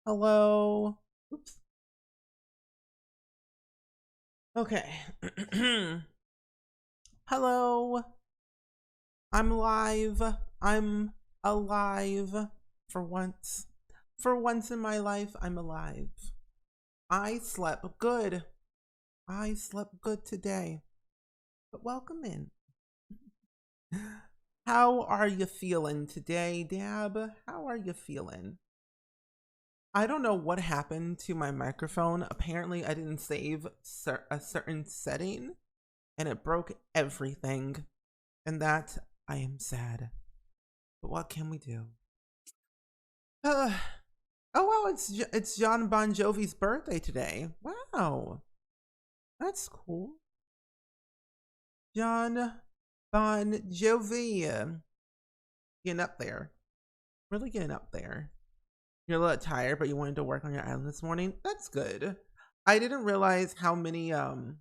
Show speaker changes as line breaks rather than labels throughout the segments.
Hello. Oops. Okay. Hello. I'm live. I'm alive for once. For once in my life, I'm alive. I slept good. I slept good today. But welcome in. How are you feeling today, Dab? How are you feeling? I don't know what happened to my microphone. Apparently, I didn't save a certain setting and it broke everything. And that I am sad. But what can we do? Oh well, it's John Bon Jovi's birthday today. Wow, that's cool. John Bon Jovi, getting up there, really getting up there. You're a little tired, but you wanted to work on your island this morning. That's good. I didn't realize how many what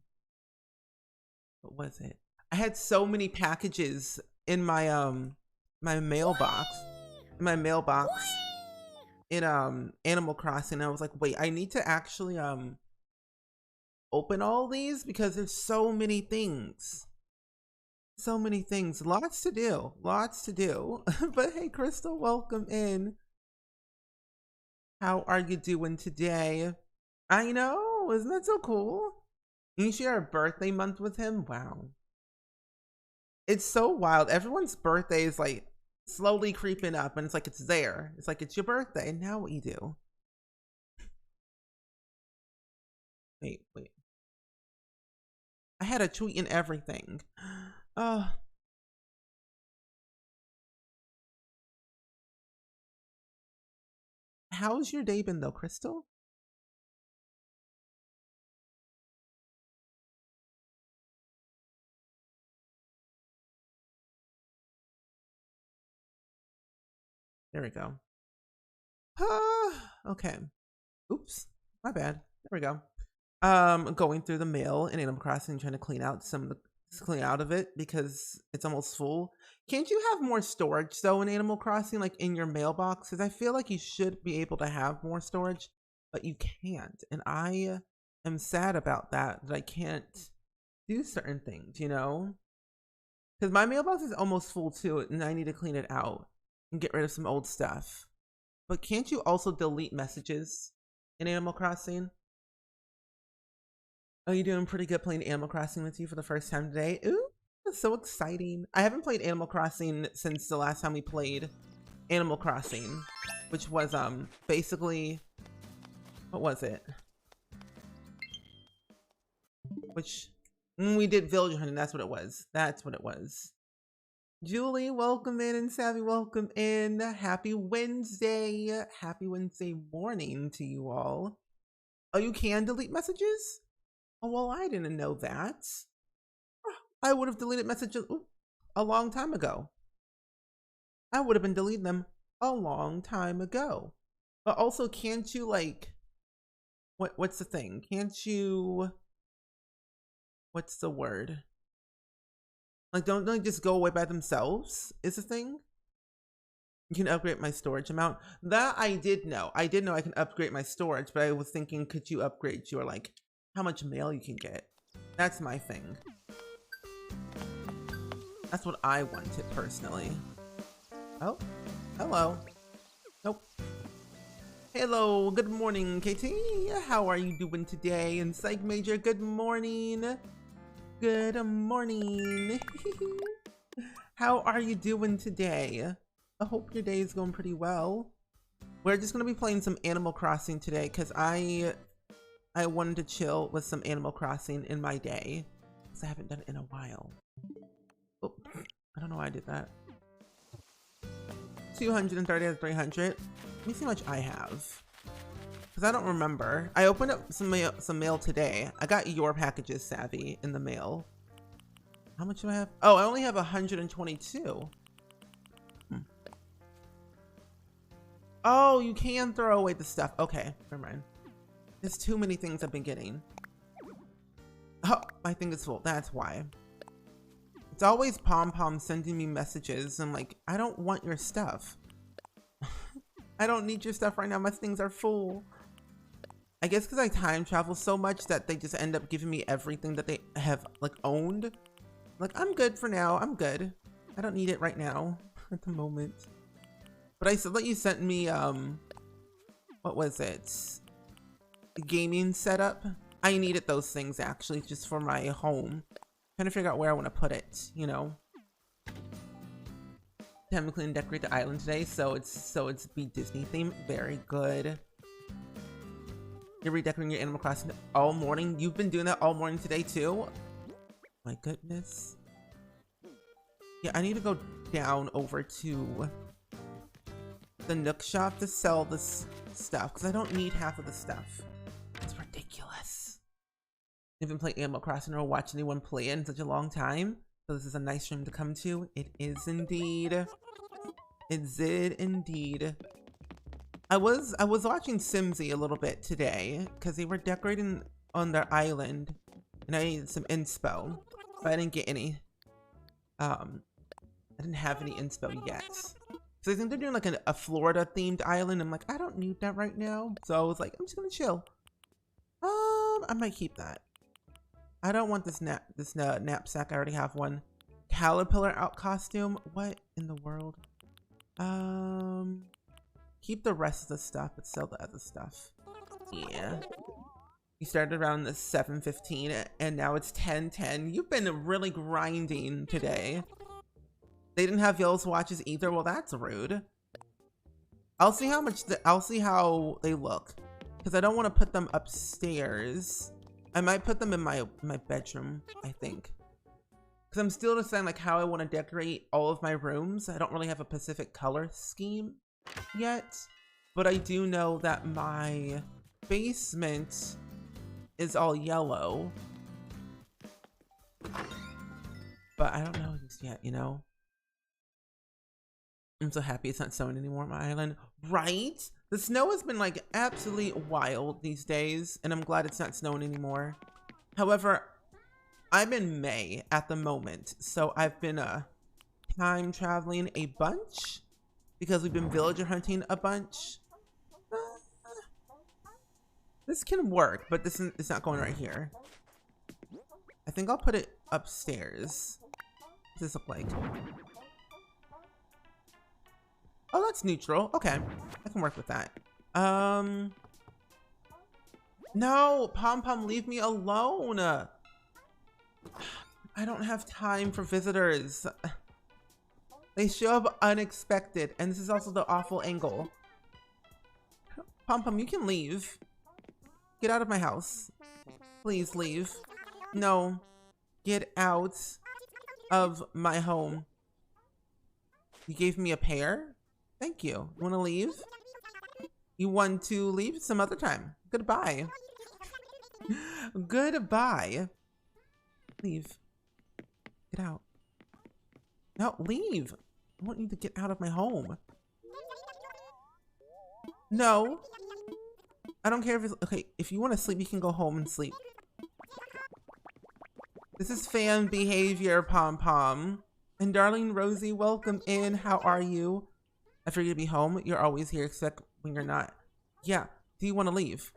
was it? I had so many packages in my mailbox. In my mailbox in Animal Crossing. I was like, wait, I need to actually open all these because there's so many things. So many things. Lots to do. Lots to do. But hey, Crystal, welcome in. How are you doing today? I know, isn't that so cool? You share a birthday month with him? Wow. It's so wild. Everyone's birthday is like slowly creeping up and it's like it's there. It's like it's your birthday. Now what you do? Wait. I had a tweet and everything. How's your day been though, Crystal? There we go. Okay. Oops. My bad. There we go. Going through the mail in Animal Crossing, trying to clean out clean out of it because it's almost full. Can't you have more storage though in Animal Crossing, like in your mailbox? Because I feel like you should be able to have more storage, but you can't. And I am sad about that I can't do certain things, you know? Because my mailbox is almost full too, and I need to clean it out and get rid of some old stuff. But can't you also delete messages in Animal Crossing? Oh, you're doing pretty good playing Animal Crossing with you for the first time today. Ooh, that's so exciting. I haven't played Animal Crossing since the last time we played Animal Crossing, which was basically, what was it? Which, when we did villager hunting, that's what it was. That's what it was. Julie, welcome in, and Savvy, welcome in. Happy Wednesday. Happy Wednesday morning to you all. Oh, you can delete messages? Oh, well, I didn't know that. I would have deleted messages a long time ago. I would have been deleting them a long time ago. But also, can't you, like, what's the thing? Can't you, what's the word? Like, don't they just go away by themselves, is the thing? You can upgrade my storage amount. That I did know. I did know I can upgrade my storage, but I was thinking, could you upgrade your, like, how much mail you can get? That's my thing. That's what I wanted, personally. Oh, hello. Nope. Hello, good morning, KT. How are you doing today? And Psych Major, good morning. Good morning. How are you doing today? I hope your day is going pretty well. We're just gonna be playing some Animal Crossing today because I wanted to chill with some Animal Crossing in my day because I haven't done it in a while. Oh, I don't know why I did that. 230 out of 300. Let me see how much I have. Because I don't remember. I opened up some mail today. I got your packages, Savvy, in the mail. How much do I have? Oh, I only have 122. Oh, you can throw away the stuff. Okay, never mind. There's too many things I've been getting. Oh, my thing is full. That's why. It's always Pom Pom sending me messages. I'm like, I don't want your stuff. I don't need your stuff right now. My things are full. I guess because I time travel so much that they just end up giving me everything that they have like owned. Like, I'm good for now. I'm good. I don't need it right now at the moment. But I saw that you sent me, what was it? Gaming setup. I needed those things actually just for my home. Trying to figure out where I want to put it, you know. Time to clean and decorate the island today, so it's be Disney theme. Very good. You're redecorating your Animal Crossing all morning. You've been doing that all morning today too? My goodness. Yeah, I need to go down over to the Nook shop to sell this stuff because I don't need half of the stuff. It's ridiculous. I've been playing Animal Crossing or watch anyone play it in such a long time. So this is a nice stream to come to. It is indeed. It did indeed. I was watching Simsy a little bit today because they were decorating on their island and I needed some inspo, but I didn't get any. I didn't have any inspo yet. So I think they're doing like a Florida themed island. I'm like, I don't need that right now. So I was like, I'm just gonna chill. I might keep that. I don't want this knapsack. I already have one. Caterpillar out costume. What in the world? Keep the rest of the stuff, but sell the other stuff. Yeah. You started around the 7:15 and now it's 10:10. You've been really grinding today. They didn't have Yellow's watches either. Well, that's rude. I'll see how much I'll see how they look because I don't want to put them upstairs. I might put them in my bedroom, I think. Because I'm still deciding like how I want to decorate all of my rooms. I don't really have a specific color scheme yet, but I do know that my basement is all yellow. But I don't know just yet, you know? I'm so happy it's not snowing anymore on my island. Right? The snow has been like absolutely wild these days, and I'm glad it's not snowing anymore. However, I'm in May at the moment, so I've been time traveling a bunch because we've been villager hunting a bunch. This can work, but it's not going right here. I think I'll put it upstairs. What does this look like? Oh, that's neutral. Okay, I can work with that. No, Pom Pom, leave me alone. I don't have time for visitors. They show up unexpected, and this is also the awful angle. Pom Pom, you can leave. Get out of my house. Please leave. No, get out of my home. You gave me a pear? Thank you. You want to leave? You want to leave some other time. Goodbye. Goodbye. Leave. Get out. No, leave. I want you to get out of my home. No. I don't care if it's... Okay, if you want to sleep, you can go home and sleep. This is fan behavior, Pom Pom. And darling Rosie, welcome in. How are you? I figured you'd be home. You're always here except when you're not. Yeah. Do you want to leave?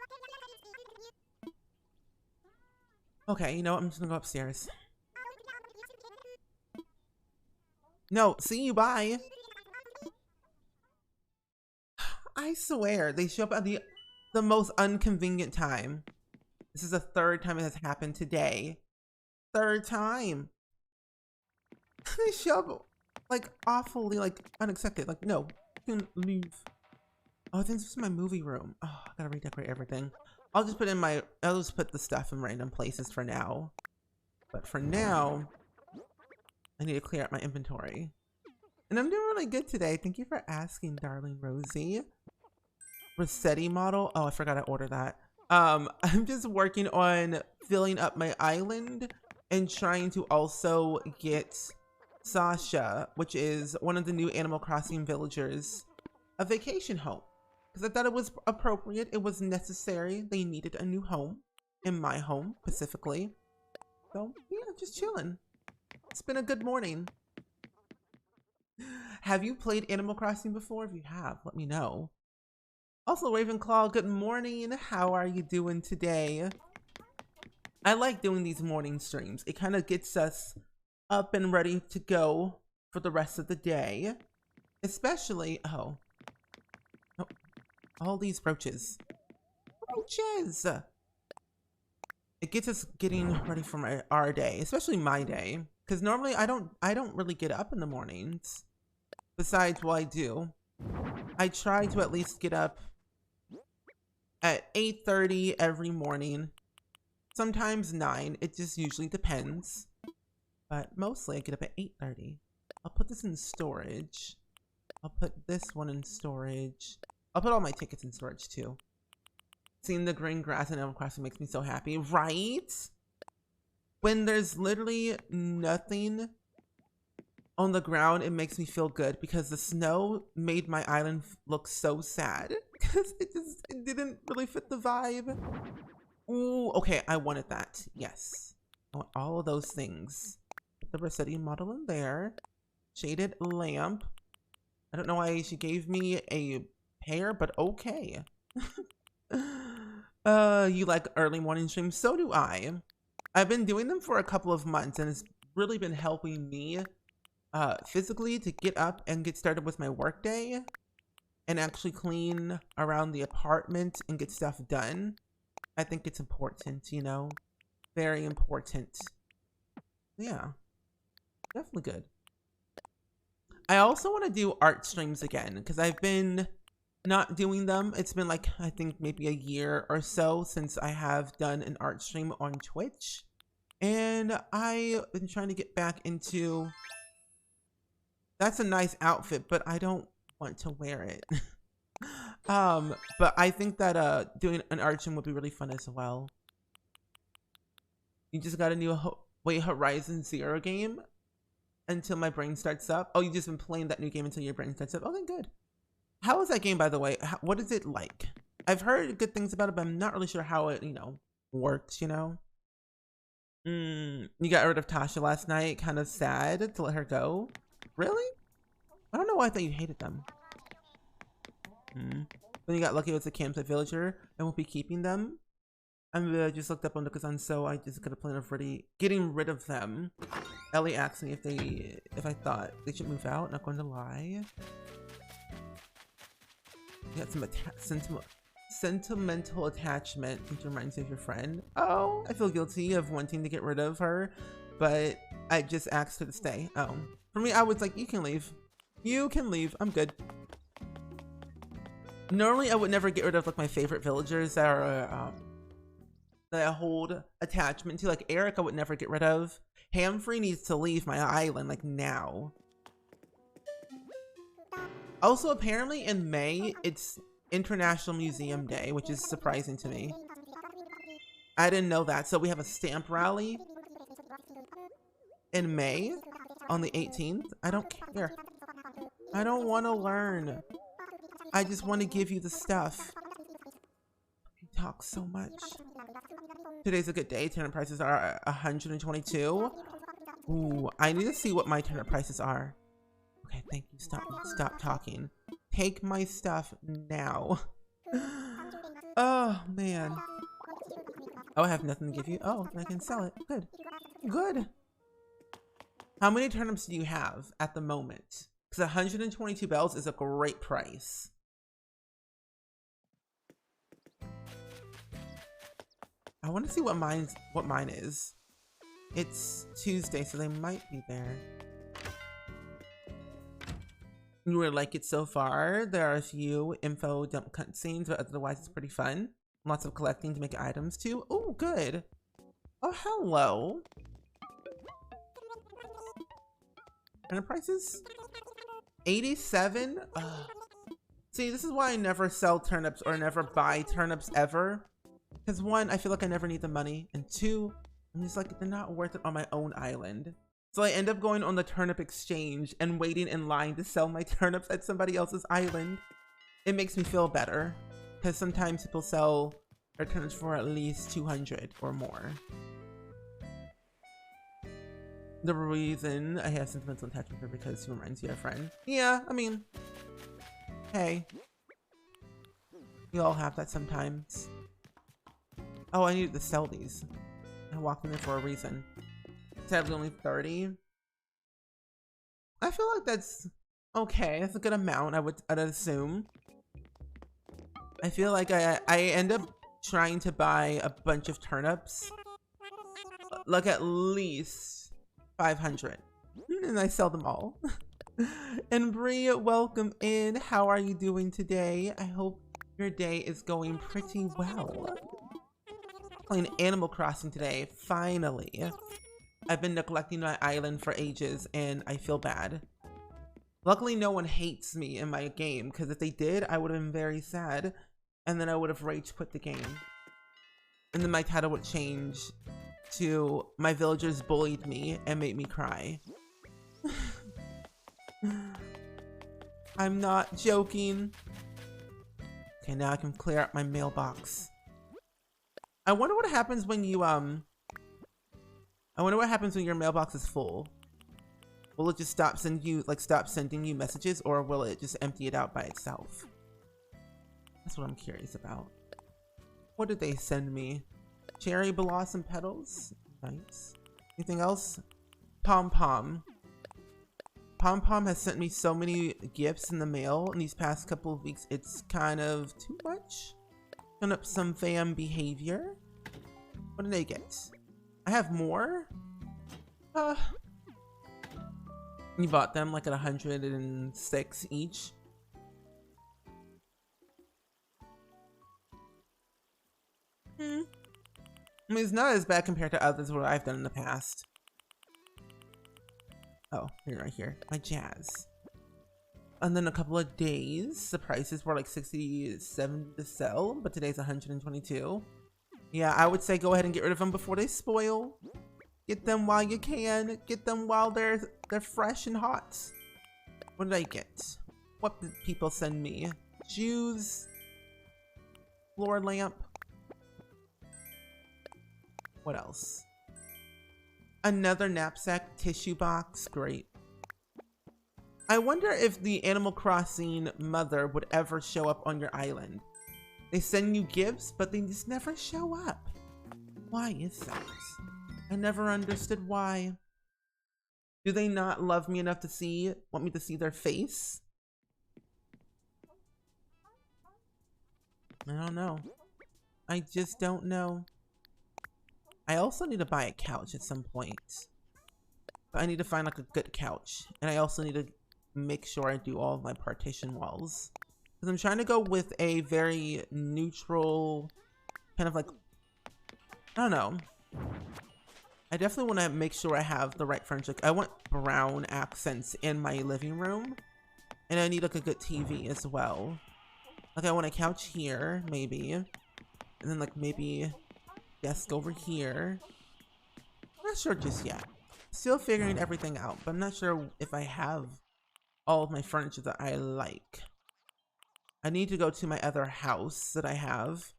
Okay, you know what? I'm just gonna go upstairs. No, see you, bye. I swear, they show up at the most inconvenient time. This is the third time it has happened today. Third time. They show up like awfully like unexpected. Like, no, you can leave. Oh, I think this is my movie room. Oh, I gotta redecorate everything. I'll just put the stuff in random places for now. But for now, I need to clear out my inventory. And I'm doing really good today. Thank you for asking, darling Rosie. Rossetti model. Oh, I forgot I ordered that. I'm just working on filling up my island and trying to also get Sasha, which is one of the new Animal Crossing villagers, a vacation home. Because I thought it was appropriate. It was necessary. They needed a new home. In my home, specifically. So, yeah, just chilling. It's been a good morning. Have you played Animal Crossing before? If you have, let me know. Also, Ravenclaw, good morning. How are you doing today? I like doing these morning streams. It kind of gets us up and ready to go for the rest of the day. Especially, oh, all these brooches. Brooches! It gets us getting ready for our day, especially my day. Because normally I don't really get up in the mornings. Besides, well, I do. I try to at least get up at 8:30 every morning. Sometimes 9. It just usually depends. But mostly I get up at 8:30. I'll put this in storage. I'll put this one in storage. I'll put all my tickets in storage too. Seeing the green grass in Animal Crossing makes me so happy, right? When there's literally nothing on the ground, it makes me feel good because the snow made my island look so sad because it didn't really fit the vibe. Ooh, okay, I wanted that. Yes, I want all of those things. Put the Rossetti model in there. Shaded lamp. I don't know why she gave me a pair, but okay. You like early morning streams? So do I. I've been doing them for a couple of months and it's really been helping me physically to get up and get started with my work day and actually clean around the apartment and get stuff done. I think it's important, you know, very important. Yeah, definitely good. I also want to do art streams again because I've been not doing them. It's been like, I think maybe a year or so since I have done an art stream on Twitch. And I've been trying to get back into, that's a nice outfit, but I don't want to wear it. But I think that doing an art stream would be really fun as well. You just got a new Horizon Zero game until my brain starts up. Oh, you just been playing that new game until your brain starts up. Okay, good. How is that game, by the way? What is it like? I've heard good things about it, but I'm not really sure how it, you know, works, you know? You got rid of Tasha last night. Kind of sad to let her go. Really? I don't know why I thought you hated them. Then you got lucky with the campsite villager and won't be keeping them. I just looked up on Lookazon, so I just got a plan of getting rid of them. Ellie asked me if I thought they should move out. Not going to lie. You got some sentimental attachment, which reminds you of your friend. Oh, I feel guilty of wanting to get rid of her, but I just asked her to stay. Oh, for me, I was like, you can leave. You can leave. I'm good. Normally, I would never get rid of like my favorite villagers that are that I hold attachment to. Like Eric, I would never get rid of. Hamfrey needs to leave my island like now. Also, apparently in May, it's International Museum Day, which is surprising to me. I didn't know that. So we have a stamp rally in May on the 18th. I don't care. I don't want to learn. I just want to give you the stuff. You talk so much. Today's a good day. Turnip prices are 122. Ooh, I need to see what my turnip prices are. Okay, thank you. Stop talking. Take my stuff now. Oh, man. Oh, I have nothing to give you. Oh, I can sell it. Good. Good. How many turnips do you have at the moment? Because 122 bells is a great price. I want to see what mine is. It's Tuesday, so they might be there. You really like it so far. There are a few info dump cutscenes, but otherwise it's pretty fun. Lots of collecting to make items too. Oh, good. Oh, hello. Turnip prices? 87? See, this is why I never sell turnips or never buy turnips ever. Because one, I feel like I never need the money. And two, I'm just like, they're not worth it on my own island. So I end up going on the turnip exchange and waiting in line to sell my turnips at somebody else's island. It makes me feel better. Because sometimes people sell their turnips for at least 200 or more. The reason I have sentimental attachment for because he reminds you of a friend. Yeah, I mean, hey. We all have that sometimes. Oh, I needed to sell these. I walked in there for a reason. Sadly, only 30. I feel like that's okay. That's a good amount, I'd assume. I feel like I end up trying to buy a bunch of turnips. Like at least 500. And I sell them all. And Brie, welcome in. How are you doing today? I hope your day is going pretty well. Playing Animal Crossing today, finally. I've been neglecting my island for ages and I feel bad. Luckily, no one hates me in my game, because if they did, I would have been very sad. And then I would have rage quit the game. And then my title would change to "My villagers bullied me and made me cry." I'm not joking. Okay, now I can clear out my mailbox. I wonder what happens when you, I wonder what happens when your mailbox is full. Will it just stop sending you messages, or will it just empty it out by itself? That's what I'm curious about. What did they send me? Cherry blossom petals? Nice. Anything else? Pom Pom. Pom Pom has sent me so many gifts in the mail in these past couple of weeks. It's kind of too much. Turn up some fan behavior. What did they get? I have more? You bought them like at 106 each. I mean, it's not as bad compared to others what I've done in the past. Oh, here, right here. My jazz. And then a couple of days, the prices were like 67 to sell, but today's 122. Yeah, I would say go ahead and get rid of them before they spoil. Get them while you can. Get them while they're fresh and hot. What did I get? What did people send me? Shoes. Floor lamp. What else? Another knapsack tissue box. Great. I wonder if the Animal Crossing mother would ever show up on your island. They send you gifts, but they just never show up. Why is that? I never understood why. Do they not love me enough to want me to see their face? I don't know. I just don't know. I also need to buy a couch at some point. But I need to find like a good couch. And I also need to make sure I do all of my partition walls. Because I'm trying to go with a very neutral, kind of like, I don't know. I definitely want to make sure I have the right furniture. I want brown accents in my living room. And I need like a good TV as well. Like I want a couch here, maybe. And then like maybe desk over here. I'm not sure just yet. Still figuring everything out, but I'm not sure if I have all of my furniture that I like. I need to go to my other house that I have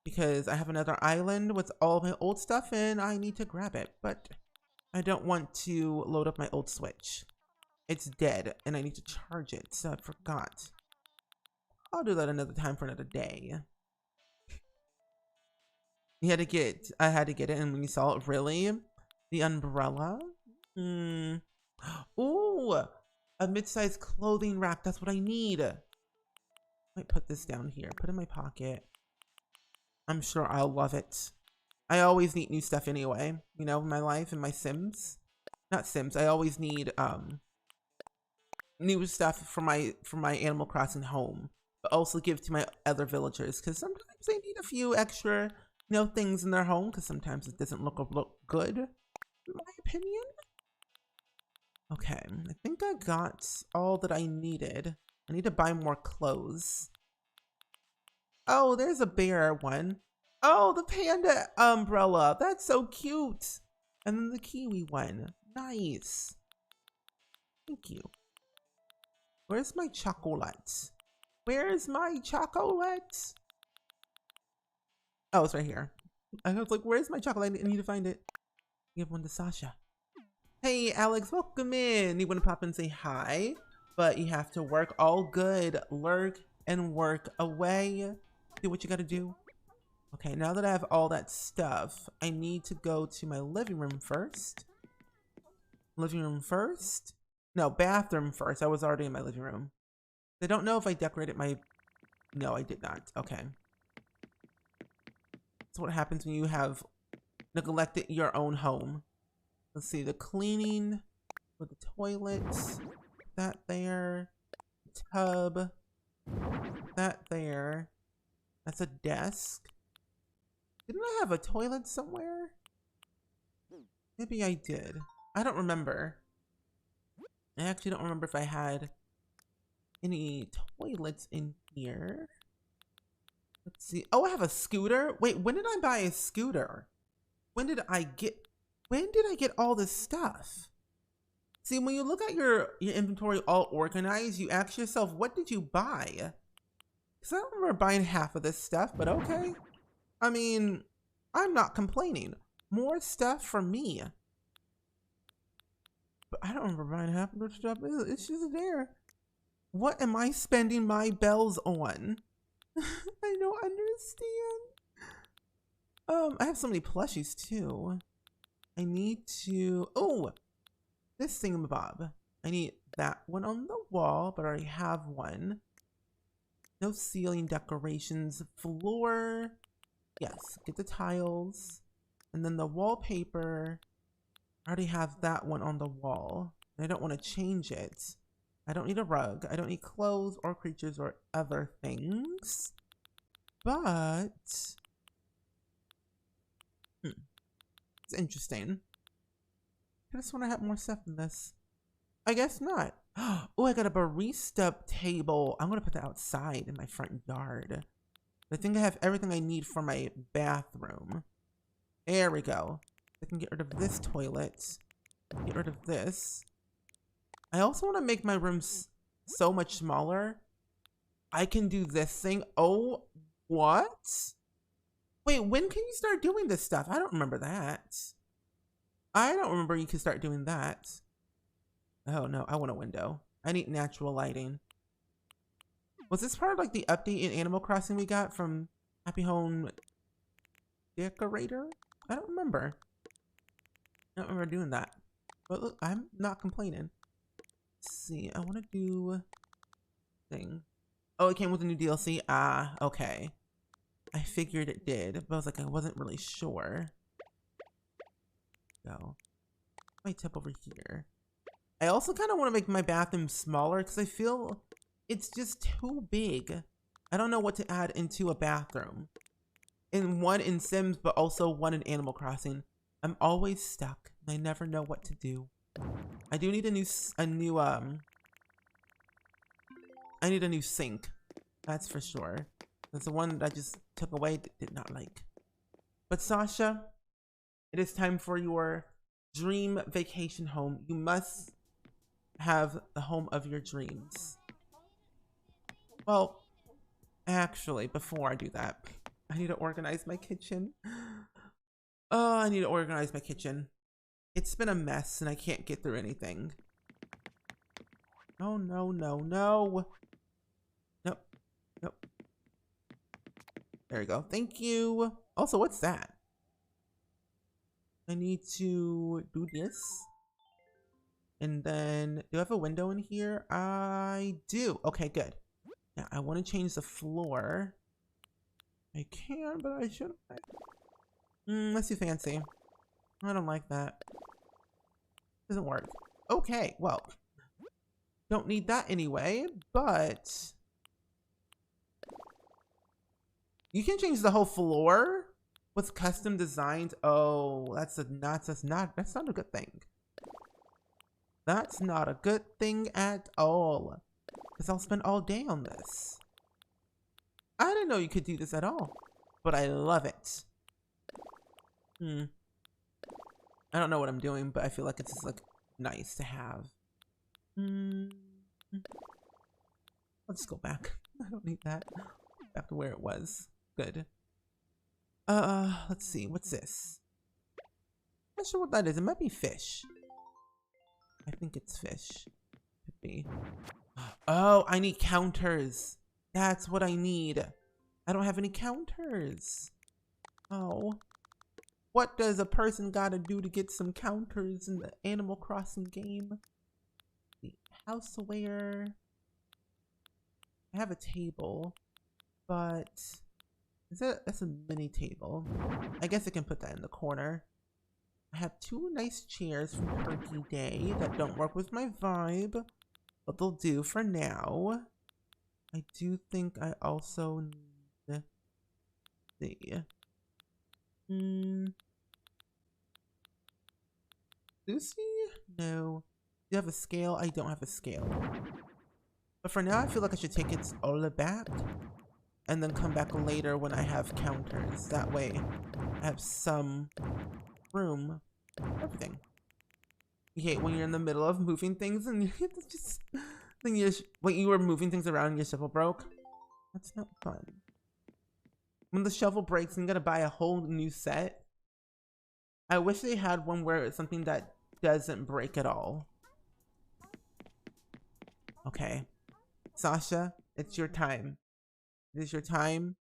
because I have another island with all my old stuff and I need to grab it, but I don't want to load up my old Switch. It's dead and I need to charge it, so I forgot. I'll do that another time for another day. I had to get it, and when you saw it, really? The umbrella? Ooh, a mid-sized clothing rack. That's what I need. I might put this down here. Put it in my pocket. I'm sure I'll love it. I always need new stuff anyway. You know, in my life, in my Sims. Not Sims. I always need new stuff for my Animal Crossing home, but also give to my other villagers because sometimes they need a few extra, things in their home because sometimes it doesn't look good, in my opinion. Okay, I think I got all that I needed. I need to buy more clothes. Oh, there's a bear one. Oh, the panda umbrella. That's so cute. And then the kiwi one. Nice. Thank you. Where's my chocolate? Where's my chocolate? Oh, it's right here. I was like, where's my chocolate? I need to find it. Give one to Sasha. Hey, Alex, welcome in. You want to pop and say hi, but you have to work. All good. Lurk and work away. Do what you gotta do. Okay, now that I have all that stuff, I need to go to my living room first. Living room first? No, bathroom first. I was already in my living room. I don't know if I decorated my... No, I did not. Okay. That's what happens when you have neglected your own home. Let's see, the cleaning with the toilets. That there. Tub. That there. That's a desk. Didn't I have a toilet somewhere? Maybe I did. I don't remember. I actually don't remember if I had any toilets in here. Let's see. Oh, I have a scooter. Wait, when did I buy a scooter? When did I get all this stuff? See, when you look at your inventory all organized, you ask yourself, what did you buy? Because I don't remember buying half of this stuff, but okay. I mean, I'm not complaining. More stuff for me. But I don't remember buying half of the stuff. It's just there. What am I spending my bells on? I don't understand. I have so many plushies too. I need to... Oh! This thingamabob. I need that one on the wall, but I already have one. No ceiling decorations. Floor. Yes, get the tiles. And then the wallpaper. I already have that one on the wall. And I don't want to change it. I don't need a rug. I don't need clothes or creatures or other things. But... It's interesting. I just want to have more stuff than this. I guess not. Oh, I got a barista table. I'm going to put that outside in my front yard. I think I have everything I need for my bathroom. There we go. I can get rid of this toilet. Get rid of this. I also want to make my rooms so much smaller. I can do this thing. Oh, what? Wait, when can you start doing this stuff? I don't remember that. I don't remember you can start doing that. Oh no, I want a window. I need natural lighting. Was this part of like the update in Animal Crossing we got from Happy Home Decorator? I don't remember. I don't remember doing that. But look, I'm not complaining. Let's see, I want to do thing. Oh, it came with a new DLC? Ah, okay. I figured it did, but I was like, I wasn't really sure. Go. My tip over here. I also kind of want to make my bathroom smaller because I feel it's just too big. I don't know what to add into a bathroom. One in Sims, but also one in Animal Crossing. I'm always stuck. I never know what to do. I do need I need a new sink. That's for sure. That's the one that I just took away, did not like. But Sasha, it is time for your dream vacation home. You must have the home of your dreams. Well, actually, before I do that, I need to organize my kitchen. Oh, I need to organize my kitchen. It's been a mess and I can't get through anything. Oh, no, no, no. Nope. Nope. There we go. Thank you. Also, what's that? I need to do this. And then, do I have a window in here? I do. Okay, good. Now, I want to change the floor. I can, but I shouldn't. Let's do fancy. I don't like that. Doesn't work. Okay, well. Don't need that anyway, but... You can change the whole floor with custom designs. Oh, that's not a good thing. That's not a good thing at all. Because I'll spend all day on this. I didn't know you could do this at all. But I love it. I don't know what I'm doing, but I feel like it's just like nice to have. Let's go back. I don't need that. Back to where it was. Good. Let's see. What's this? Not sure what that is. It might be fish. I think it's fish. Could be. Oh, I need counters. That's what I need. I don't have any counters. Oh. What does a person gotta do to get some counters in the Animal Crossing game? The houseware. I have a table, but that's a mini table. I guess I can put that in the corner. I have 2 nice chairs from Turkey Day that don't work with my vibe, but they'll do for now. I do think I also need the Lucy? No. Do you have a scale? I don't have a scale. But for now, I feel like I should take it all back and then come back later when I have counters. That way, I have some room for everything. You hate when you're in the middle of moving things and you just when you were moving things around and your shovel broke. That's not fun. When the shovel breaks and you gotta buy a whole new set. I wish they had one where it's something that doesn't break at all. Okay. Sasha, it's your time. It is your time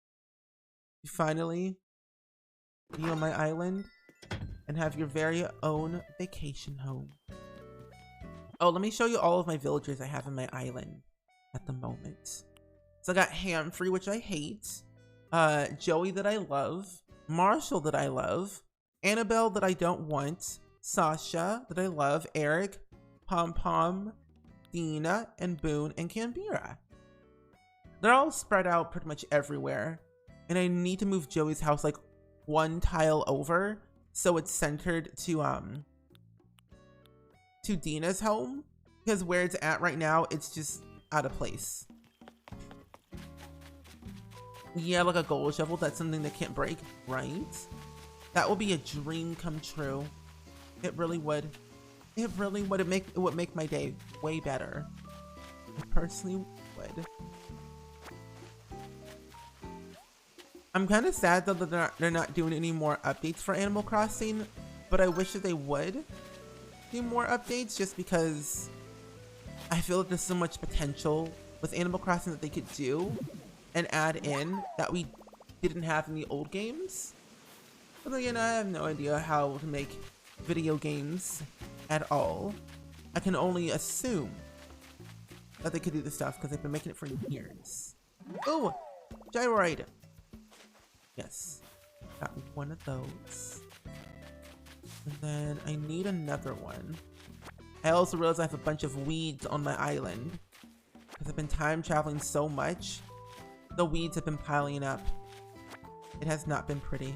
to finally be on my island and have your very own vacation home. Oh, let me show you all of my villagers I have in my island at the moment. So I got Hamfrey, which I hate, Joey that I love, Marshall that I love, Annabelle that I don't want, Sasha that I love, Eric, Pom Pom, Dina, and Boone, and Canberra. They're all spread out pretty much everywhere. And I need to move Joey's house like 1 tile over so it's centered to Dina's home. Because where it's at right now, it's just out of place. Yeah, like a gold shovel, that's something that can't break, right? That would be a dream come true. It really would. It really would. It would make my day way better. I personally would. I'm kind of sad though that they're not doing any more updates for Animal Crossing, but I wish that they would do more updates just because I feel like there's so much potential with Animal Crossing that they could do and add in that we didn't have in the old games. But again, I have no idea how to make video games at all. I can only assume that they could do this stuff because they've been making it for years. Oh, gyroid. Yes, got one of those. And then I need another one. I also realized I have a bunch of weeds on my island because I've been time traveling so much. The weeds have been piling up. It has not been pretty.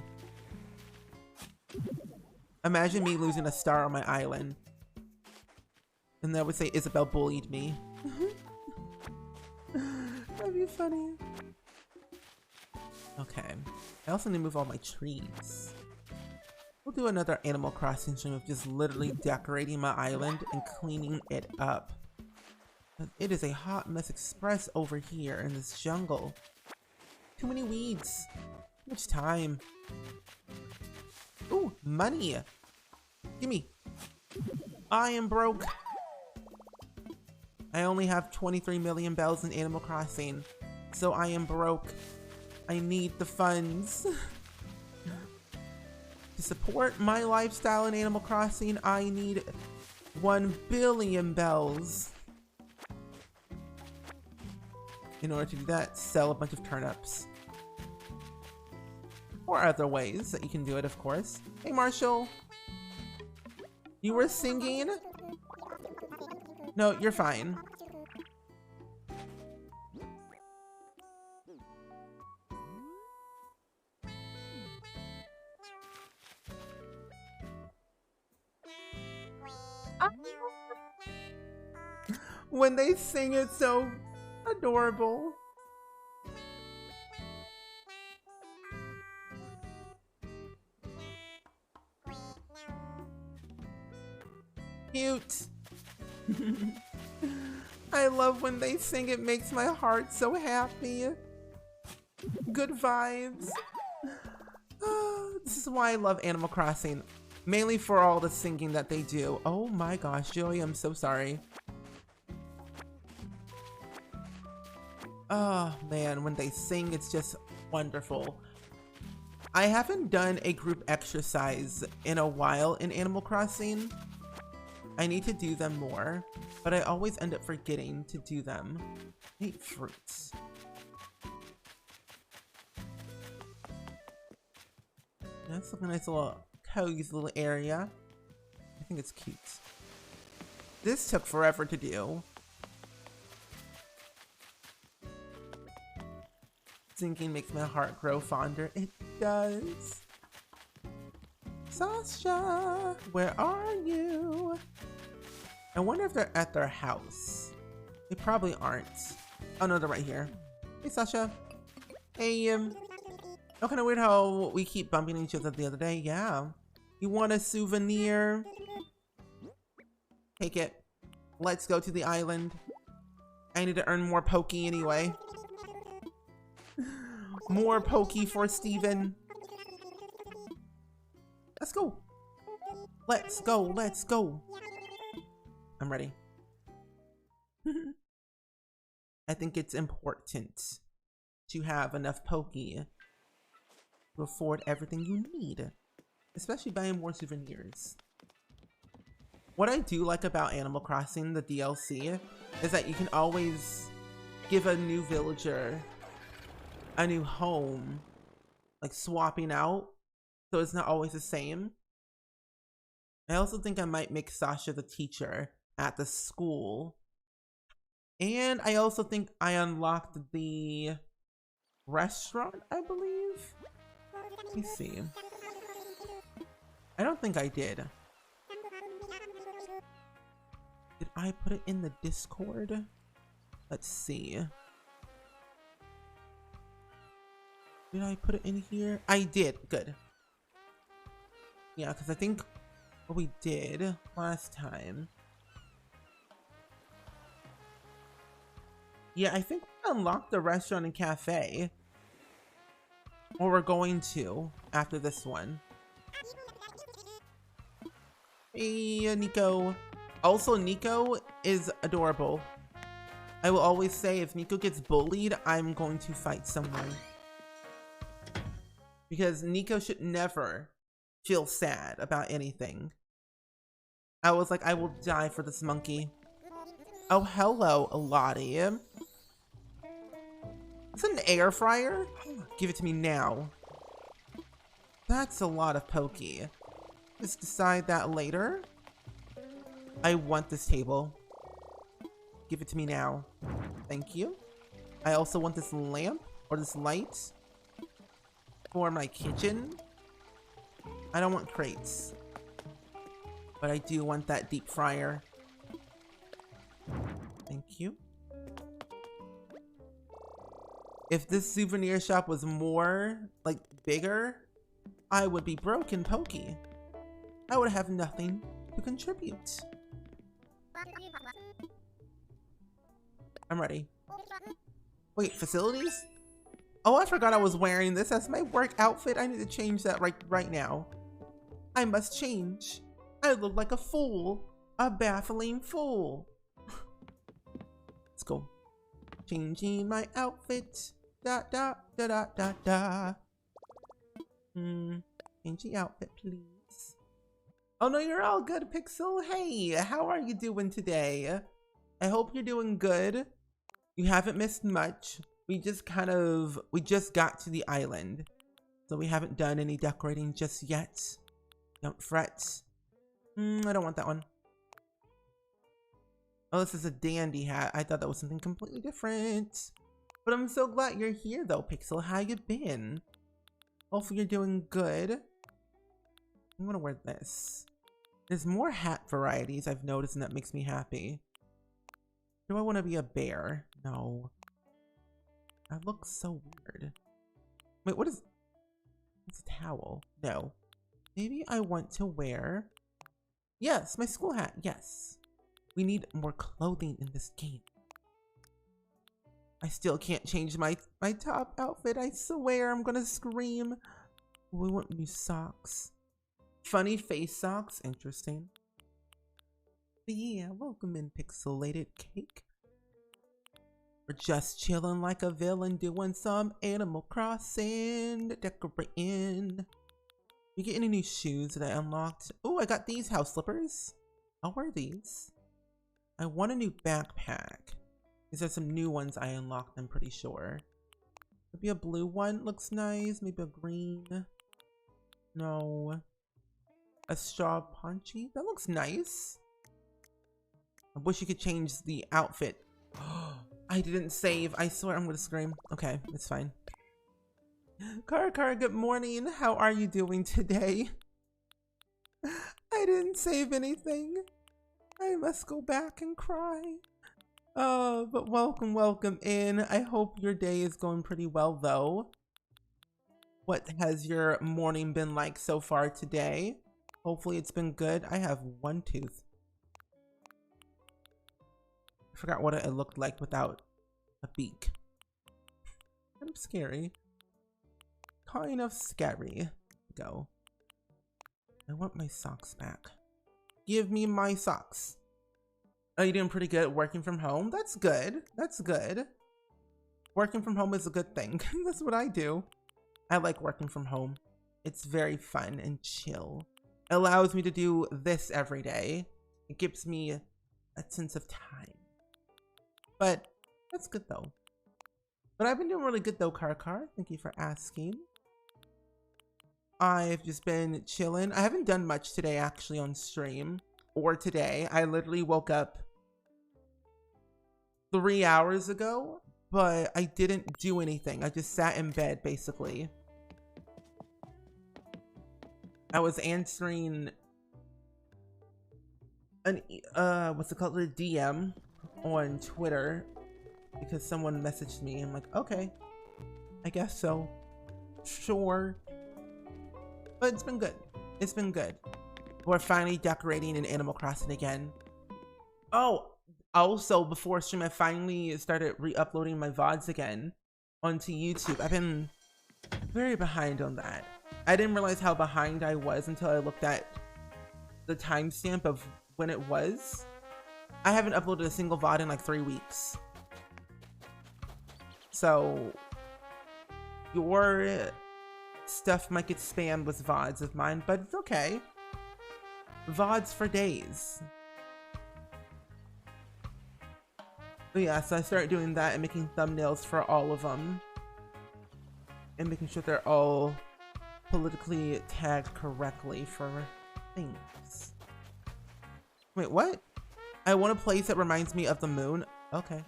Imagine me losing a star on my island. And then I would say Isabel bullied me. That'd be funny. Okay. I also need to move all my trees. We'll do another Animal Crossing stream of just literally decorating my island and cleaning it up. It is a hot mess express over here in this jungle. Too many weeds. Too much time. Ooh, money. Gimme. I am broke. I only have 23 million bells in Animal Crossing, so I am broke. I need the funds. To support my lifestyle in Animal Crossing, I need 1 billion bells. In order to do that, sell a bunch of turnips. Or other ways that you can do it, of course. Hey, Marshall. You were singing? No, you're fine. When they sing, it's so adorable. Cute. I love when they sing, it makes my heart so happy. Good vibes. This is why I love Animal Crossing. Mainly for all the singing that they do. Oh my gosh, Joey, I'm so sorry. Oh man, when they sing, it's just wonderful. I haven't done a group exercise in a while in Animal Crossing. I need to do them more, but I always end up forgetting to do them. I hate fruits. That's a nice little cozy little area. I think it's cute. This took forever to do. Thinking makes my heart grow fonder. It does. Sasha, where are you? I wonder if they're at their house. They probably aren't. Oh no, they're right here. Hey Sasha. Hey, oh, kind of weird how we keep bumping each other the other day. Yeah. You want a souvenir? Take it. Let's go to the island. I need to earn more pokey anyway. More pokey for Steven. Let's go. Let's go. Let's go. I'm ready. I think it's important to have enough pokey to afford everything you need, especially buying more souvenirs. What I do like about Animal Crossing, the DLC, is that you can always give a new villager a new home, like swapping out, so it's not always the same. I also think I might make Sasha the teacher at the school. And I also think I unlocked the restaurant, I believe. Let me see. I don't think I did. Did I put it in the Discord? Let's see. Did I put it in here? I did. Good. Yeah, because I think what we did last time. Yeah, I think we unlocked the restaurant and cafe. Or we're going to after this one. Hey, Nico. Also, Nico is adorable. I will always say if Nico gets bullied, I'm going to fight someone. Because Nico should never feel sad about anything. I was like, I will die for this monkey. Oh, hello, Lottie. It's an air fryer? Give it to me now. That's a lot of pokey. Just decide that later. I want this table. Give it to me now. Thank you. I also want this lamp or this light for my kitchen. I don't want crates, but I do want that deep fryer. Thank you. If this souvenir shop was more, like, bigger, I would be broke and pokey. I would have nothing to contribute. I'm ready. Wait, facilities? Oh, I forgot I was wearing this as my work outfit. I need to change that right now. I must change. I look like a fool. A baffling fool. Let's go. Changing my outfit. Da da da da da da. Change the outfit, please. Oh no, you're all good, Pixel. Hey, how are you doing today? I hope you're doing good. You haven't missed much. We just got to the island, so we haven't done any decorating just yet. Don't fret. I don't want that one. Oh, this is a dandy hat. I thought that was something completely different. But I'm so glad you're here though, Pixel. How you been? Hopefully you're doing good. I'm gonna wear this. There's more hat varieties I've noticed, and that makes me happy. Do I want to be a bear? No. That looks so weird. Wait, what is... It's a towel. No. Maybe I want to wear... Yes, my school hat. Yes. We need more clothing in this game. I still can't change my top outfit. I swear I'm gonna scream. We want new socks. Funny face socks. Interesting. But yeah, welcome in Pixelated Cake. We're just chilling like a villain, doing some Animal Crossing, decorating. You get any new shoes that I unlocked? Oh, I got these house slippers. I'll wear these. I want a new backpack. These are some new ones I unlocked, I'm pretty sure. Maybe a blue one looks nice. Maybe a green. No. A straw punchy. That looks nice. I wish you could change the outfit. I didn't save. I swear I'm gonna scream. Okay, it's fine. Kara, good morning. How are you doing today? I didn't save anything. I must go back and cry. But welcome in. I hope your day is going pretty well though. What has your morning been like so far today? Hopefully it's been good. I have one tooth. I forgot what it looked like without a beak. Kind of scary. Kind of scary. Go. I want my socks back. Give me my socks. Are you doing pretty good at working from home? That's good. That's good. Working from home is a good thing. That's what I do. I like working from home. It's very fun and chill. It allows me to do this every day. It gives me a sense of time. But that's good though. But I've been doing really good though, Car. Thank you for asking. I've just been chilling. I haven't done much today actually on stream or today. I literally woke up 3 hours ago, but I didn't do anything. I just sat in bed basically. I was answering an what's it called, a DM on Twitter because someone messaged me. I'm like, okay, I guess so, sure. But it's been good. It's been good. We're finally decorating in Animal Crossing again. Oh, also before stream, I finally started re-uploading my VODs again onto YouTube. I've been very behind on that. I didn't realize how behind I was until I looked at the timestamp of when it was. I haven't uploaded a single VOD in like 3 weeks. So your stuff might get spammed with VODs of mine, but it's okay. VODs for days. But yeah, so I started doing that and making thumbnails for all of them. And making sure they're all politically tagged correctly for things. Wait, what? I want a place that reminds me of the moon. Okay.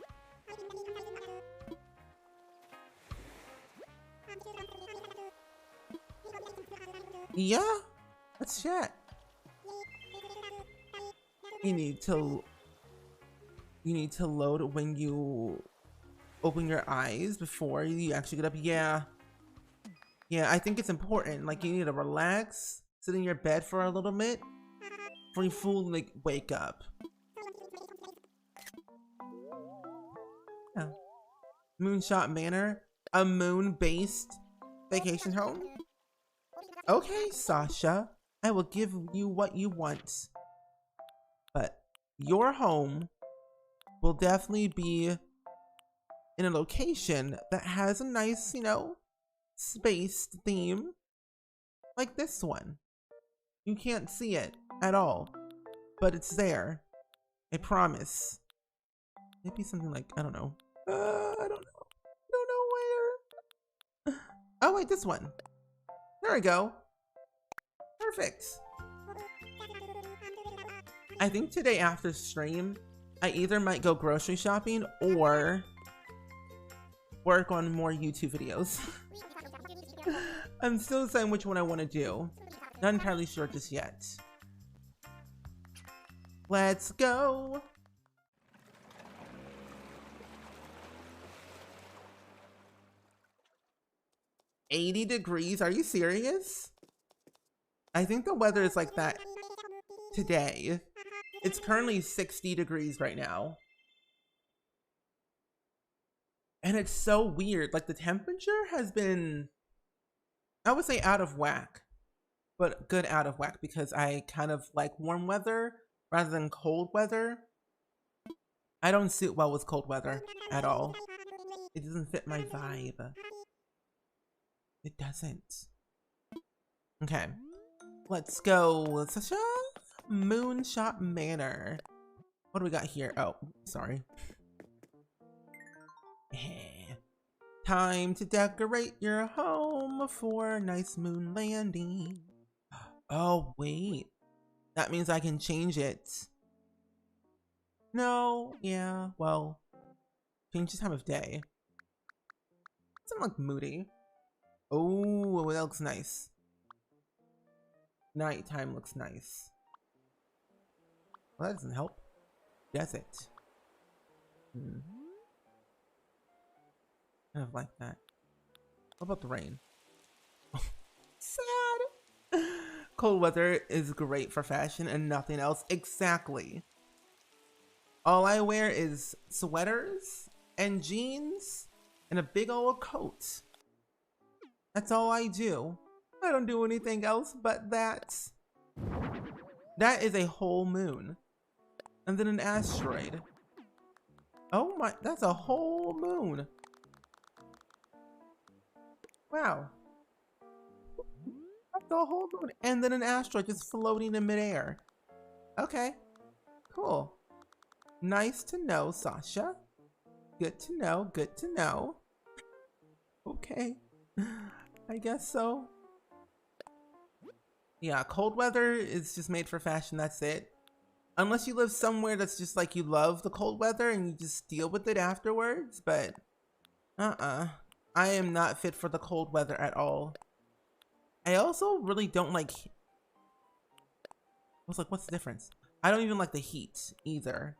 Yeah, let's chat. You need to load when you open your eyes before you actually get up. Yeah, I think it's important. Like, you need to relax, sit in your bed for a little bit before you fully like wake up. Yeah. Moonshot Manor, a moon-based vacation home. Okay, Sasha, I will give you what you want, but your home will definitely be in a location that has a nice, you know, spaced theme like this one. You can't see it at all, but it's there. I promise. Maybe something like, I don't know. I don't know. I don't know where. Oh wait, this one. There we go. Perfect. I think today after stream, I either might go grocery shopping or work on more YouTube videos. I'm still deciding which one I want to do. Not entirely sure just yet. Let's go. $80 degrees? Are you serious? I think the weather is like that today. It's currently 60 degrees right now. And it's so weird. Like, the temperature has been, I would say, out of whack. But good out of whack, because I kind of like warm weather rather than cold weather. I don't suit well with cold weather at all. It doesn't fit my vibe. It doesn't. Okay. Let's go. Sasha? Moonshot Manor. What do we got here? Oh, sorry. Time to decorate your home for a nice moon landing. Oh, wait. That means I can change it. No, yeah, well, change the time of day. Doesn't look moody. Oh, that looks nice. Nighttime looks nice. Well, that doesn't help, does it? Kind of like that. What about the rain? Sad. Cold weather is great for fashion and nothing else. Exactly. All I wear is sweaters and jeans and a big old coat. That's all I do. I don't do anything else but that. That is a whole moon. And then an asteroid. Oh my, that's a whole moon. Wow. That's a whole moon. And then an asteroid just floating in midair. Okay, cool. Nice to know, Sasha. Good to know, good to know. Okay, I guess so. Yeah, cold weather is just made for fashion, that's it. Unless you live somewhere that's just like you love the cold weather and you just deal with it afterwards, but I am not fit for the cold weather at all. I also really don't like, I was like, what's the difference? I don't even like the heat either.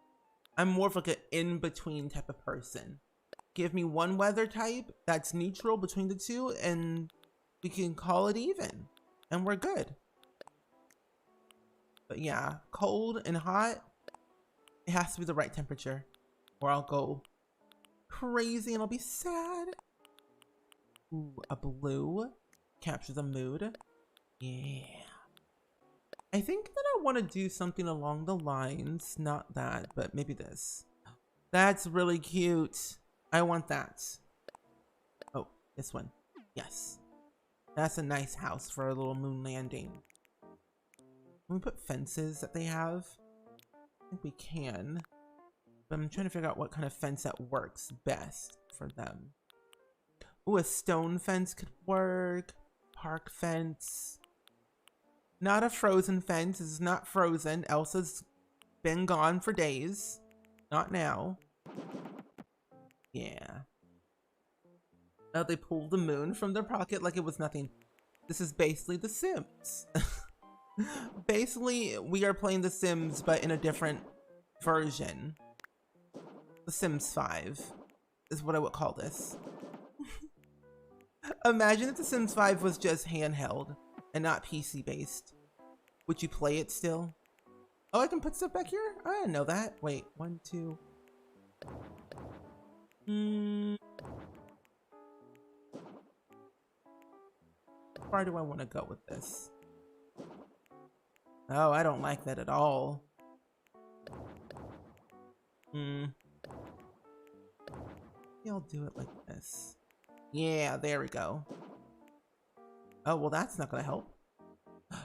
I'm more of like an in-between type of person. Give me one weather type that's neutral between the two and we can call it even and we're good. But yeah, cold and hot, it has to be the right temperature or I'll go crazy and I'll be sad. Ooh, a blue captures a mood. Yeah. I think that I want to do something along the lines, not that, but maybe this. That's really cute. I want that. Oh, this one. Yes. That's a nice house for a little moon landing. Can we put fences that they have? I think we can. But I'm trying to figure out what kind of fence that works best for them. Ooh, a stone fence could work. Park fence. Not a frozen fence. It's not frozen. Elsa's been gone for days. Not now. Yeah. Oh, they pulled the moon from their pocket like it was nothing. This is basically The Sims. Basically, we are playing The Sims, but in a different version. The Sims 5 is what I would call this. Imagine if The Sims 5 was just handheld and not PC based. Would you play it still? Oh, I can put stuff back here? I didn't know that. Wait, 1, 2. How far do I want to go with this? Oh, I don't like that at all. Maybe I'll do it like this. Yeah, there we go. Oh, well, that's not gonna help.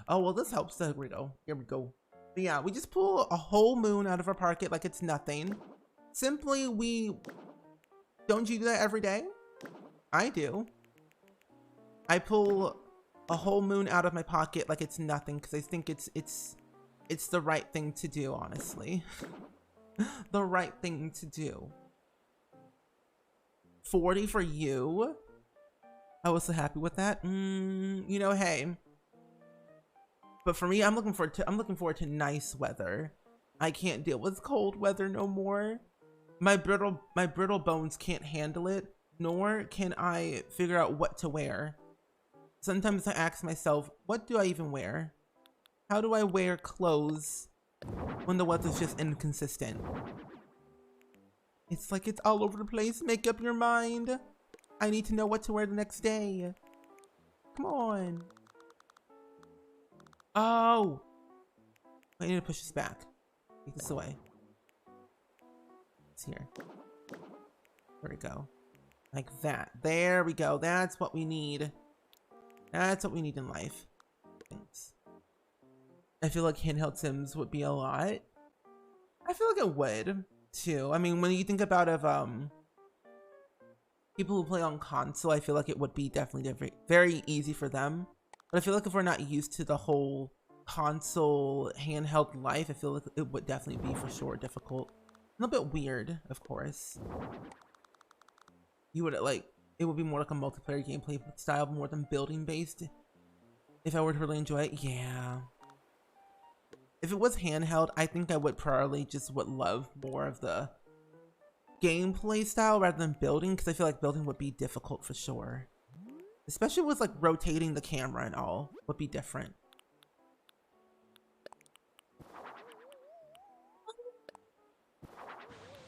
Oh, well, this helps. There we go. Here we go. But yeah, we just pull a whole moon out of our pocket like it's nothing. Simply, don't you do that every day? I do. I pull a whole moon out of my pocket like it's nothing because I think it's the right thing to do, honestly. The right thing to do. 40 for you. I was so happy with that. You know, hey. But for me, I'm looking forward to nice weather. I can't deal with cold weather no more. My brittle bones can't handle it, nor can I figure out what to wear. Sometimes I ask myself, what do I even wear? How do I wear clothes when the weather's just inconsistent? It's like it's all over the place. Make up your mind. I need to know what to wear the next day. Come on. Oh. I need to push this back. Take this away. lights here. There we go. Like that. There we go. That's what we need. That's what we need in life. Thanks. I feel like handheld Sims would be a lot. I feel like it would too. I mean, when you think about people who play on console, I feel like it would be definitely very easy for them. But I feel like if we're not used to the whole console handheld life, I feel like it would definitely be for sure difficult. A little bit weird, of course. You would like, it would be more like a multiplayer gameplay style more than building based. If I were to really enjoy it, yeah. If it was handheld, I think I would probably would love more of the gameplay style rather than building, because I feel like building would be difficult for sure. Especially with like rotating the camera and all would be different.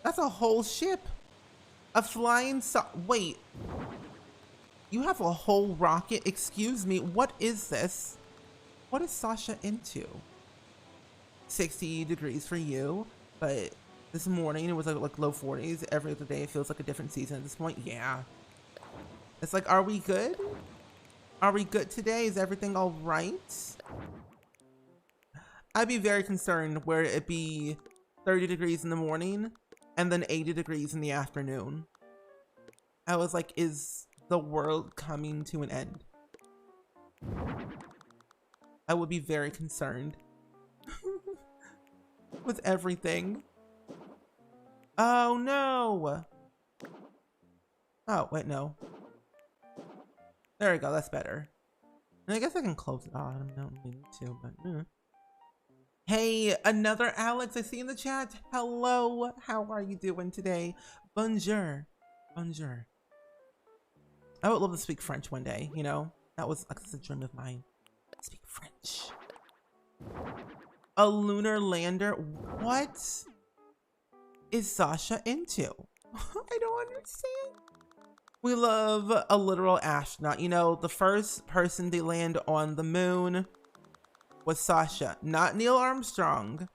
That's a whole ship. A flying wait. You have a whole rocket? Excuse me, what is this? What is Sasha into? 60 degrees for you, but this morning it was like low 40s. Every other day it feels like a different season at this point. Yeah. It's like, are we good? Are we good today? Is everything all right? I'd be very concerned where it be 30 degrees in the morning and then 80 degrees in the afternoon. I was like, is the world coming to an end? I would be very concerned with everything. Oh no. Oh, wait, no. There we go, that's better. And I guess I can close it off. I don't need to, but Hey, another Alex I see in the chat. Hello, how are you doing today? Bonjour. Bonjour. I would love to speak French one day, you know? That's a dream of mine. Speak French. A lunar lander? What is Sasha into? I don't understand. We love a literal astronaut. You know, the first person to land on the moon was Sasha, not Neil Armstrong.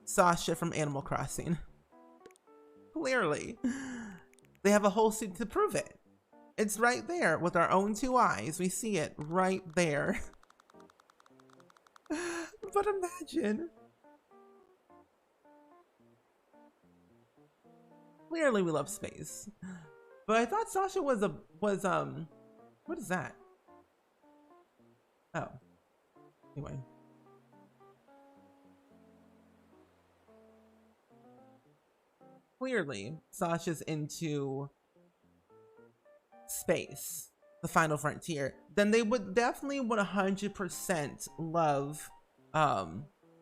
Sasha from Animal Crossing. Clearly. They have a whole suit to prove it. It's right there with our own 2 eyes. We see it right there. But imagine. Clearly we love space. But I thought Sasha was what is that? Oh. Anyway. Clearly, Sasha's into space, the final frontier. Then they would definitely 100% love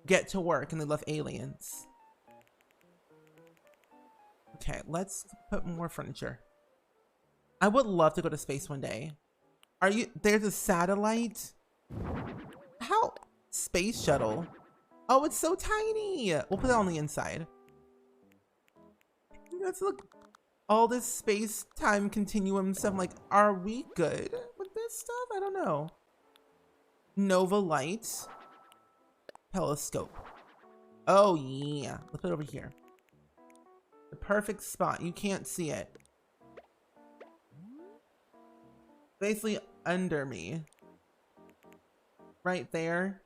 Get to Work, and they love aliens. Okay, let's put more furniture. I would love to go to space one day. There's a satellite? How? Space shuttle? Oh, it's so tiny. We'll put it on the inside. Let's look. All this space-time continuum stuff. I'm like, are we good with this stuff? I don't know. Nova light. Telescope. Oh, yeah. Let's put it over here. The perfect spot. You can't see it. Basically under me. Right there.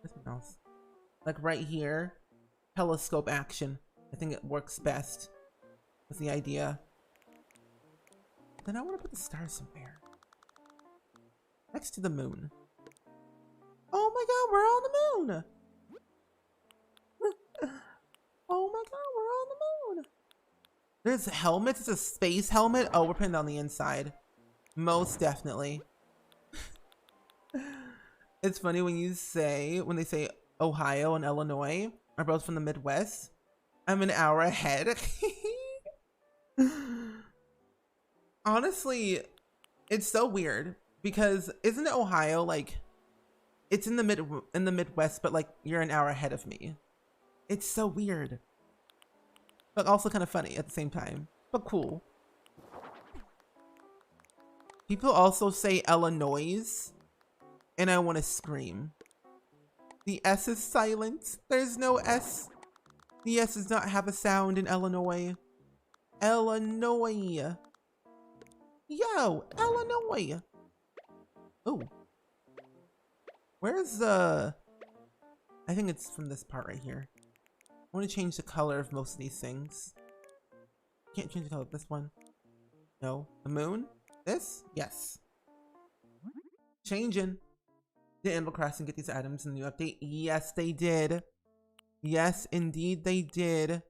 Something else. Like right here. Telescope action. I think it works best. That's the idea. Then I want to put the stars somewhere. Next to the moon. Oh my god, we're on the moon! Oh my god, we're on the moon! There's helmets. It's a space helmet. Oh, we're putting it on the inside. Most definitely. It's funny when they say Ohio and Illinois are both from the Midwest. I'm an hour ahead. Honestly, it's so weird because isn't Ohio like it's in the Midwest, but like you're an hour ahead of me. It's so weird, but also kind of funny at the same time, but cool. People also say Illinois, and I want to scream. The S is silent. There's no S The S does not have a sound in Illinois. Illinois. Yo, Illinois. Oh. Where's the... I think it's from this part right here. I want to change the color of most of these things. Can't change the color of this one. No. The moon? This? Yes. Changing. Did Animal Crossing get these items in the new update? Yes, they did. Yes, indeed they did.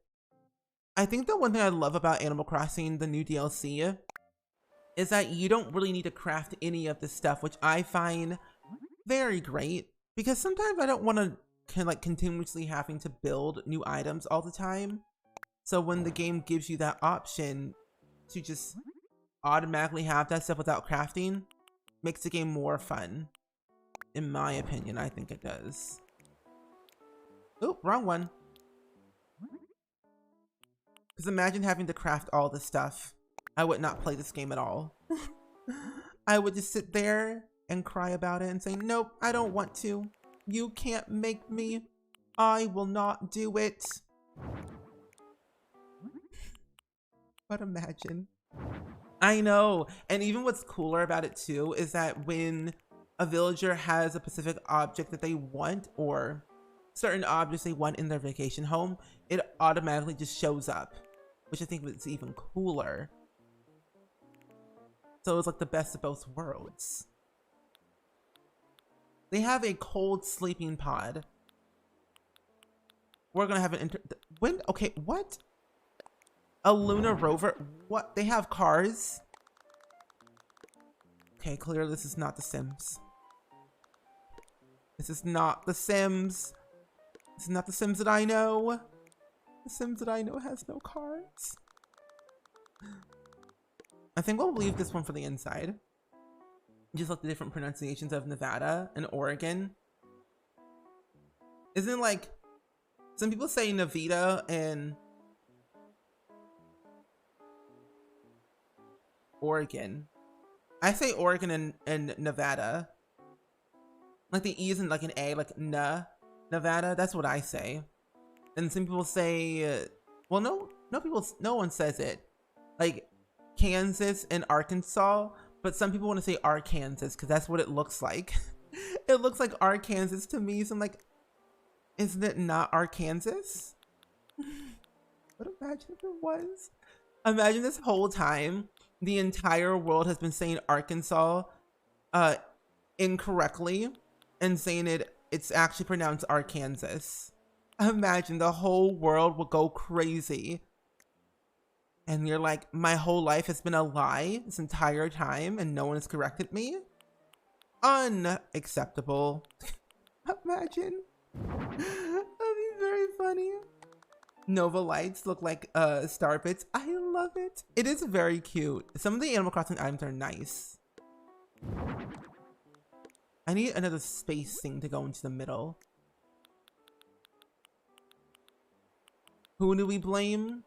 I think the one thing I love about Animal Crossing, the new DLC, is that you don't really need to craft any of this stuff, which I find very great. Because sometimes I don't want to like continuously having to build new items all the time. So when the game gives you that option to just automatically have that stuff without crafting, makes the game more fun. In my opinion, I think it does. Oh, wrong one. Because imagine having to craft all this stuff. I would not play this game at all. I would just sit there and cry about it and say, nope, I don't want to. You can't make me. I will not do it. But imagine. I know. And even what's cooler about it too is that when a villager has a specific object that they want, or certain objects they want in their vacation home, it automatically just shows up, which I think is even cooler. So it's like the best of both worlds. They have a cold sleeping pod. We're gonna have an okay, what? A lunar rover? What? They have cars? Okay, clearly this is not The Sims. This is not The Sims. This is not The Sims that I know. The Sims that I know has no cars. I think we'll leave this one for the inside. Just like the different pronunciations of Nevada and Oregon. Isn't it like, some people say Nevada and Oregon. I say Oregon and Nevada. Like the E isn't like an A, like Nevada. That's what I say. And some people say, well, no one says it. Like Kansas and Arkansas, but some people want to say Arkansas because that's what it looks like. It looks like Arkansas to me. So I'm like, isn't it not Arkansas? But imagine if it was. Imagine this whole time the entire world has been saying Arkansas incorrectly and saying it's actually pronounced Arkansas. Imagine the whole world will go crazy. And you're like, my whole life has been a lie this entire time and no one has corrected me? Unacceptable. Imagine. That'd be very funny. Nova lights look like star bits. I love it. It is very cute. Some of the Animal Crossing items are nice. I need another space thing to go into the middle. Who do we blame?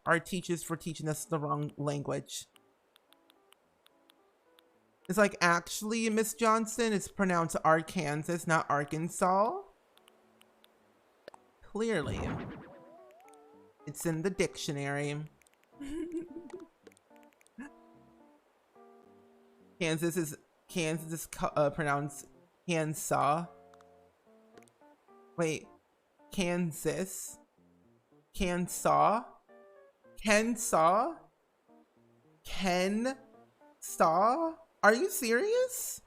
Our teachers for teaching us the wrong language. It's like, actually, Miss Johnson, it's pronounced Arkansas, not Arkansas. Clearly. It's in the dictionary. Kansas is pronounced Kansas. Wait, Kansas. Kansas. Kensaw? Kensaw? Are you serious?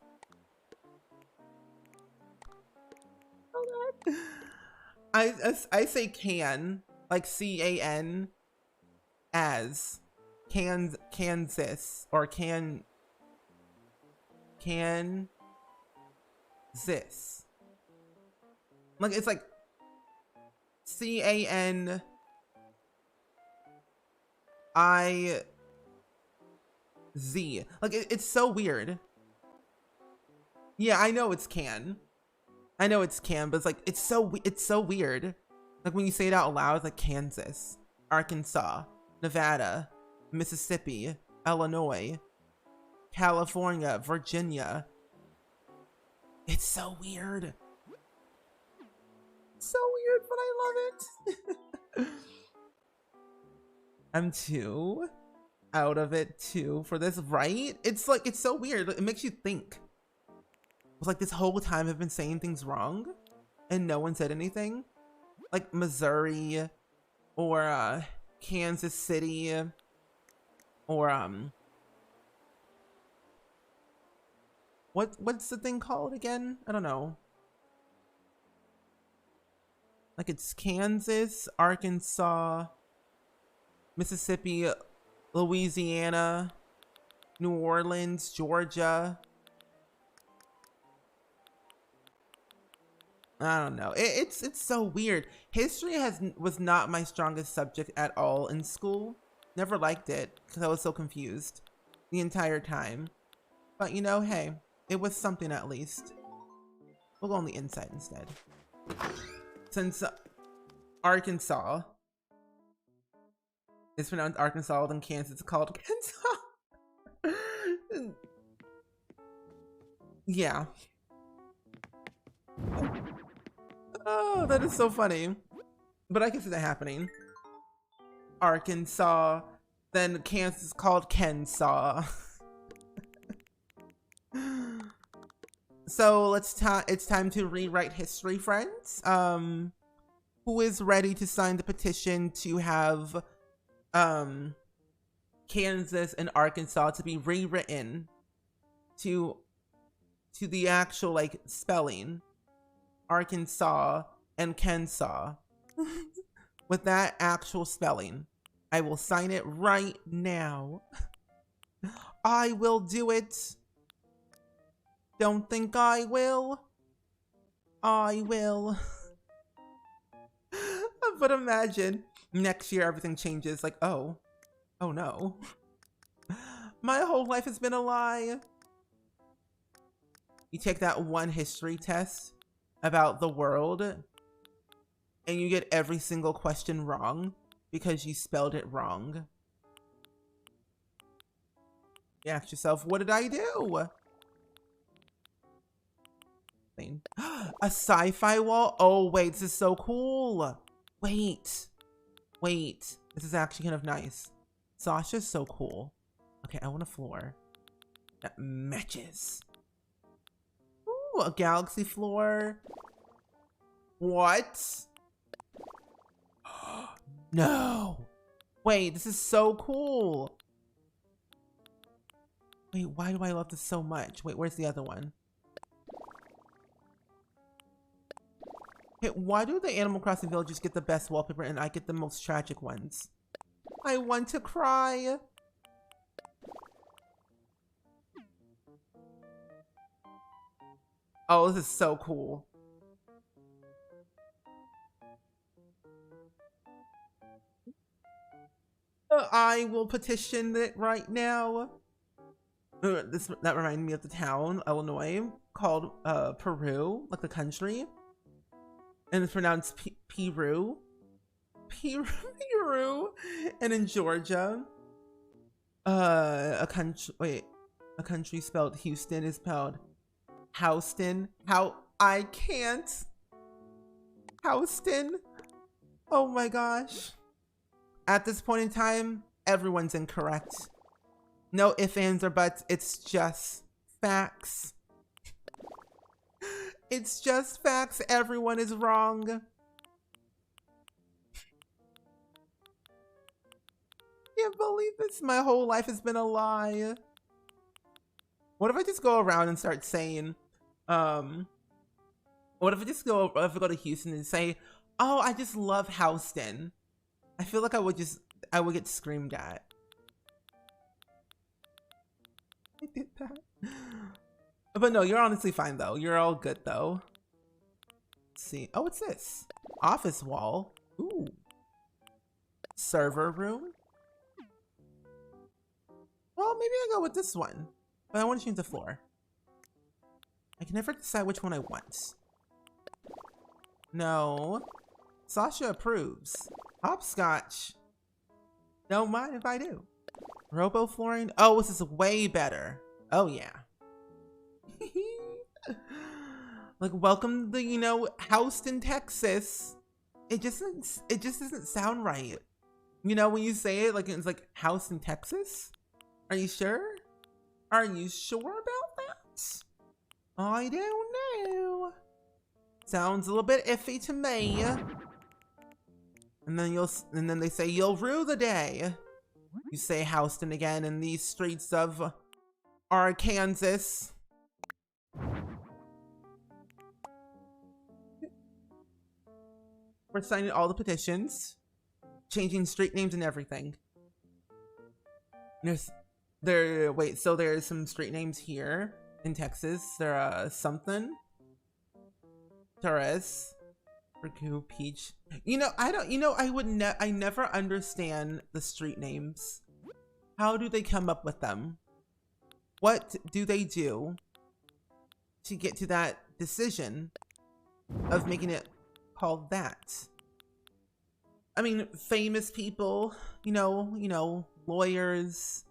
I say can, like C-A-N, as Kansas, or Kansas. Like, it's like C-A-N I-Z. Like, it's so weird. Yeah, I know it's can. I know it's can, but it's like, it's so weird. Like, when you say it out loud, it's like Kansas, Arkansas, Nevada, Mississippi, Illinois, California, Virginia. It's so weird. So weird, but I love it. I'm too out of it too for this, right? It's like, it's so weird. It makes you think. It's like this whole time I've been saying things wrong and no one said anything. Like Missouri or Kansas City or what's the thing called again? I don't know. Like it's Kansas, Arkansas, Mississippi, Louisiana, New Orleans, Georgia. I don't know. It's so weird. History was not my strongest subject at all in school. Never liked it because I was so confused the entire time. But you know, hey, it was something at least. We'll go on the inside instead. Since Arkansas is pronounced Arkansas, then Kansas is called Kansas. Yeah. Oh, that is so funny. But I can see that happening. Arkansas, then Kansas is called Kensaw. So it's time to rewrite history, friends. Who is ready to sign the petition to have Kansas and Arkansas to be rewritten to the actual like spelling? Arkansas and Kensaw with that actual spelling. I will sign it right now. I will do it. Don't think I will. I will. But imagine next year everything changes. Like, oh no. My whole life has been a lie. You take that one history test about the world and you get every single question wrong because you spelled it wrong. You ask yourself, what did I do? A sci-fi wall? Oh wait, this is so cool. Wait, this is actually kind of nice. Sasha's so cool. Okay, I want a floor that matches. Ooh, a galaxy floor. What? No. Wait, this is so cool. Wait, why do I love this so much? Wait, where's the other one? Hey, why do the Animal Crossing villagers get the best wallpaper and I get the most tragic ones? I want to cry. Oh, this is so cool. I will petition it right now. That reminded me of the town, Illinois, called Peru, like the country. And it's pronounced Peru. Peru. And in Georgia, a country spelled Houston is spelled Houston. I can't. Houston. Oh my gosh. At this point in time, everyone's incorrect. No ifs, ands, or buts. It's just facts. It's just facts. Everyone is wrong. Can't believe this. My whole life has been a lie. What if I just go around and start saying, what if I go to Houston and say, oh, I just love Houston. I feel like I would get screamed at. I did that. But no, you're honestly fine though. You're all good though. Let's see. Oh, what's this? Office wall. Ooh. Server room. Well, maybe I go with this one. But I want to change the floor. I can never decide which one I want. No. Sasha approves. Hopscotch. Don't mind if I do. Robo flooring. Oh, this is way better. Oh yeah. Like welcome to, Houston, Texas. it just doesn't sound right. You know, when you say it, like it's like house in Texas. Are you sure? Are you sure about that? I don't know. Sounds a little bit iffy to me. And then they say you'll rue the day you say Houston again in these streets of Arkansas. We're signing all the petitions, changing street names and everything. So there's some street names here in Texas. There something, Torres, Riku, Peach. I never understand the street names. How do they come up with them? What do they do to get to that decision of making it called that? I mean, famous people, lawyers,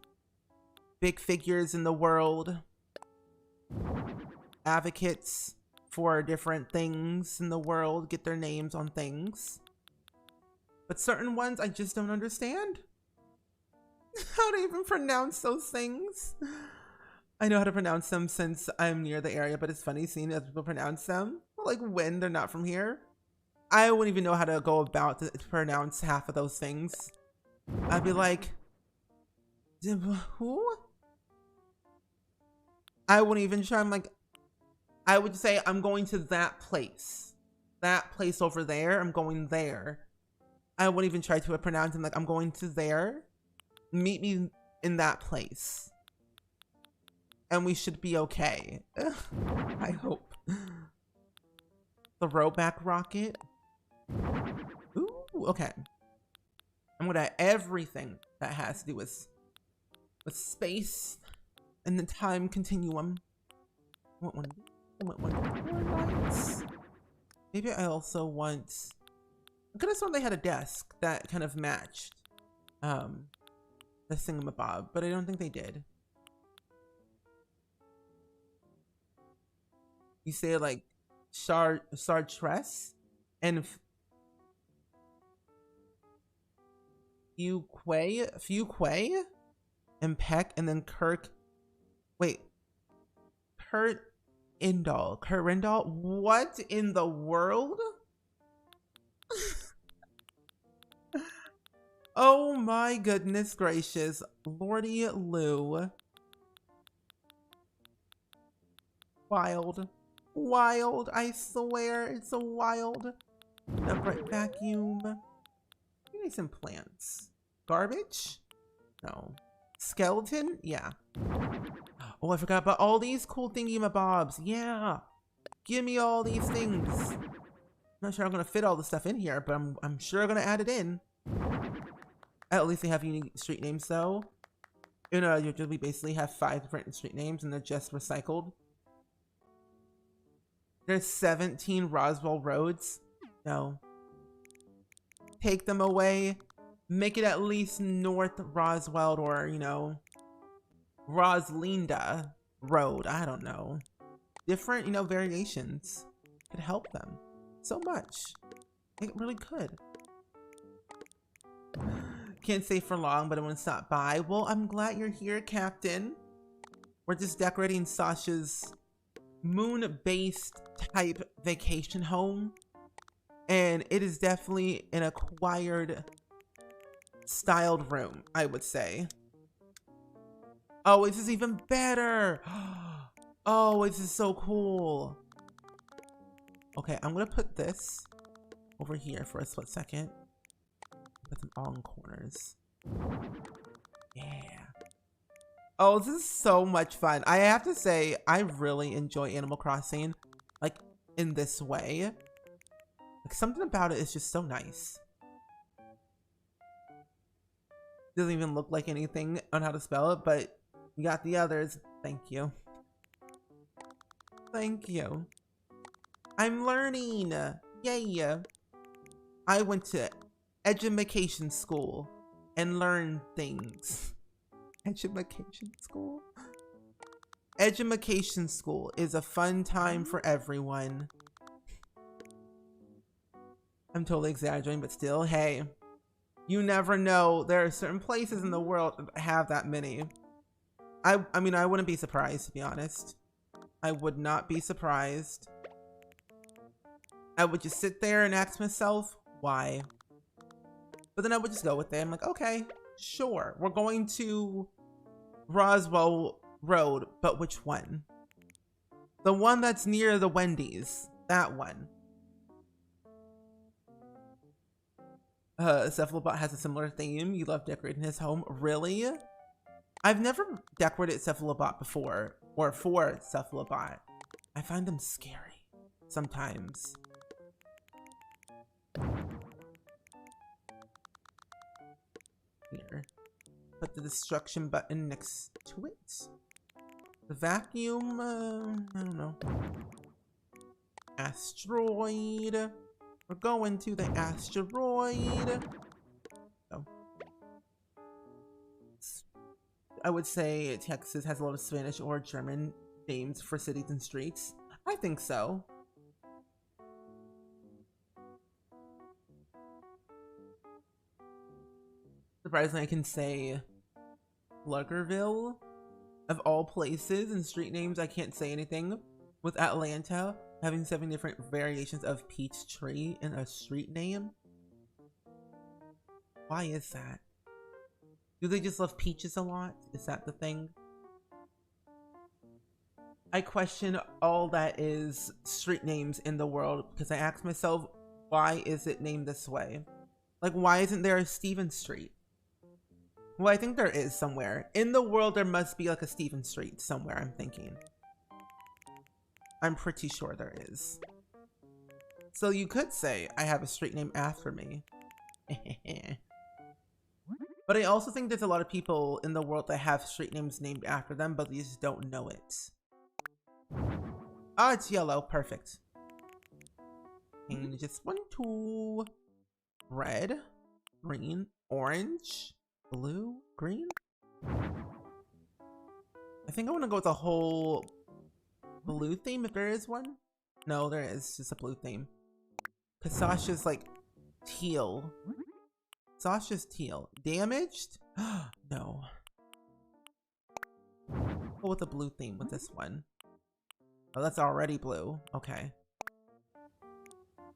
big figures in the world, advocates for different things in the world get their names on things. But certain ones I just don't understand. How to even pronounce those things. I know how to pronounce them since I'm near the area, but it's funny seeing other people pronounce them. Like when they're not from here. I wouldn't even know how to go about to pronounce half of those things. I'd be like, who? I wouldn't even try. I'm like, I would say I'm going to that place. That place over there, I'm going there. I wouldn't even try to pronounce them. Like, I'm going to there. Meet me in that place. And we should be okay. I hope. The throwback rocket. Ooh, okay. I'm gonna everything that has to do with space and the time continuum. I want one lights. Maybe I also want. I could have sworn they had a desk that kind of matched the thingamabob, but I don't think they did. You say like Sartres and Fuquay and Peck, and then Kurt Indall. What in the world? Oh my goodness gracious. Lordy Lou. Wild. Wild, I swear, it's a wild. Upright vacuum. You need some plants. Garbage? No. Skeleton? Yeah. Oh, I forgot about all these cool thingy-mabobs. Yeah. Give me all these things. I'm not sure I'm gonna fit all the stuff in here, but I'm sure I'm gonna add it in. At least they have unique street names though. We basically have 5 different street names and they're just recycled. There's 17 Roswell roads. No. Take them away. Make it at least North Roswell or, Roslinda Road. I don't know. Different, variations could help them so much. It really could. Can't stay for long, but I want to stop by. Well, I'm glad you're here, Captain. We're just decorating Sasha's moon-based type vacation home, and it is definitely an acquired styled room, I would say. Oh, this is even better. Oh, this is so cool. Okay, I'm gonna put this over here for a split second. Put them all in corners. Yeah. Oh, this is so much fun. I have to say, I really enjoy Animal Crossing, like, in this way. Like, something about it is just so nice. Doesn't even look like anything on how to spell it, but you got the others. Thank you. Thank you. I'm learning. Yay. I went to education school and learned things. Education school? Education school is a fun time for everyone. I'm totally exaggerating, but still, hey, you never know. There are certain places in the world that have that many. I mean, I wouldn't be surprised, to be honest. I would not be surprised. I would just sit there and ask myself, why? But then I would just go with it. I'm like, okay, sure. We're going to Roswell Road, but which one? The one that's near the Wendy's. That one. Cephalobot has a similar theme. You love decorating his home. Really? I've never decorated Cephalobot before, or for Cephalobot. I find them scary sometimes. Here. Put the destruction button next to it. The vacuum, I don't know. Asteroid. We're going to the asteroid. Oh. I would say Texas has a lot of Spanish or German names for cities and streets. I think so. Surprisingly, I can say Luggerville. Of all places and street names, I can't say anything. With Atlanta having 7 different variations of Peachtree in a street name. Why is that? Do they just love peaches a lot? Is that the thing? I question all that is street names in the world because I ask myself, why is it named this way? Like, why isn't there a Stephen Street? Well, I think there is somewhere. In the world, there must be like a Stephen Street somewhere, I'm thinking. I'm pretty sure there is. So you could say, I have a street name after me. But I also think there's a lot of people in the world that have street names named after them, but they just don't know it. Ah, it's yellow. Perfect. And just 1, 2. Red, green, orange, blue, green. I think I want to go with a whole blue theme if there is one. No, there is just a blue theme. Because Sasha's like teal. Sasha's teal. Damaged? No. Go with a blue theme with this one. Oh, that's already blue. Okay.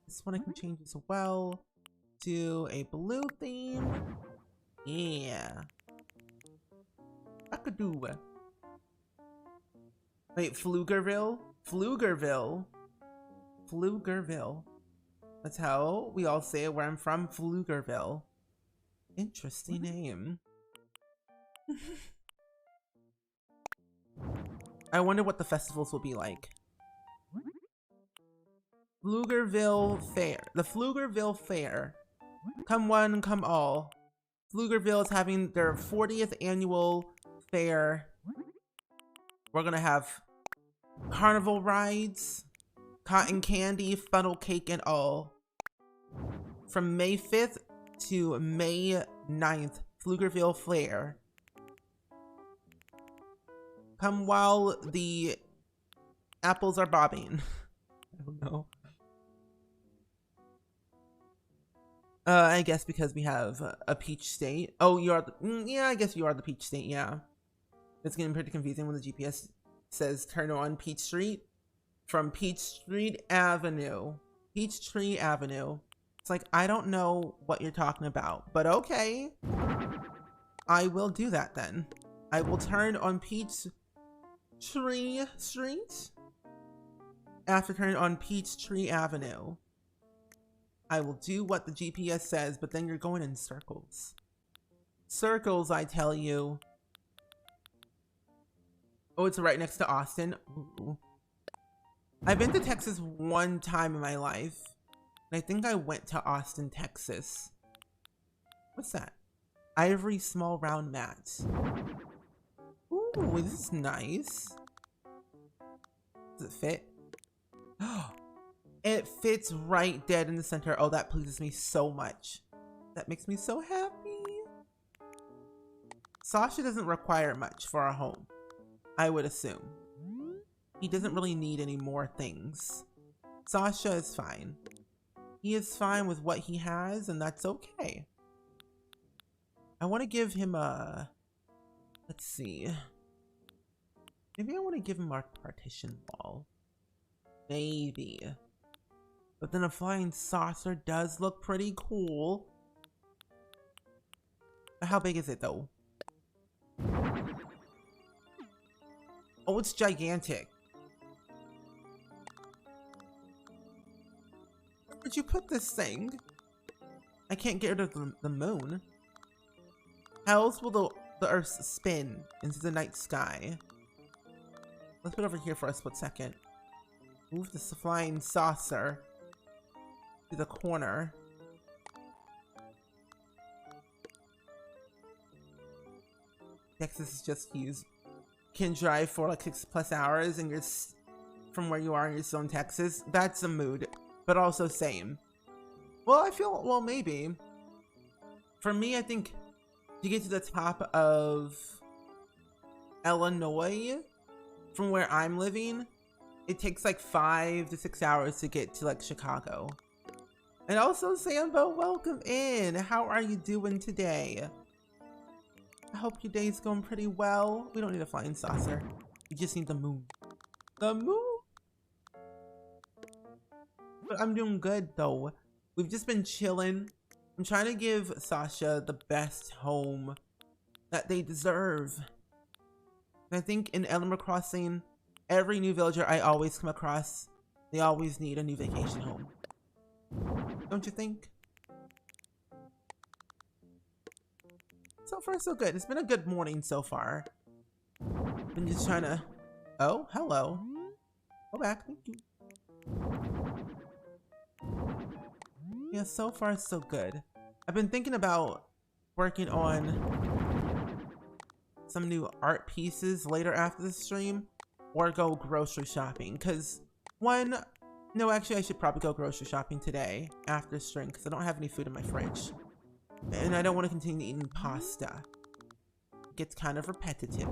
This one I can change as well to a blue theme. Yeah. I could do it. Wait, Pflugerville? Pflugerville. Pflugerville. That's how we all say it where I'm from. Pflugerville. Interesting name. I wonder what the festivals will be like. Pflugerville Fair. The Pflugerville Fair. Come one, come all. Pflugerville is having their 40th annual fair. We're gonna have carnival rides, cotton candy, funnel cake, and all. From May 5th to May 9th, Pflugerville Fair. Come while the apples are bobbing. I don't know. I guess because we have a peach state. Oh, you are the, yeah, I guess you are the peach state, yeah. It's getting pretty confusing when the GPS says turn on Peach Street from Peachtree Avenue. Peachtree Avenue. It's like, I don't know what you're talking about, but okay. I will do that then. I will turn on Peachtree Street after turning on Peachtree Avenue. I will do what the GPS says, but then you're going in circles. Circles, I tell you. Oh, it's right next to Austin. Ooh. I've been to Texas one time in my life. And I think I went to Austin, Texas. What's that? Ivory small round mat. Ooh, this is nice. Does it fit? It fits right dead in the center. Oh, that pleases me so much. That makes me so happy. Sasha doesn't require much for a home, I would assume. He doesn't really need any more things. Sasha is fine. He is fine with what he has, and that's okay. I want to give him a... Let's see. Maybe I want to give him our partition wall. Maybe. But then a flying saucer does look pretty cool. How big is it though? Oh, it's gigantic. Where'd you put this thing? I can't get rid of the moon. How else will the Earth spin into the night sky? Let's put it over here for a split second. Move this flying saucer to the corner. Texas is just used. Can drive for like 6+ hours and you're from where you are and you're still in Texas. That's a mood, but also same. Well, I feel, well, maybe. For me, I think to get to the top of Illinois from where I'm living, it takes like 5 to 6 hours to get to like Chicago. And also, Sambo, welcome in. How are you doing today? I hope your day's going pretty well. We don't need a flying saucer. We just need the moon. The moon? But I'm doing good though. We've just been chilling. I'm trying to give Sasha the best home that they deserve. And I think in Animal Crossing, every new villager I always come across, they always need a new vacation home. Don't you think? So far, so good. It's been a good morning so far. Been just trying to... Oh, hello. Go back. Thank you. Yeah, so far, so good. I've been thinking about working on some new art pieces later after the stream, or go grocery shopping. Because, one... No, actually, I should probably go grocery shopping today after stream, because I don't have any food in my fridge. And I don't want to continue eating pasta. It gets kind of repetitive.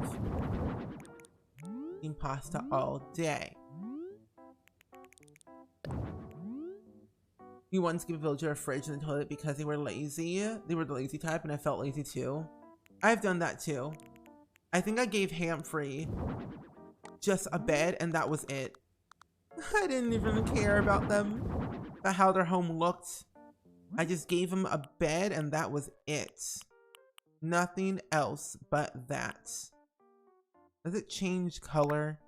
Eating pasta all day. You once gave a villager a fridge and a toilet because they were lazy. They were the lazy type and I felt lazy too. I've done that too. I think I gave Humphrey just a bed and that was it. I didn't even care about them, about how their home looked. I just gave him a bed and that was it. Nothing else but that. Does it change color?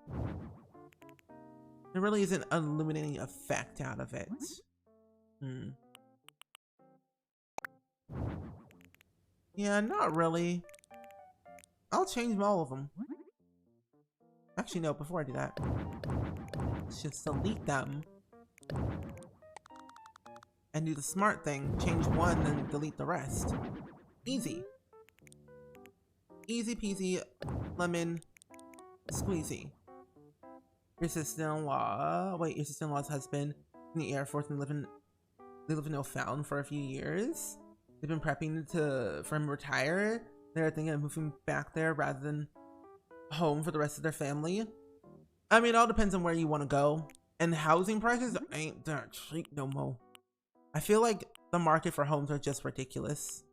There really isn't a illuminating effect out of it. Yeah, not really. I'll change all of them. Actually, no, before I do that, let's just delete them. And do the smart thing, change one and delete the rest. Easy. Easy peasy, lemon squeezy. Your sister-in-law, wait, your sister-in-law's husband in the Air Force and they live in O'Fallon for a few years. They've been prepping for him to retire. They're thinking of moving back there rather than home for the rest of their family. I mean, it all depends on where you want to go. And housing prices ain't that cheap no more. I feel like the market for homes are just ridiculous.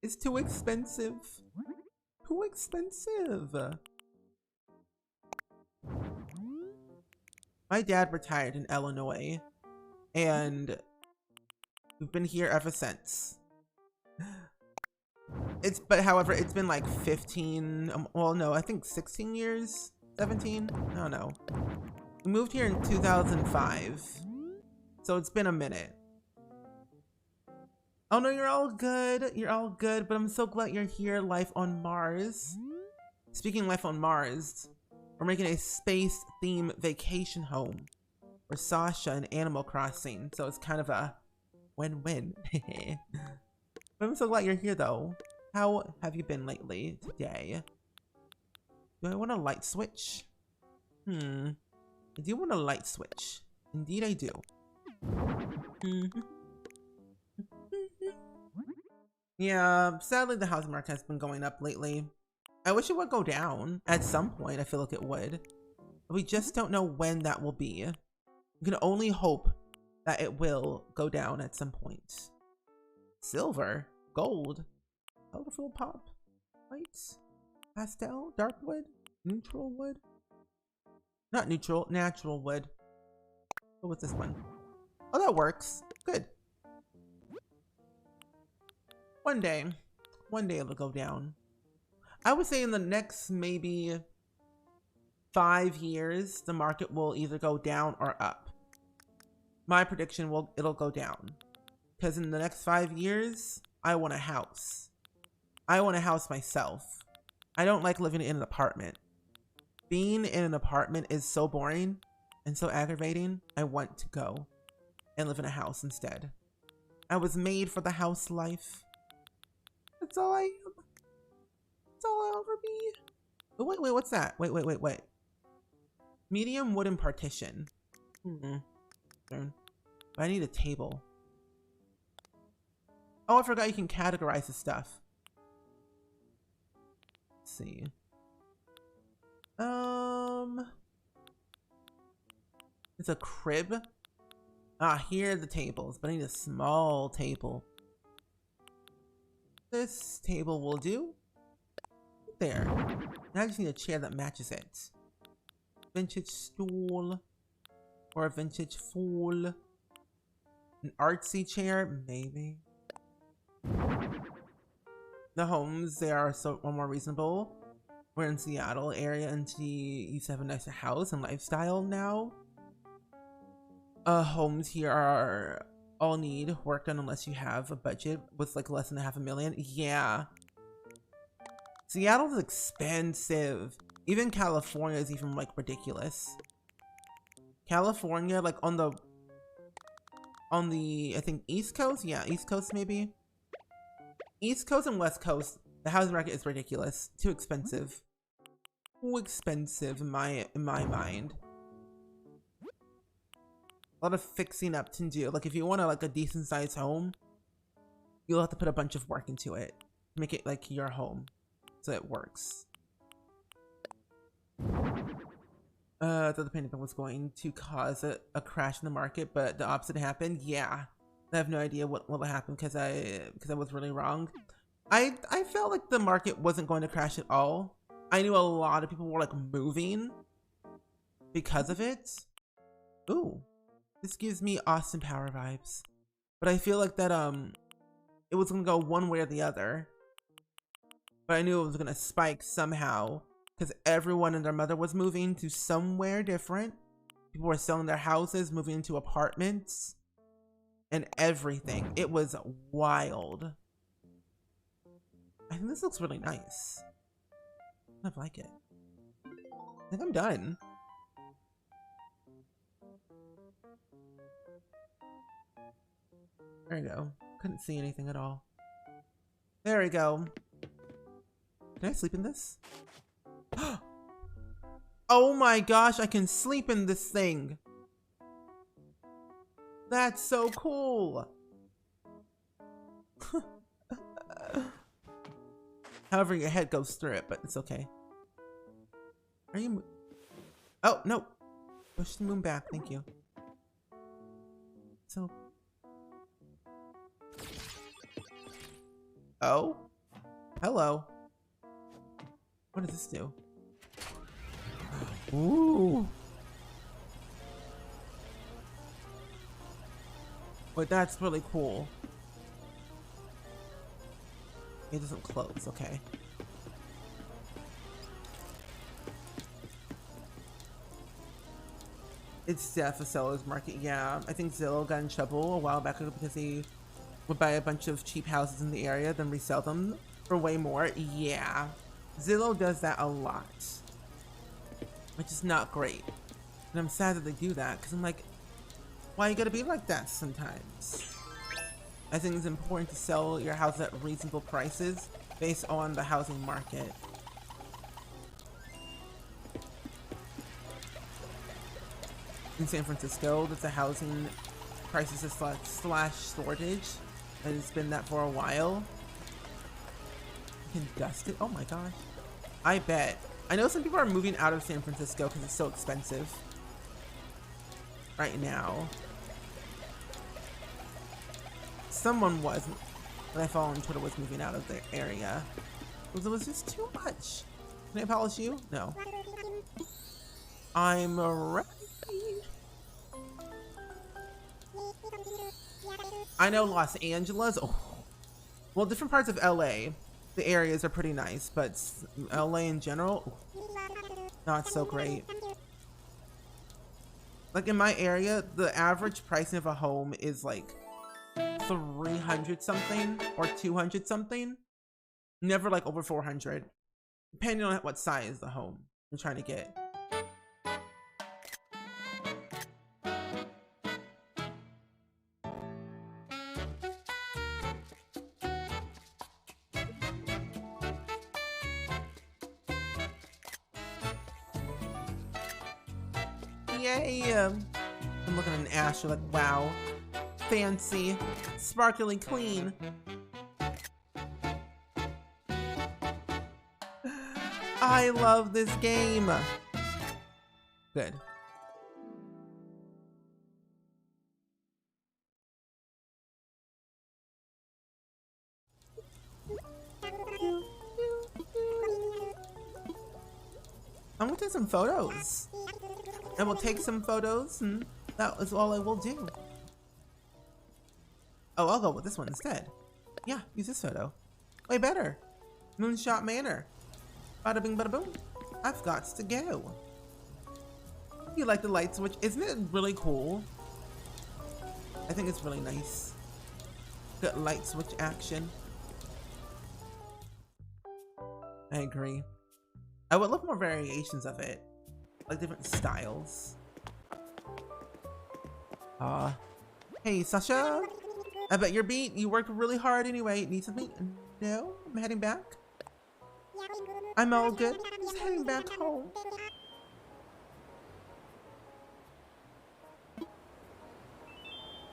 It's too expensive. Too expensive. My dad retired in Illinois, and we've been here ever since. However, it's been like 15, well, no, I think 16 years, 17, I don't know. We moved here in 2005, so it's been a minute. Oh no, you're all good, but I'm so glad you're here, Life on Mars. Speaking of Life on Mars, we're making a space-themed vacation home for Sasha and Animal Crossing, so it's kind of a win-win. But I'm so glad you're here though. How have you been lately today? Do I want a light switch? I do want a light switch. Indeed I do. Yeah, sadly the housing market has been going up lately. I wish it would go down. At some point, I feel like it would. But we just don't know when that will be. We can only hope that it will go down at some point. Silver, gold, colorful pop, white, pastel, dark wood, neutral wood. Not neutral, natural wood. Oh, what's this one? Oh, that works. Good. One day it'll go down. I would say in the next maybe 5 years, the market will either go down or up. My prediction it'll go down. Because in the next 5 years, I want a house. I want a house myself. I don't like living in an apartment. Being in an apartment is so boring and so aggravating. I want to go and live in a house instead. I was made for the house life. That's all I am. That's all I'll ever be. Oh, wait, what's that? Wait. Medium wooden partition. But I need a table. Oh, I forgot you can categorize the stuff. Let's see. It's a crib. Ah, here are the tables, but I need a small table. This table will do. There. Now I just need a chair that matches it. Vintage stool. Or a vintage fool. An artsy chair, maybe. The homes, they are so more reasonable. We're in Seattle area and she used to have a nicer house and lifestyle now. Homes here are all need work done unless you have a budget with like less than $500,000. Yeah. Seattle's expensive. Even California is even like ridiculous. California, like on the I think East Coast? Yeah, East Coast maybe. East Coast and West Coast, the housing market is ridiculous. Too expensive. Too expensive in my mind. A lot of fixing up to do. Like if you want like a decent sized home, you'll have to put a bunch of work into it. Make it like your home. So it works. I thought the pandemic was going to cause a crash in the market, but the opposite happened. Yeah. I have no idea what will happen because I was really wrong. I felt like the market wasn't going to crash at all. I knew a lot of people were like moving because of it. Ooh, this gives me Austin Power vibes. But I feel like that it was gonna go one way or the other. But I knew it was gonna spike somehow because everyone and their mother was moving to somewhere different. People were selling their houses, moving into apartments. And everything. It was wild. I think this looks really nice. I like it. I think I'm done. There we go. Couldn't see anything at all. There we go. Can I sleep in this? Oh my gosh, I can sleep in this thing. That's so cool. However, your head goes through it, but it's okay. Are you? Oh, no. Push the moon back. Thank you. So. Oh. Hello. What does this do? Ooh. But that's really cool. It doesn't close, okay. It's Def, a seller's market, yeah. I think Zillow got in trouble a while back because they would buy a bunch of cheap houses in the area, then resell them for way more. Yeah. Zillow does that a lot. Which is not great. And I'm sad that they do that, because I'm like, why you gotta be like that sometimes? I think it's important to sell your house at reasonable prices based on the housing market. In San Francisco, there's a housing crisis slash shortage, and it's been that for a while. You can dust it. Oh my gosh. I bet. I know some people are moving out of San Francisco because it's so expensive right now. someone was, that I follow on Twitter, was moving out of their area. Because it was just too much. Can I polish you? No. I'm ready. I know Los Angeles. Oh. Well, different parts of LA, the areas are pretty nice, but LA in general, not so great. Like in my area, the average pricing of a home is like 300 something or 200 something. Never like over 400, depending on what size the home I'm trying to get. Yay! I'm looking at an Asher like, wow. Fancy. Sparkly clean. I love this game. Good. I'm gonna take some photos. I will take some photos, and that is all I will do. Oh, I'll go with this one instead. Yeah, use this photo. Way better. Moonshot Manor. Bada bing, bada boom. I've got to go. You like the light switch? Isn't it really cool? I think it's really nice. Good light switch action. I agree. I would love more variations of it. Like different styles. Hey, Sasha. I bet you're beat. You worked really hard anyway. Need something? No, I'm heading back. I'm all good. Just heading back home.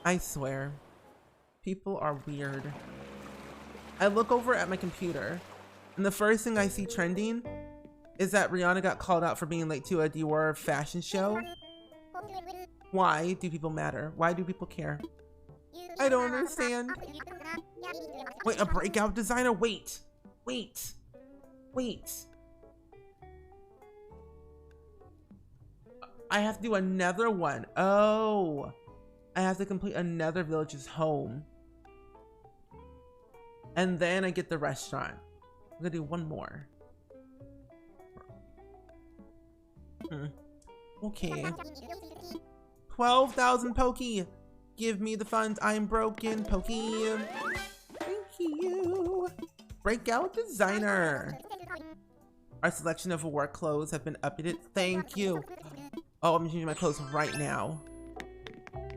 I swear, people are weird. I look over at my computer, and the first thing I see trending is that Rihanna got called out for being late to a Dior fashion show. Why do people matter? Why do people care? I don't understand. Wait, a breakout designer? Wait. I have to do another one. Oh, I have to complete another village's home. And then I get the restaurant. I'm gonna do one more. Okay. 12,000 Pokey. Give me the funds. I'm broken. Pokey. Thank you. Breakout designer. Our selection of work clothes have been updated. Thank you. Oh, I'm changing my clothes right now.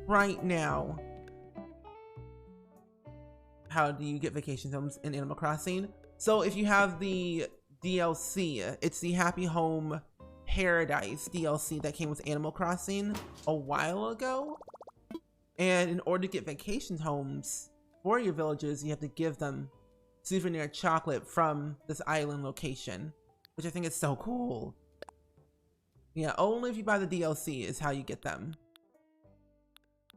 Right now. How do you get vacation homes in Animal Crossing? So if you have the DLC, it's the Happy Home Paradise DLC that came with Animal Crossing a while ago. And in order to get vacation homes for your villagers, you have to give them souvenir chocolate from this island location, which I think is so cool. Yeah, only if you buy the DLC is how you get them.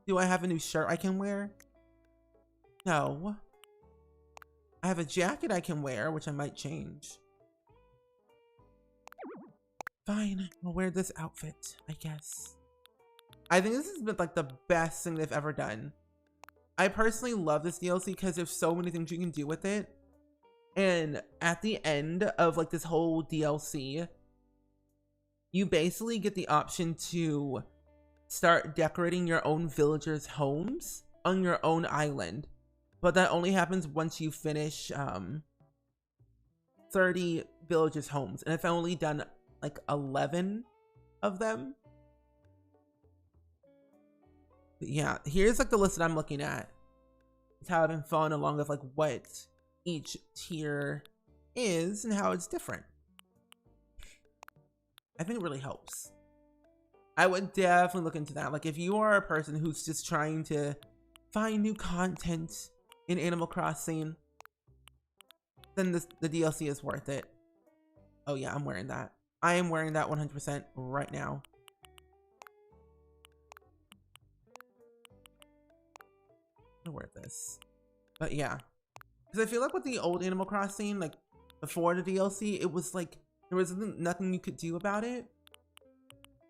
Do I have a new shirt I can wear? No. I have a jacket I can wear, which I might change. Fine, I'll wear this outfit, I guess. I think this has been like the best thing they've ever done. I personally love this DLC because there's so many things you can do with it. And at the end of like this whole DLC, you basically get the option to start decorating your own villagers' homes on your own island. But that only happens once you finish 30 villagers' homes. And I've only done like 11 of them. But yeah, here's like the list that I'm looking at. It's how I've been following along with like what each tier is and how it's different. I think it really helps. I would definitely look into that. Like if you are a person who's just trying to find new content in Animal Crossing, then the DLC is worth it. Oh yeah, I'm wearing that. I am wearing that 100% right now. I'll wear this. But yeah, because I feel like with the old Animal Crossing, like before the DLC, it was like there was nothing you could do about it.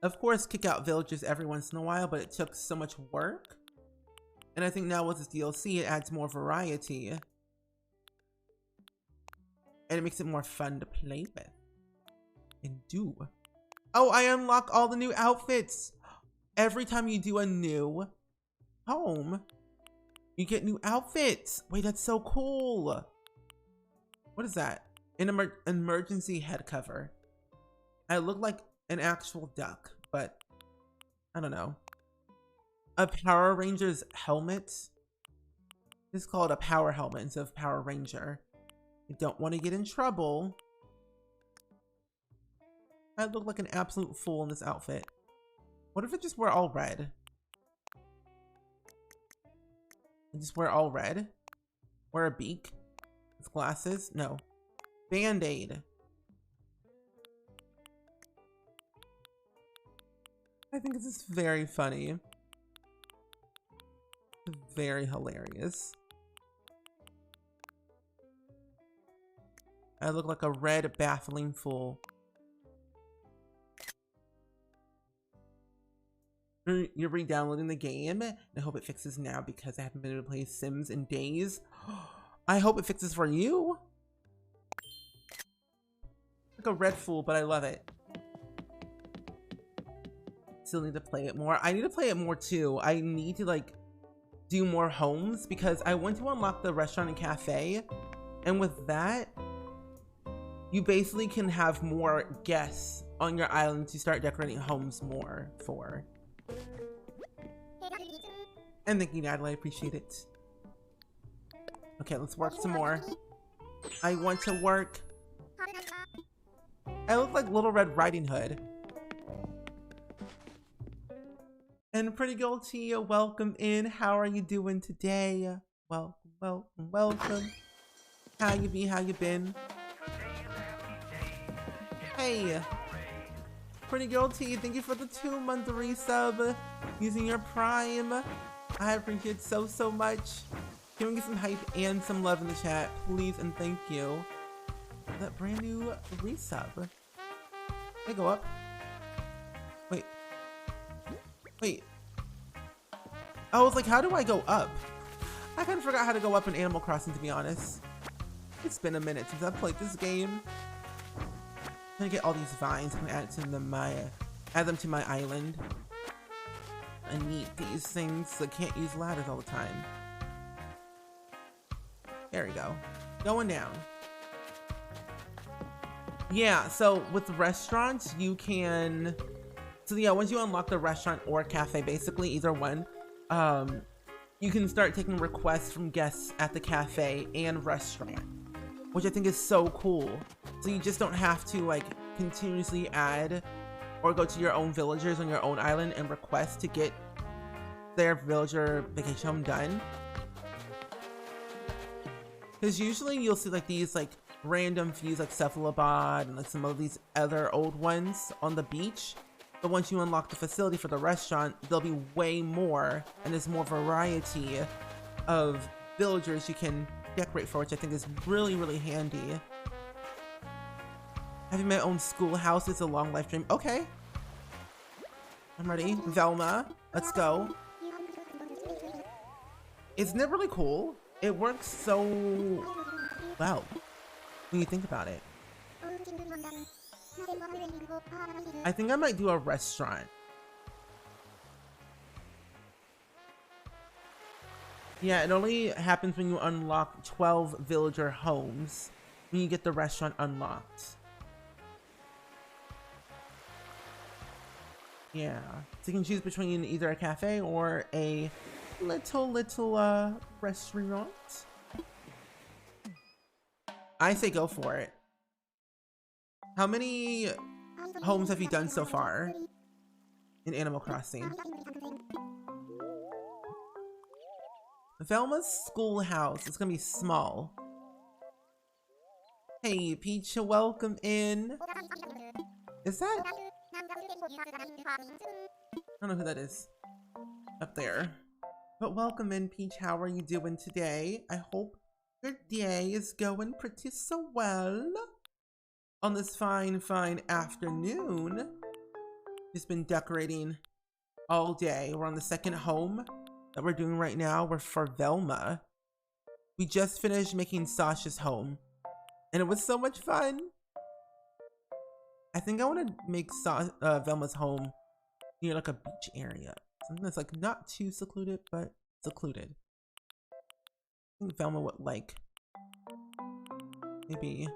Of course, kick out villagers every once in a while, but it took so much work. And I think now with this DLC, it adds more variety. And it makes it more fun to play with. And do. Oh, I unlock all the new outfits! Every time you do a new home, you get new outfits! Wait, that's so cool! What is that? An emergency head cover. I look like an actual duck, but I don't know. A Power Ranger's helmet. This is called a power helmet instead of Power Ranger. I don't want to get in trouble. I look like an absolute fool in this outfit. What if I just wear all red? I just wear all red? Wear a beak? With glasses? No. Band-Aid. I think this is very funny. Very hilarious. I look like a red baffling fool. You're re-downloading the game. I hope it fixes now because I haven't been able to play Sims in days. I hope it fixes for you. Like a red fool, but I love it. Still need to play it more. I need to play it more too. I need to like do more homes because I want to unlock the restaurant and cafe, and with that you basically can have more guests on your island to start decorating homes more for. And thank you, Natalie, I appreciate it. Okay, let's work some more. I want to work. I look like Little Red Riding Hood. And Pretty Girl Tia, welcome in. How are you doing today? Welcome, welcome, welcome. How you be? How you been? Hey, Pretty Girl Tia, thank you for the 2-month resub using your Prime. I appreciate it so, so much. Can we get some hype and some love in the chat, please and thank you. That brand new resub. Can I go up? Wait. Wait. I was like, how do I go up? I kind of forgot how to go up in Animal Crossing, to be honest. It's been a minute since I've played this game. I'm gonna get all these vines and add them to my island. I need these things. I can't use ladders all the time. There we go. Going down. Yeah, so with restaurants, you can... So yeah, once you unlock the restaurant or cafe, basically, either one, you can start taking requests from guests at the cafe and restaurant, which I think is so cool. So you just don't have to like continuously add or go to your own villagers on your own island and request to get their villager vacation home done. Because usually you'll see like these like random views like Cephalobod and like some of these other old ones on the beach. But once you unlock the facility for the restaurant, there'll be way more, and there's more variety of villagers you can decorate for, which I think is really, really handy. Having my own schoolhouse is a long life dream. Okay. I'm ready. Velma, let's go. Isn't it really cool? It works so well when you think about it. I think I might do a restaurant. Yeah, it only happens when you unlock 12 villager homes when you get the restaurant unlocked. Yeah, so you can choose between either a cafe or a little restaurant. I say go for it. How many homes have you done so far in Animal Crossing? Velma's schoolhouse. It's gonna be small. Hey, Peach, welcome in. Is that? I don't know who that is. Up there. But welcome in, Peach. How are you doing today? I hope your day is going pretty so well on this fine afternoon. Just been decorating all day. We're on the second home that we're doing right now. We're for Velma. We just finished making Sasha's home, and it was so much fun. I think I want to make Velma's home near like a beach area. Something that's like not too secluded, but secluded. I think Velma would like maybe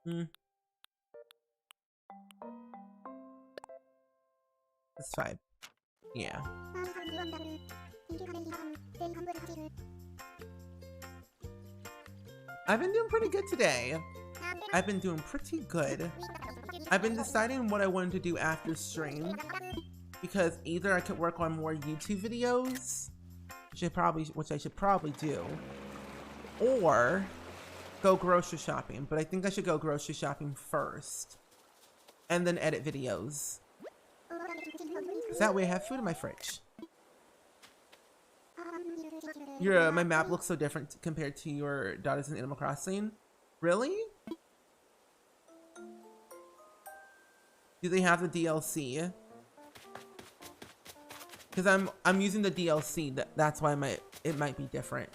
this vibe. Yeah. I've been doing pretty good today. I've been doing pretty good. I've been deciding what I wanted to do after stream, because either I could work on more YouTube videos, which I should probably do, or go grocery shopping. But I think I should go grocery shopping first and then edit videos, because that way I have food in my fridge. My map looks so different compared to your daughters in Animal Crossing. Really? Do they have the DLC? Because I'm using the DLC. That's why it might be different.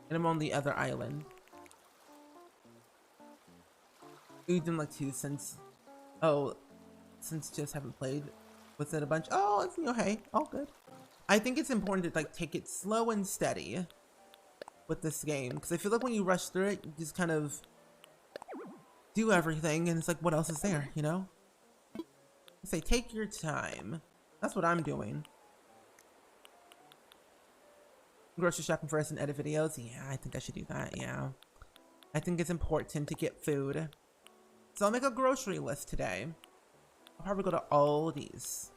And I'm on the other island. We've done like 2 since just haven't played with it a bunch. Oh, it's hey, all good. I think it's important to like take it slow and steady with this game, because I feel like when you rush through it, you just kind of do everything, and it's like, what else is there, you know? I say take your time. That's what I'm doing. Grocery shopping first and edit videos. Yeah, I think I should do that. Yeah, I think it's important to get food, so I'll make a grocery list today. I'll probably go to Aldi's.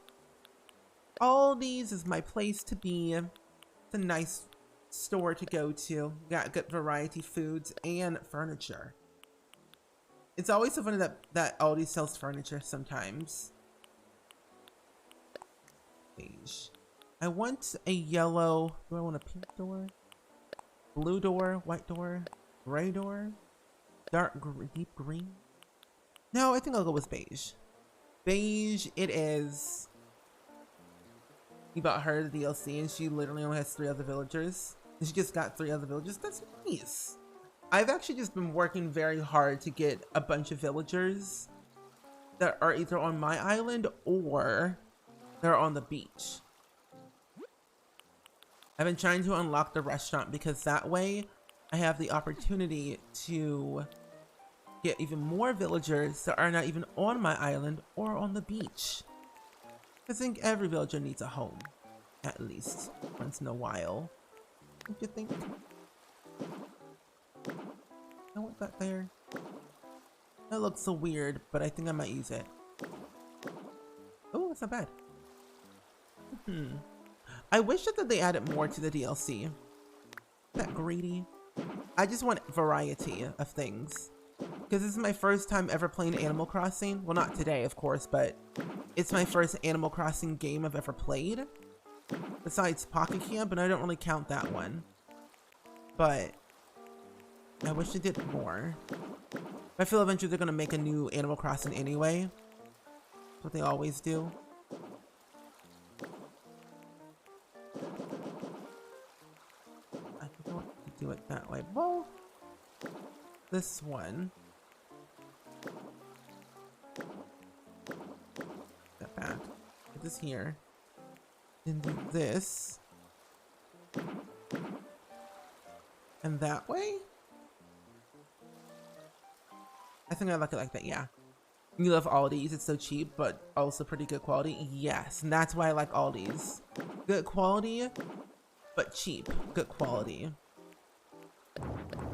Aldi's is my place to be. It's a nice store to go to. Got good variety foods and furniture. It's always so funny that Aldi sells furniture sometimes. Beige. I want a yellow. Do I want a pink door? Blue door? White door? Gray door? Deep green? No, I think I'll go with beige. Beige it is. You bought her the DLC and she literally only has 3 other villagers. And she just got 3 other villagers. That's nice. I've actually just been working very hard to get a bunch of villagers that are either on my island or they're on the beach. I've been trying to unlock the restaurant because that way I have the opportunity to get even more villagers that are not even on my island or on the beach. I think every villager needs a home, at least once in a while. Don't you think? I want that there. That looks so weird, but I think I might use it. Oh, that's not bad. I wish that they added more to the DLC. Is that greedy? I just want variety of things. Because this is my first time ever playing Animal Crossing. Well, not today, of course, but it's my first Animal Crossing game I've ever played. Besides Pocket Camp, and I don't really count that one. But I wish they did more. I feel eventually they're going to make a new Animal Crossing anyway. That's what they always do. I don't want to do it that way. Well, this one. Step back. Put this here. And do this. And that way? I think I like it like that, yeah. You love Aldi's, it's so cheap, but also pretty good quality. Yes, and that's why I like Aldi's. Good quality, but cheap. Good quality.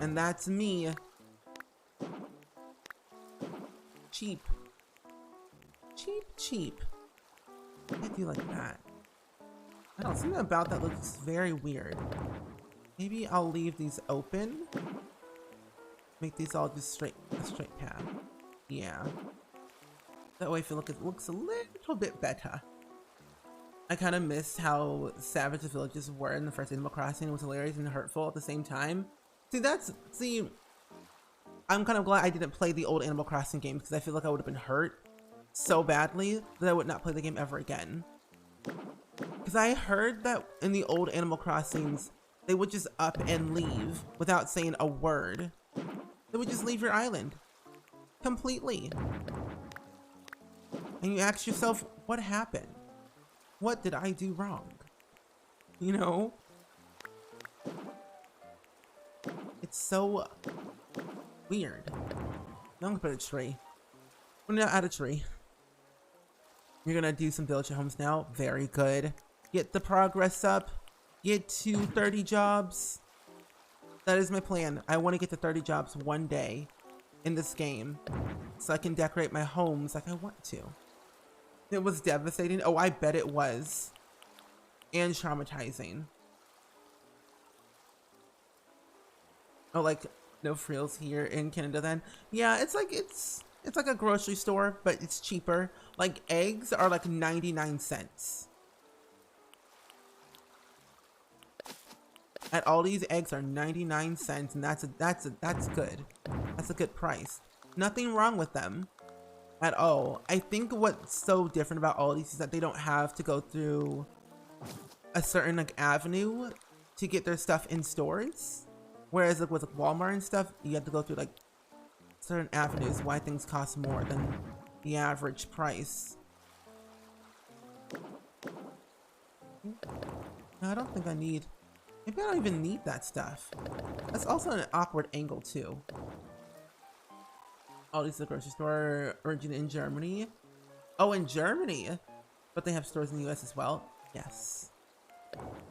And that's me. Cheap. Cheap, cheap. I do like that. I don't know, something about that looks very weird. Maybe I'll leave these open. Make these all just a straight path. Yeah. That way I feel like it looks a little bit better. I kind of missed how savage the villages were in the first Animal Crossing. It was hilarious and hurtful at the same time. See, I'm kind of glad I didn't play the old Animal Crossing games because I feel like I would have been hurt so badly that I would not play the game ever again. Because I heard that in the old Animal Crossings, they would just up and leave without saying a word. They would just leave your island completely. And you ask yourself, what happened? What did I do wrong? You know? It's so weird. Now I'm gonna put a tree. We're gonna add a tree. You're gonna do some villager homes now. Very good. Get the progress up. Get to 30 jobs. That is my plan. I want to get to 30 jobs one day in this game so I can decorate my homes like I want to. It was devastating. Oh, I bet it was. And traumatizing. Oh, like no frills here in Canada then? Yeah, it's like a grocery store, but it's cheaper. Like eggs are like 99 cents. At Aldi's, eggs are 99 cents, and that's good. That's a good price. Nothing wrong with them at all. I think what's so different about Aldi's is that they don't have to go through a certain like avenue to get their stuff in stores. Whereas like with like, Walmart and stuff, you have to go through like certain avenues why things cost more than the average price. No, I don't think I need. Maybe I don't even need that stuff. That's also an awkward angle too. Aldi's is a grocery store origin in Germany. Oh, in Germany? But they have stores in the US as well? Yes.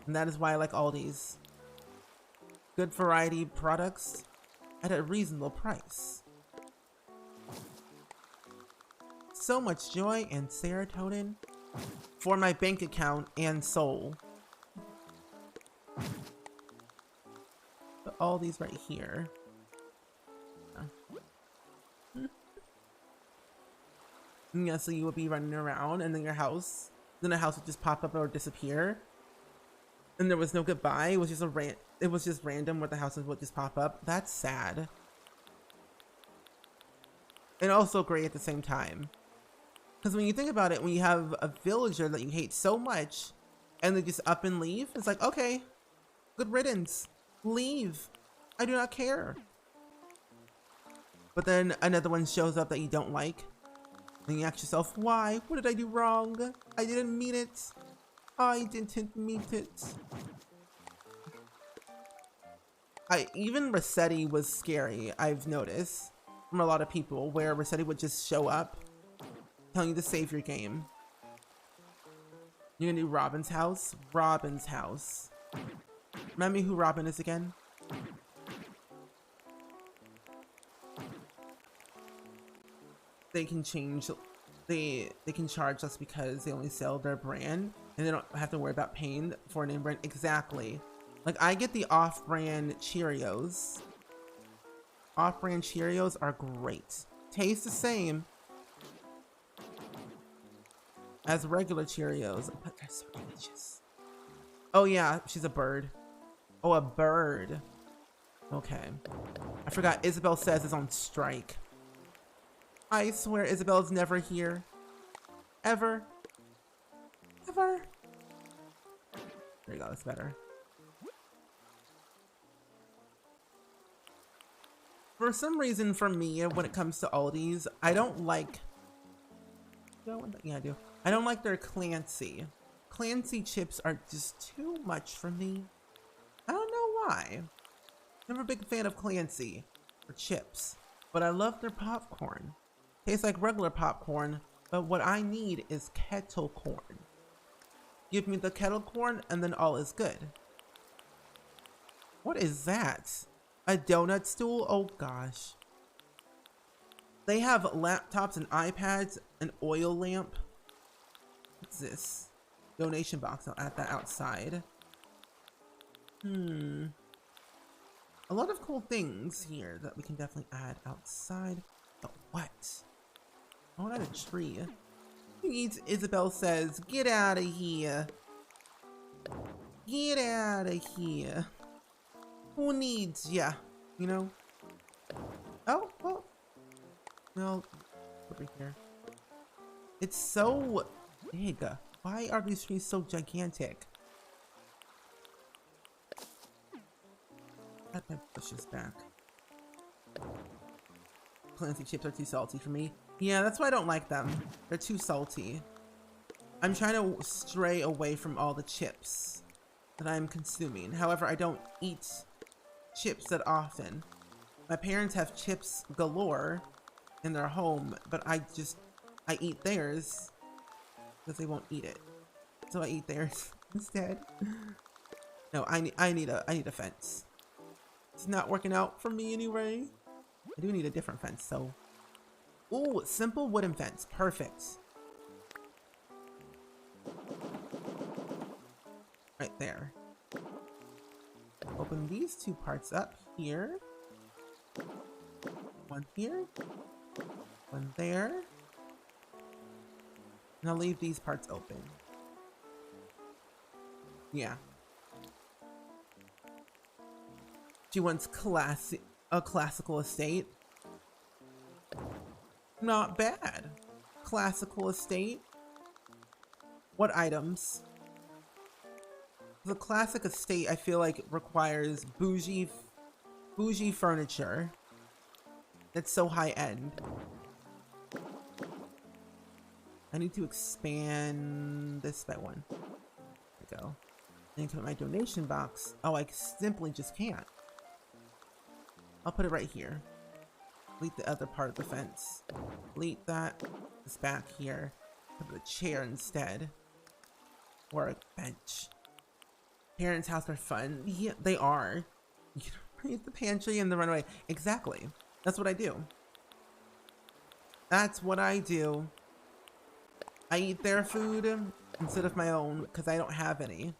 And that is why I like Aldi's. Good variety products at a reasonable price. So much joy and serotonin for my bank account and soul. Put all these right here. Yeah, so you would be running around and then your house, then a house would just pop up or disappear. And there was no goodbye. It was just random where the houses would just pop up. That's sad. And also great at the same time. Because when you think about it, when you have a villager that you hate so much and they just up and leave, it's like, okay, good riddance. Leave. I do not care. But then another one shows up that you don't like. And you ask yourself, why? What did I do wrong? I didn't mean it. I didn't mean it. Even Rossetti was scary, I've noticed. From a lot of people, where Rossetti would just show up, telling you to save your game. You're gonna do Robin's house? Robin's house. Remind me who Robin is again? They can change, they can charge us because they only sell their brand and they don't have to worry about paying for a name brand. Exactly. Like I get the off-brand Cheerios. Off-brand Cheerios are great. Taste the same as regular Cheerios, but they're so delicious. Oh yeah, she's a bird. Oh, a bird. Okay. I forgot Isabel says is on strike. I swear Isabel's never here. Ever. Ever. There you go, that's better. For some reason, for me, when it comes to Aldi's, I don't like... Yeah, I do. I don't like their Clancy. Clancy chips are just too much for me. I don't know why. Never a big fan of Clancy or chips, but I love their popcorn. Tastes like regular popcorn, but what I need is kettle corn. Give me the kettle corn and then all is good. What is that? A donut stool? Oh gosh. They have laptops and iPads, an oil lamp. What's this? Donation box. I'll add that outside. A lot of cool things here that we can definitely add outside. But what? I want to add a tree. Isabel says, get out of here. Get out of here. Who needs ya? You know? Oh, well. No, over here. It's so big. Why are these trees so gigantic? Got my bushes back. Clancy chips are too salty for me. Yeah, that's why I don't like them. They're too salty. I'm trying to stray away from all the chips that I'm consuming. However, I don't eat chips that often. My parents have chips galore in their home, but I eat theirs because they won't eat it. So I eat theirs instead. No, I need a fence. It's not working out for me anyway. I do need a different fence, so. Ooh, simple wooden fence. Perfect. Right there. Open these two parts up here. One here. One there. And I'll leave these parts open. Yeah. She wants a classical estate. Not bad. Classical estate. What items? The classic estate, I feel like, requires bougie furniture. That's so high end. I need to expand this by one. There we go. I need to put my donation box. Oh, I simply just can't. I'll put it right here. Delete the other part of the fence. Delete that. This back here. Put a chair instead. Or a bench. Parents' house are fun. Yeah, they are. You know, raise the pantry and the runway. Exactly. That's what I do. That's what I do. I eat their food instead of my own because I don't have any.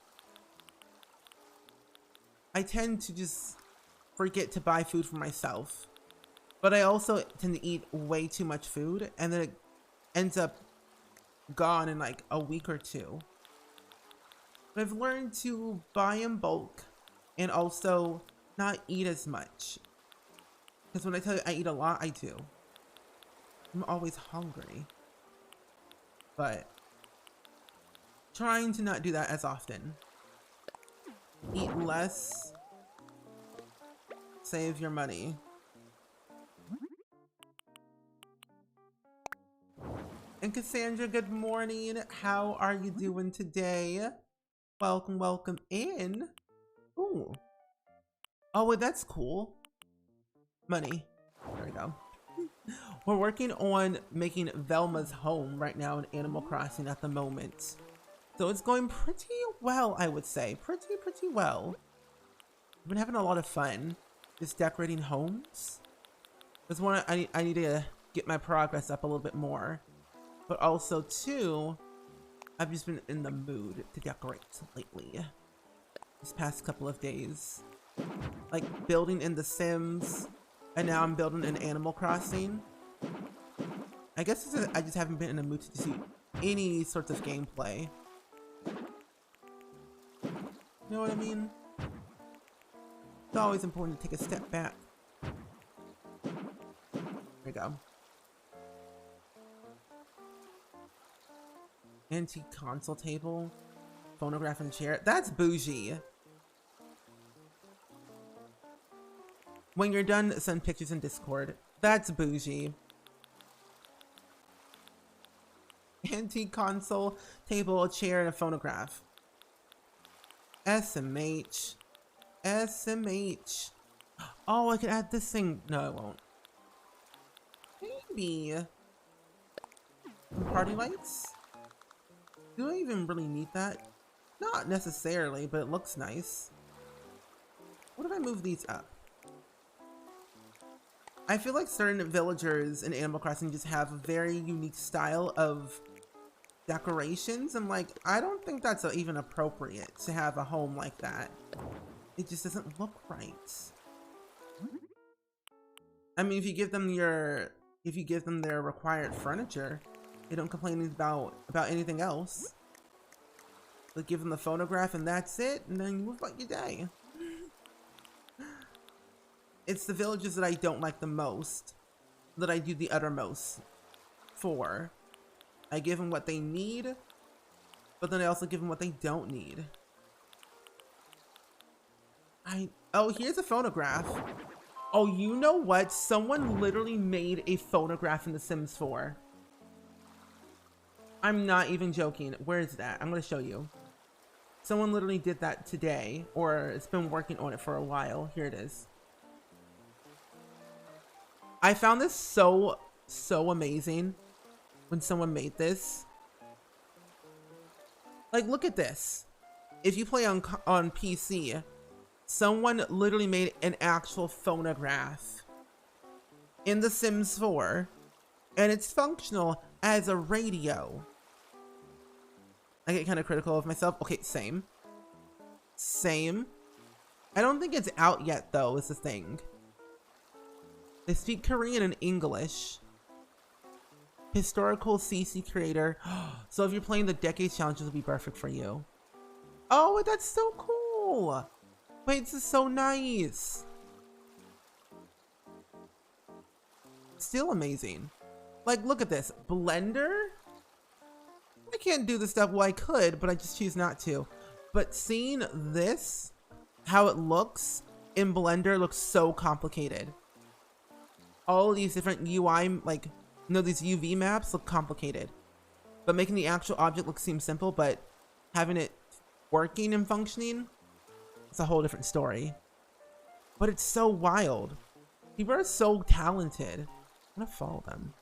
I tend to just forget to buy food for myself. But I also tend to eat way too much food and then it ends up gone in like a week or two. But I've learned to buy in bulk and also not eat as much. Because when I tell you I eat a lot, I do. I'm always hungry. But trying to not do that as often. Eat less. Save your money. And Cassandra, good morning. How are you doing today? Welcome, welcome in. Ooh. Oh, well, that's cool. Money. There we go. We're working on making Velma's home right now in Animal Crossing at the moment. So it's going pretty well, I would say. Pretty well. I've been having a lot of fun just decorating homes. There's one I need to get my progress up a little bit more. But also, too, I've just been in the mood to decorate lately. This past couple of days. Like building in The Sims, and now I'm building in Animal Crossing. I guess I just haven't been in the mood to see any sorts of gameplay. You know what I mean? It's always important to take a step back. There we go. Antique console table. Phonograph and chair. That's bougie. When you're done, send pictures in Discord. That's bougie. Antique console, table, a chair, and a phonograph. SMH. SMH. Oh, I can add this thing. No, I won't. Maybe. Some party lights? Do I even really need that? Not necessarily, but it looks nice. What if I move these up? I feel like certain villagers in Animal Crossing just have a very unique style of decorations. I'm like, I don't think that's even appropriate to have a home like that. It just doesn't look right. I mean, if you give them their required furniture, They don't complain about anything else. They give them the phonograph and that's it, and then you move about your day. It's the villages that I don't like the most that I do the uttermost for. I give them what they need, but then I also give them what they don't need. Oh, here's a phonograph. Oh, you know what? Someone literally made a phonograph in The Sims 4. I'm not even joking. Where is that? I'm gonna show you. Someone literally did that today, or it's been working on it for a while. Here it is. I found this so amazing when someone made this. Like, look at this. If you play on PC, someone literally made an actual phonograph in The Sims 4, and it's functional as a radio. I get kind of critical of myself. Okay, same. I don't think it's out yet, though, is the thing. They speak Korean and English. Historical CC creator. So if you're playing the Decades Challenge, this will be perfect for you. Oh, that's so cool. Wait, this is so nice. Still amazing. Like, look at this. Blender? I can't do this stuff. Well, I could, but I just choose not to. But seeing this, how it looks in Blender looks so complicated. All of these different UI, like, these UV maps look complicated. But making the actual object look seem simple, but having it working and functioning, it's a whole different story. But it's so wild. People are so talented. I'm gonna follow them.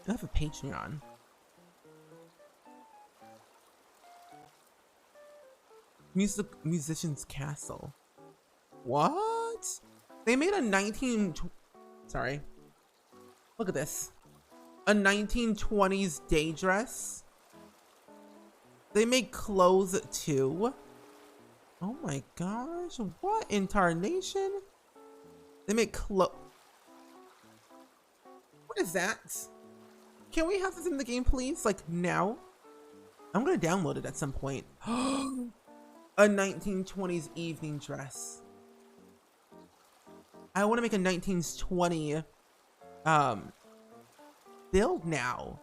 I have a Patreon. Musician's Castle. What? They made a sorry. Look at this. A 1920s day dress. They make clothes too. Oh my gosh. What in tarnation? They make clothes. What is that? Can we have this in the game, please? Like, now? I'm gonna download it at some point. A 1920s evening dress. I want to make a 1920 build now.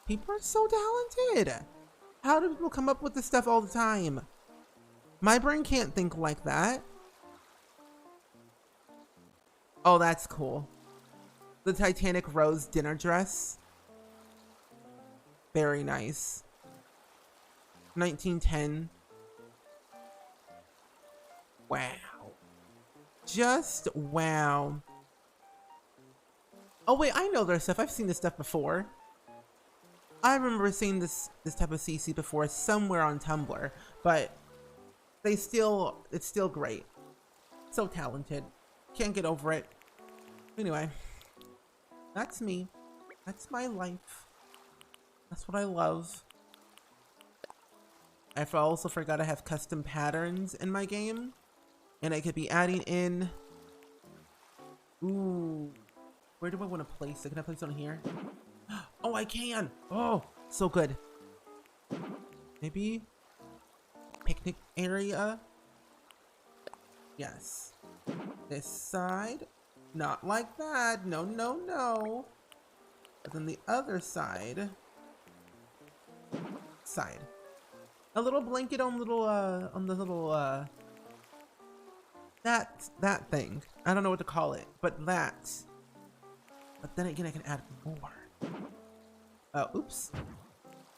People are so talented. How do people come up with this stuff all the time? My brain can't think like that. Oh, that's cool. The Titanic Rose dinner dress. Very nice. 1910. Wow. Just wow. Oh wait, I know their stuff. I've seen this stuff before. I remember seeing this type of CC before somewhere on Tumblr, but it's still great. So talented. Can't get over it. Anyway, that's me. That's my life. That's what I love. I also forgot I have custom patterns in my game, and I could be adding in. Ooh, where do I want to place it? Can I place it on here? Oh, I can. Oh, so good. Maybe picnic area. Yes. This side. Not like that. No, no, no. But then the other side. A little blanket on the little that thing. I don't know what to call it, but that. But then again, I can add more. Oops.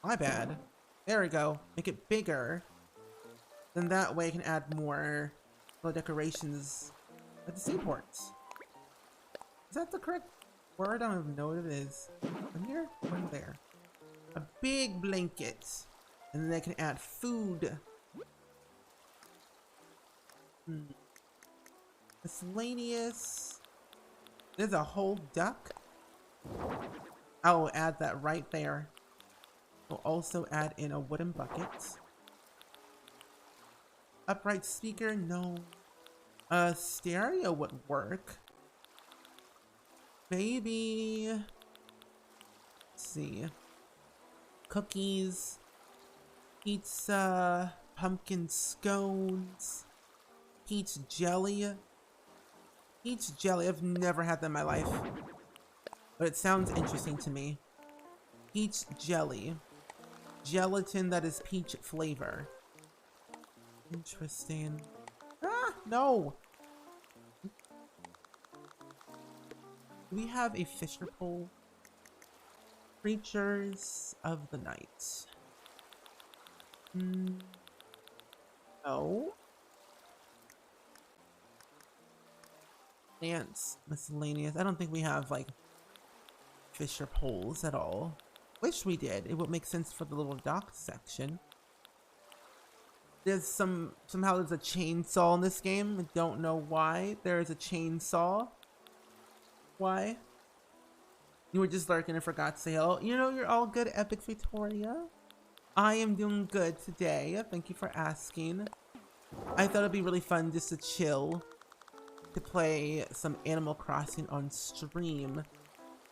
My bad. There we go. Make it bigger. Then that way I can add more little decorations at the seaports. Is that the correct word? I don't even know what it is. From here? From there. A big blanket. And then I can add food. Miscellaneous. There's a whole duck. I'll add that right there. We'll also add in a wooden bucket. Upright speaker, no. A stereo would work. Maybe see. Cookies, pizza, pumpkin scones, peach jelly. Peach jelly, I've never had that in my life, but it sounds interesting to me. Peach jelly. Gelatin that is peach flavor. Interesting. Ah, no! Do we have a fisher pole? Creatures of the night. No. Plants, miscellaneous. I don't think we have like fisher poles at all. Wish we did. It would make sense for the little dock section. There's somehow there's a chainsaw in this game. I don't know why there is a chainsaw. Why? You were just lurking and forgot to say hello. You know, you're all good, Epic Victoria. I am doing good today. Thank you for asking. I thought it'd be really fun just to chill, to play some Animal Crossing on stream,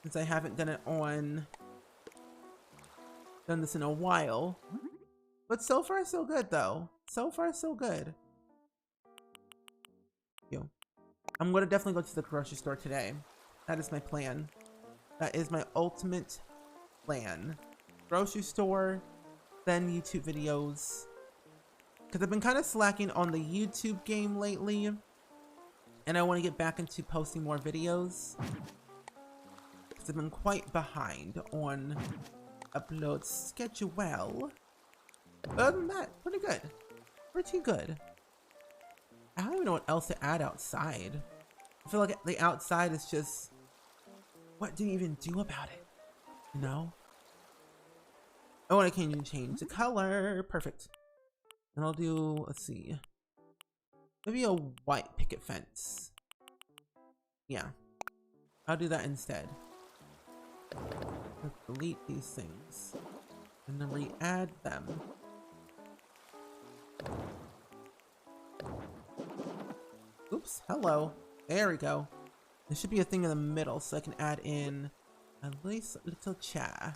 since I haven't done this in a while. But so far so good though. So far so good. I'm gonna definitely go to the grocery store today. That is my plan. That is my ultimate plan. Grocery store, then YouTube videos. Because I've been kind of slacking on the YouTube game lately. And I want to get back into posting more videos. Because I've been quite behind on upload schedule. Other than that, pretty good. Pretty good. I don't even know what else to add outside. I feel like the outside is just... What do you even do about it? You know? Oh, and I can't even change the color. Perfect. And I'll do, let's see. Maybe a white picket fence. Yeah. I'll do that instead. Let's delete these things. And then re-add them. Oops, hello. There we go. There should be a thing in the middle so I can add in at least a little chair.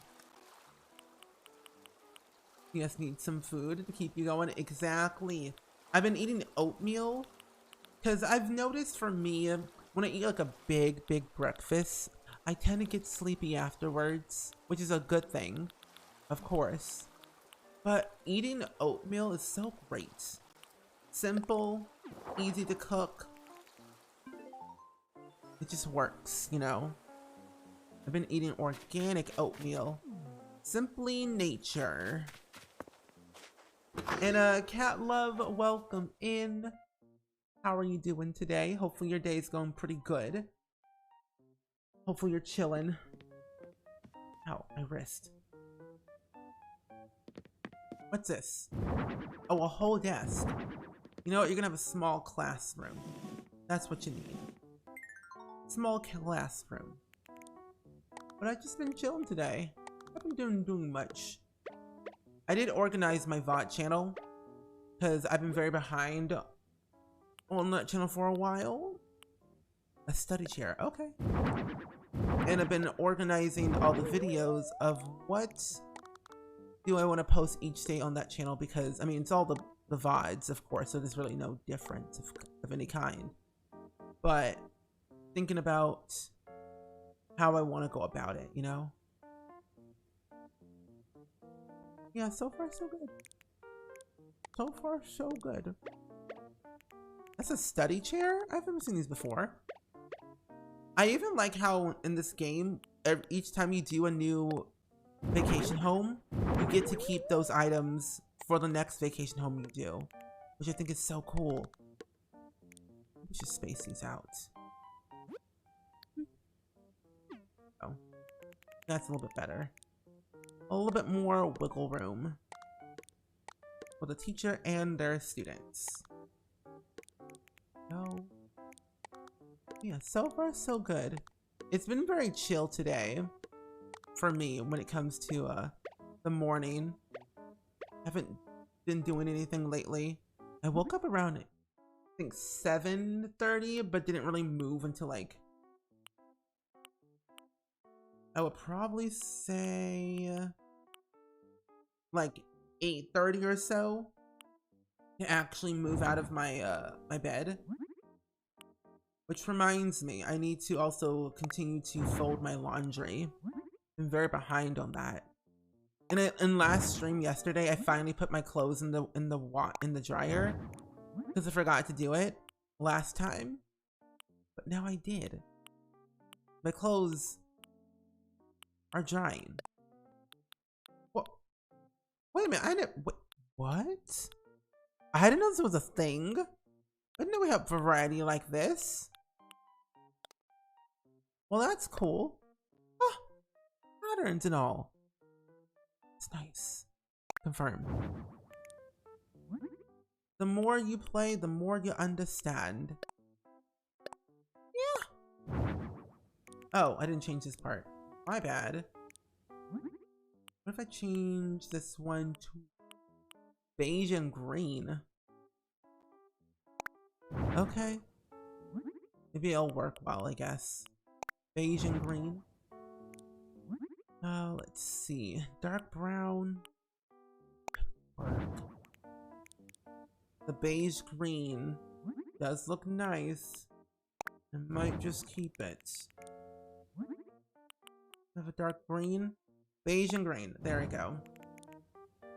You guys need some food to keep you going. Exactly. I've been eating oatmeal because I've noticed for me, when I eat like a big breakfast, I tend to get sleepy afterwards, which is a good thing, of course. But eating oatmeal is so great. Simple, easy to cook. It just works, you know? I've been eating organic oatmeal. Simply nature. And Cat Love, welcome in. How are you doing today? Hopefully your day is going pretty good. Hopefully you're chilling. Ow, my wrist. What's this? Oh, a whole desk. You know what? You're gonna have a small classroom. That's what you need. Small classroom. But I've just been chilling today. I haven't been doing much. I did organize my VOD channel because I've been very behind on that channel for a while. A study chair, okay. And I've been organizing all the videos of what do I want to post each day on that channel, because I mean it's all the VODs, of course, so there's really no difference of any kind. But thinking about how I want to go about it, you know? Yeah, so far so good. So far so good. That's a study chair? I've never seen these before. I even like how in this game, each time you do a new vacation home, you get to keep those items for the next vacation home you do, which I think is so cool. Let's just space these out. Oh, that's a little bit better. A little bit more wiggle room for the teacher and their students. No. Yeah, so far so good. It's been very chill today for me when it comes to the morning. I haven't been doing anything lately. I woke up around, I think 7:30, but didn't really move until like I would probably say like 8:30 or so to actually move out of my my bed. Which reminds me, I need to also continue to fold my laundry. I'm very behind on that. In last stream yesterday, I finally put my clothes in the dryer because I forgot to do it last time. But now I did. My clothes are drying. What? Wait a minute, I didn't. What? I didn't know this was a thing. I didn't know we have variety like this. Well, that's cool. Oh, patterns and all. It's nice. Confirm. The more you play, the more you understand. Yeah. Oh, I didn't change this part. My bad. What if I change this one to beige and green? Okay. Maybe it'll work well, I guess. Beige and green. Let's see. Dark brown. The beige green does look nice. I might just keep it. Have a dark green. Beige and green. There we go.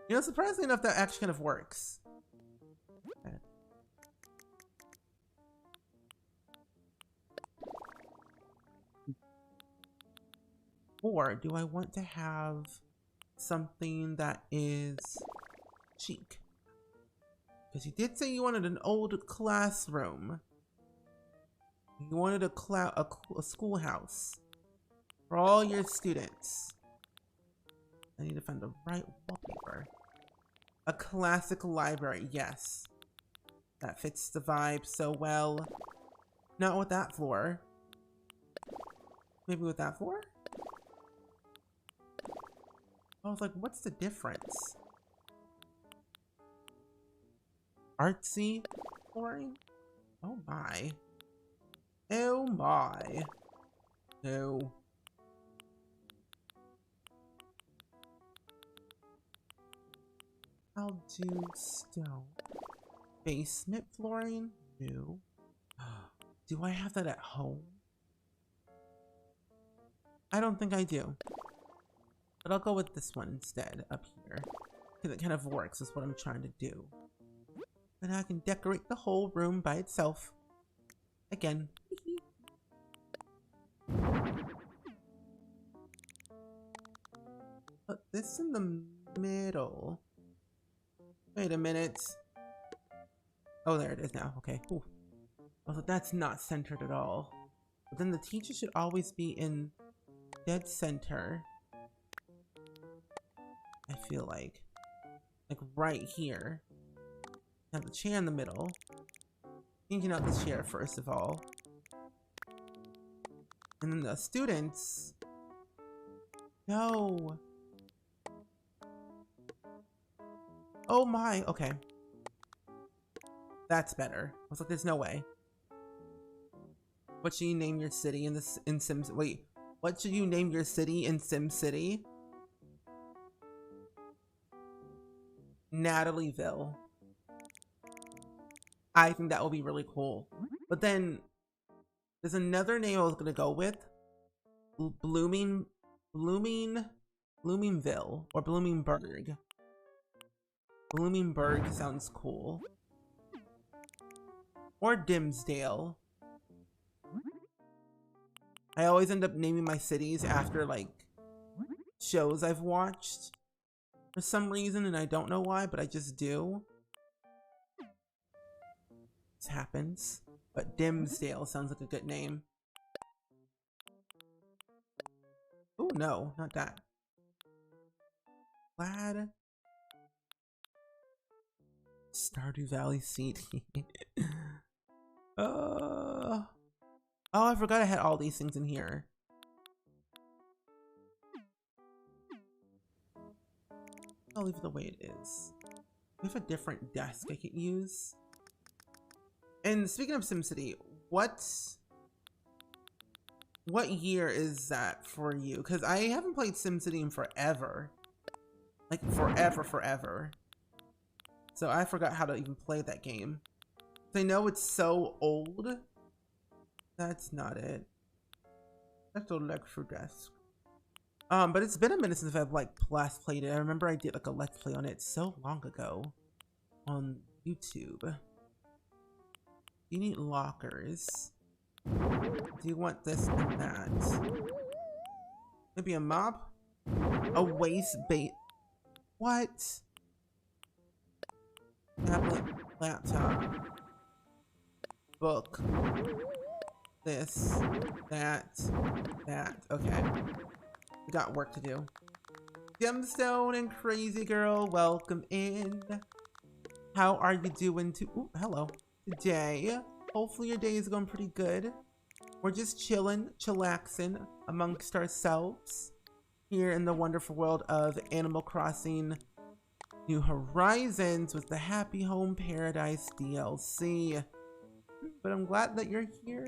You know, surprisingly enough, that actually kind of works. Okay. Or do I want to have something that is chic? Because you did say you wanted an old classroom. You wanted a schoolhouse for all your students. I need to find the right wallpaper. A classic library, yes. That fits the vibe so well. Not with that floor. Maybe with that floor? I was like, what's the difference? Artsy flooring? Oh my. Oh my. No. I'll do stone. Basement flooring? No. Do I have that at home? I don't think I do. But I'll go with this one instead up here. Because it kind of works, is what I'm trying to do. And I can decorate the whole room by itself. Again. Put this in the middle. Wait a minute. Oh, there it is now. Okay. Ooh. Also, that's not centered at all. But then the teacher should always be in dead center. I feel like right here. Have the chair in the middle. Changing out the chair first of all. And then the students. No. Oh my, okay. That's better. I was like, there's no way. What should you name your city in Sims? Wait, what should you name your city in SimCity? Natalieville. I think that will be really cool. But then there's another name I was gonna go with. Bloomingville or Bloomingburg. Bloomingburg sounds cool. Or Dimsdale. I always end up naming my cities after like shows I've watched for some reason, and I don't know why, but I just do. This happens. But Dimsdale sounds like a good name. Oh no, not that. Glad. Stardew Valley seat. Oh, I forgot I had all these things in here. I'll leave it the way it is. We have a different desk I could use. And speaking of SimCity, what What year is that for you? Because I haven't played SimCity in forever. Like forever. So I forgot how to even play that game. I know it's so old. That's not it. That's a lecture desk. But it's been a minute since I've like last played it. I remember I did like a let's play on it so long ago on YouTube. You need lockers. Do you want this and that? Maybe a mop? A waste bait. What? Tablet, laptop, book, this, that. Okay. We got work to do. Gemstone and Crazy Girl, welcome in. How are you doing ooh, hello. Today? Hopefully your day is going pretty good. We're just chilling, chillaxing amongst ourselves here in the wonderful world of Animal Crossing New Horizons with the Happy Home Paradise DLC. But I'm glad that you're here.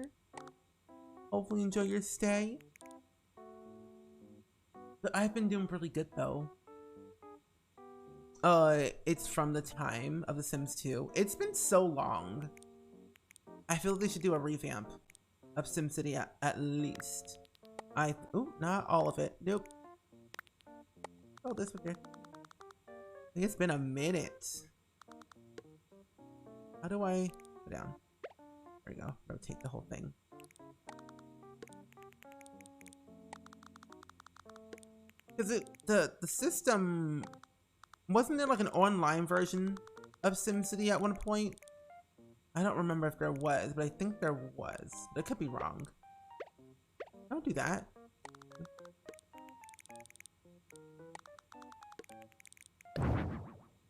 Hopefully enjoy your stay. But I've been doing pretty good though. It's from the time of The Sims 2. It's been so long. I feel they should do a revamp of SimCity at least. Ooh, not all of it. Nope. Oh, this one here. It's been a minute. How do I go down? There we go. Rotate the whole thing. Because the system, wasn't there like an online version of SimCity at one point? I don't remember if there was, but I think there was. But it could be wrong. Don't do that.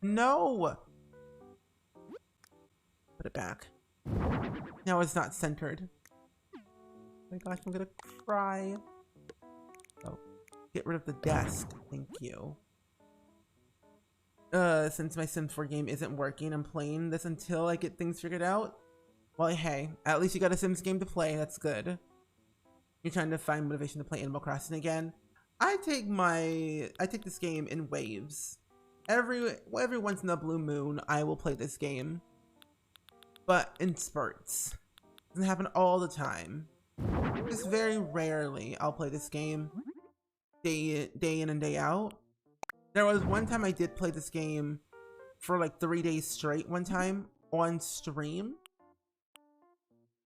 No! Put it back. Now it's not centered. Oh my gosh, I'm gonna cry. Oh, get rid of the desk. Thank you. Since my Sims 4 game isn't working, I'm playing this until I get things figured out. Well, hey, at least you got a Sims game to play. That's good. You're trying to find motivation to play Animal Crossing again. I take this game in waves. Every once in a blue moon, I will play this game. But in spurts. It doesn't happen all the time. Just very rarely I'll play this game day in and day out. There was one time I did play this game for like 3 days straight one time on stream.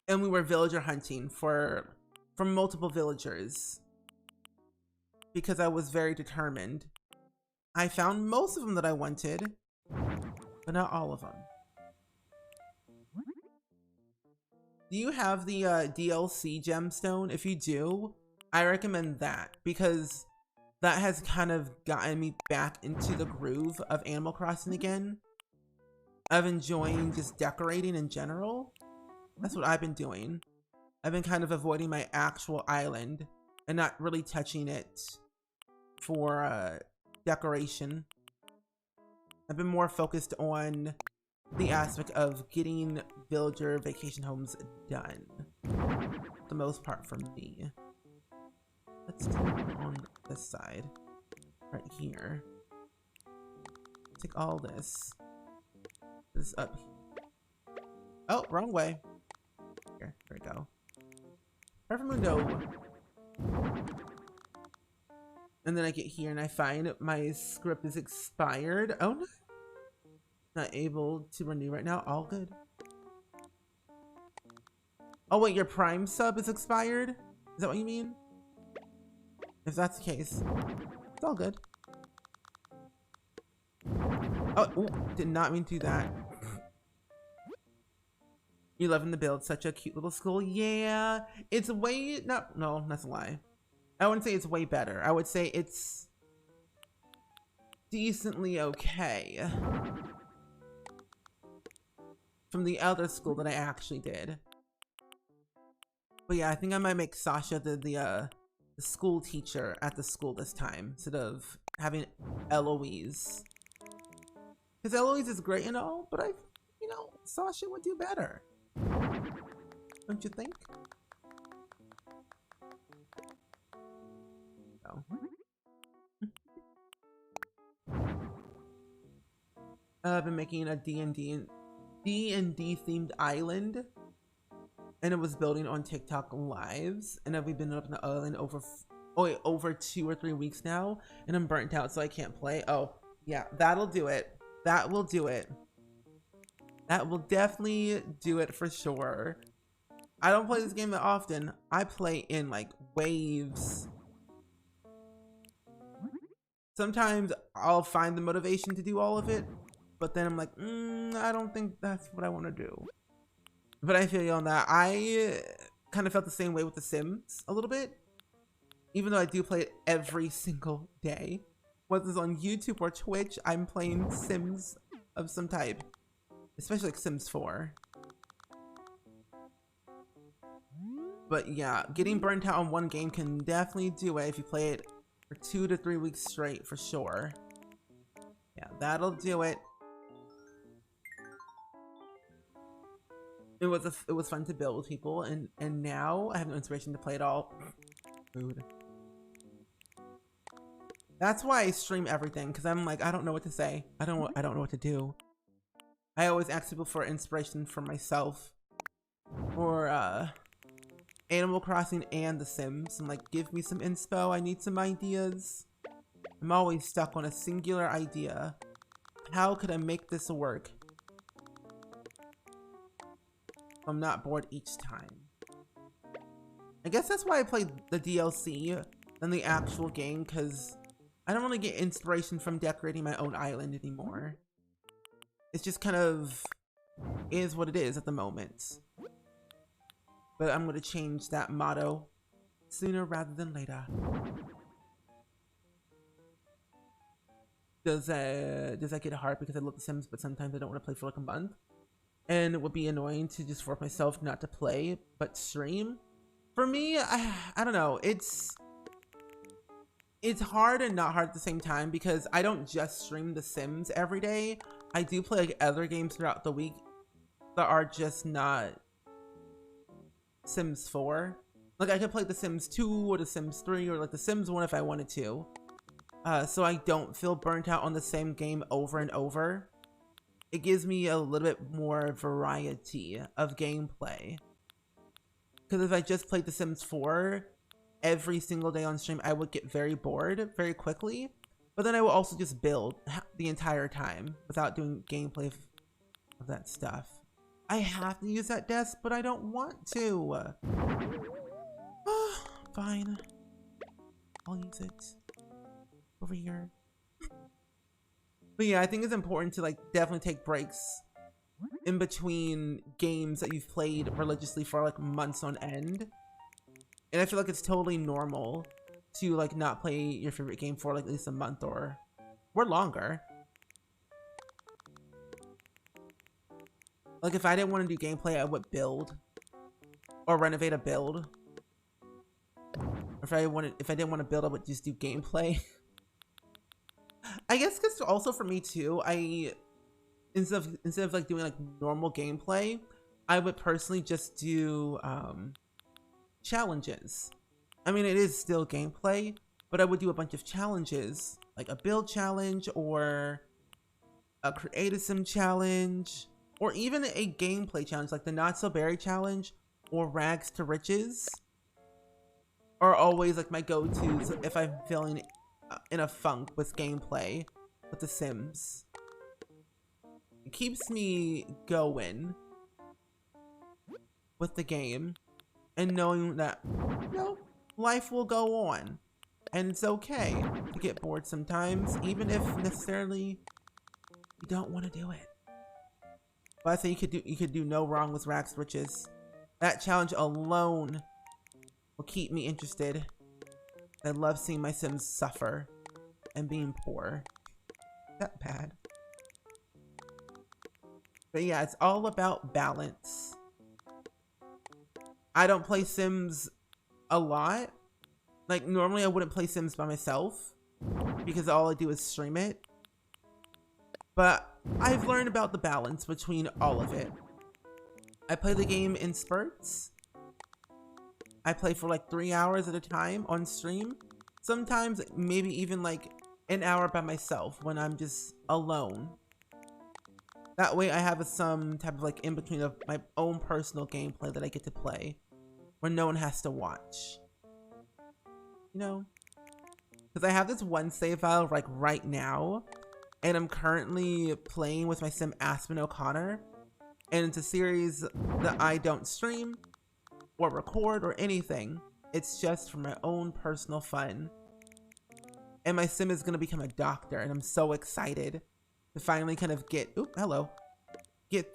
And we were villager hunting for multiple villagers. Because I was very determined. I found most of them that I wanted, but not all of them. Do you have the DLC gemstone? If you do, I recommend that because that has kind of gotten me back into the groove of Animal Crossing again. Of enjoying just decorating in general. That's what I've been doing. I've been kind of avoiding my actual island and not really touching it for decoration. I've been more focused on the aspect of getting villager vacation homes done. For the most part for me. Let's do it on this side. Right here. Take all this. This up here. Oh, wrong way. Here, there we go. Perfumundo. And then I get here and I find my script is expired. Oh no. Not able to renew right now. All good. Oh wait, your Prime sub is expired? Is that what you mean? If that's the case, it's all good. Oh, ooh, did not mean to do that. You loving the build, such a cute little school. Yeah, it's way, no, that's a lie. I wouldn't say it's way better. I would say it's decently okay. From the other school that I actually did. But yeah, I think I might make Sasha the school teacher at the school this time instead of having Eloise. Because Eloise is great and all, but you know, Sasha would do better. Don't you think? So. I've been making a D&D themed island, and it was building on TikTok lives, and we've been up on the island over 2 or 3 weeks now, and I'm burnt out, so I can't play. Oh yeah, that'll do it. That will do it. That will definitely do it for sure. I don't play this game that often. I play in like waves. Sometimes I'll find the motivation to do all of it, but then I'm like, I don't think that's what I want to do. But I feel you on that. I kind of felt the same way with The Sims a little bit, even though I do play it every single day. Whether it's on YouTube or Twitch, I'm playing Sims of some type, especially like Sims 4. But yeah, getting burnt out on one game can definitely do it if you play it for 2 to 3 weeks straight, for sure. Yeah, that'll do it. It was fun to build with people, and now I have no inspiration to play it all. Food. That's why I stream everything, because I'm like, I don't know what to say. I don't know what to do. I always ask people for inspiration for myself, or Animal Crossing and The Sims. I'm like, give me some inspo. I need some ideas. I'm always stuck on a singular idea. How could I make this work? I'm not bored each time. I guess that's why I played the DLC than the actual game, because I don't really get inspiration from decorating my own island anymore. It's just kind of is what it is at the moment. But I'm going to change that motto sooner rather than later. Does that get hard because I love The Sims, but sometimes I don't want to play for like a month? And it would be annoying to just force myself not to play, but stream. For me, I don't know. It's hard and not hard at the same time, because I don't just stream The Sims every day. I do play like other games throughout the week that are just not Sims 4. Like I could play The Sims 2 or The Sims 3 or like The Sims 1 if I wanted to. So I don't feel burnt out on the same game over and over. It gives me a little bit more variety of gameplay. Because if I just played The Sims 4 every single day on stream, I would get very bored very quickly. But then I will also just build the entire time without doing gameplay of that stuff. I have to use that desk, but I don't want to. Fine. I'll use it. Over here. But yeah, I think it's important to like definitely take breaks in between games that you've played religiously for like months on end. And I feel like it's totally normal to like not play your favorite game for like at least a month or longer. Like if I didn't want to do gameplay, I would build or renovate a build. Or if I didn't want to build, I would just do gameplay. I guess because also for me too, instead of like doing like normal gameplay, I would personally just do challenges. I mean, it is still gameplay, but I would do a bunch of challenges, like a build challenge or a create a sim challenge, or even a gameplay challenge like the Not So Berry challenge or Rags to Riches are always like my go-tos if I'm feeling in a funk with gameplay with The Sims. It keeps me going with the game and knowing that, you know, life will go on and it's okay to get bored sometimes, even if necessarily you don't want to do it. But I think you could do no wrong with Rags to Riches. That challenge alone will keep me interested. I love seeing my Sims suffer and being poor. That bad. But yeah, it's all about balance. I don't play Sims a lot. Like normally I wouldn't play Sims by myself because all I do is stream it. But I've learned about the balance between all of it. I play the game in spurts. I play for like 3 hours at a time on stream. Sometimes maybe even like an hour by myself when I'm just alone. That way I have some type of like in between of my own personal gameplay that I get to play where no one has to watch. You know? Because I have this one save file like right now, and I'm currently playing with my sim Aspen O'Connor, and it's a series that I don't stream or record or anything. It's just for my own personal fun. And my sim is going to become a doctor, and I'm so excited to finally kind of get through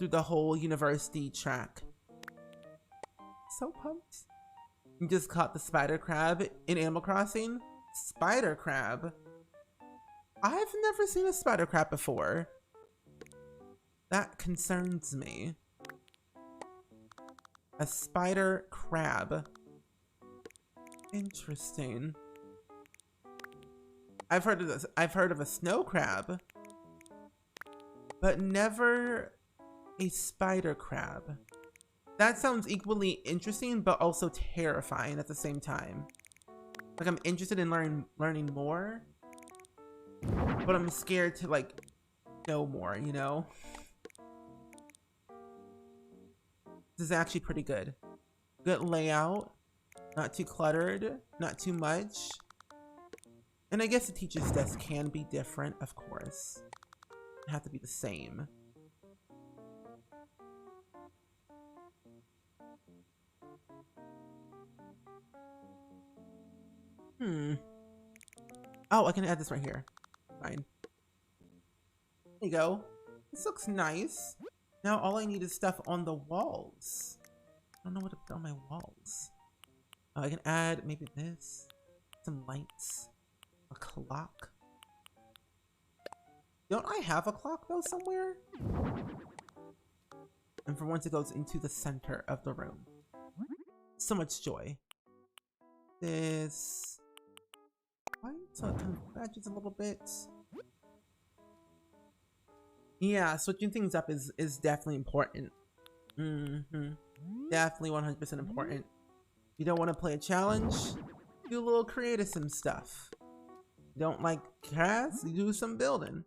the whole university track. So pumped. You just caught the spider crab in Animal Crossing? Spider crab? I've never seen a spider crab before. That concerns me. A spider crab. Interesting. I've heard of this. I've heard of a snow crab, but never a spider crab. That sounds equally interesting, but also terrifying at the same time. Like, I'm interested in learning more, but I'm scared to like know more, you know? This is actually pretty good. Good layout, not too cluttered, not too much. And I guess the teacher's desk can be different, of course. It have to be the same. Oh, I can add this right here. Fine. There you go. This looks nice. Now all I need is stuff on the walls. I don't know what to put on my walls. Oh, I can add maybe this. Some lights. A clock. Don't I have a clock though somewhere? And for once it goes into the center of the room. So much joy. This white, so it kind of matches a little bit. Yeah, switching things up is definitely important. Definitely 100% important. You don't want to play a challenge, do a little creative sim stuff. You don't like crafts, you do some building.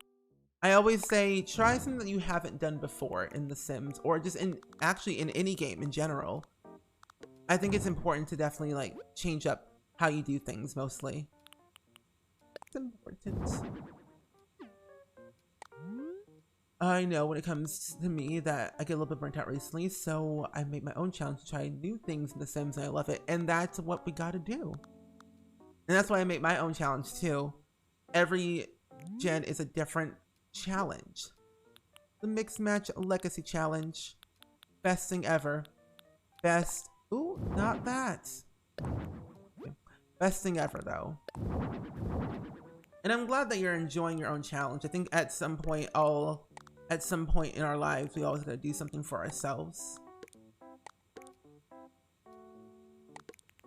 I always say try something that you haven't done before in The Sims, or just in any game in general. I think it's important to definitely like change up how you do things mostly. It's important. I know when it comes to me that I get a little bit burnt out recently, so I make my own challenge to try new things in The Sims, and I love it. And that's what we gotta do. And that's why I make my own challenge too. Every gen is a different challenge. The Mix Match Legacy Challenge. Best thing ever. Best. Ooh, not that. Best thing ever, though. And I'm glad that you're enjoying your own challenge. I think at some point in our lives, we always gotta do something for ourselves.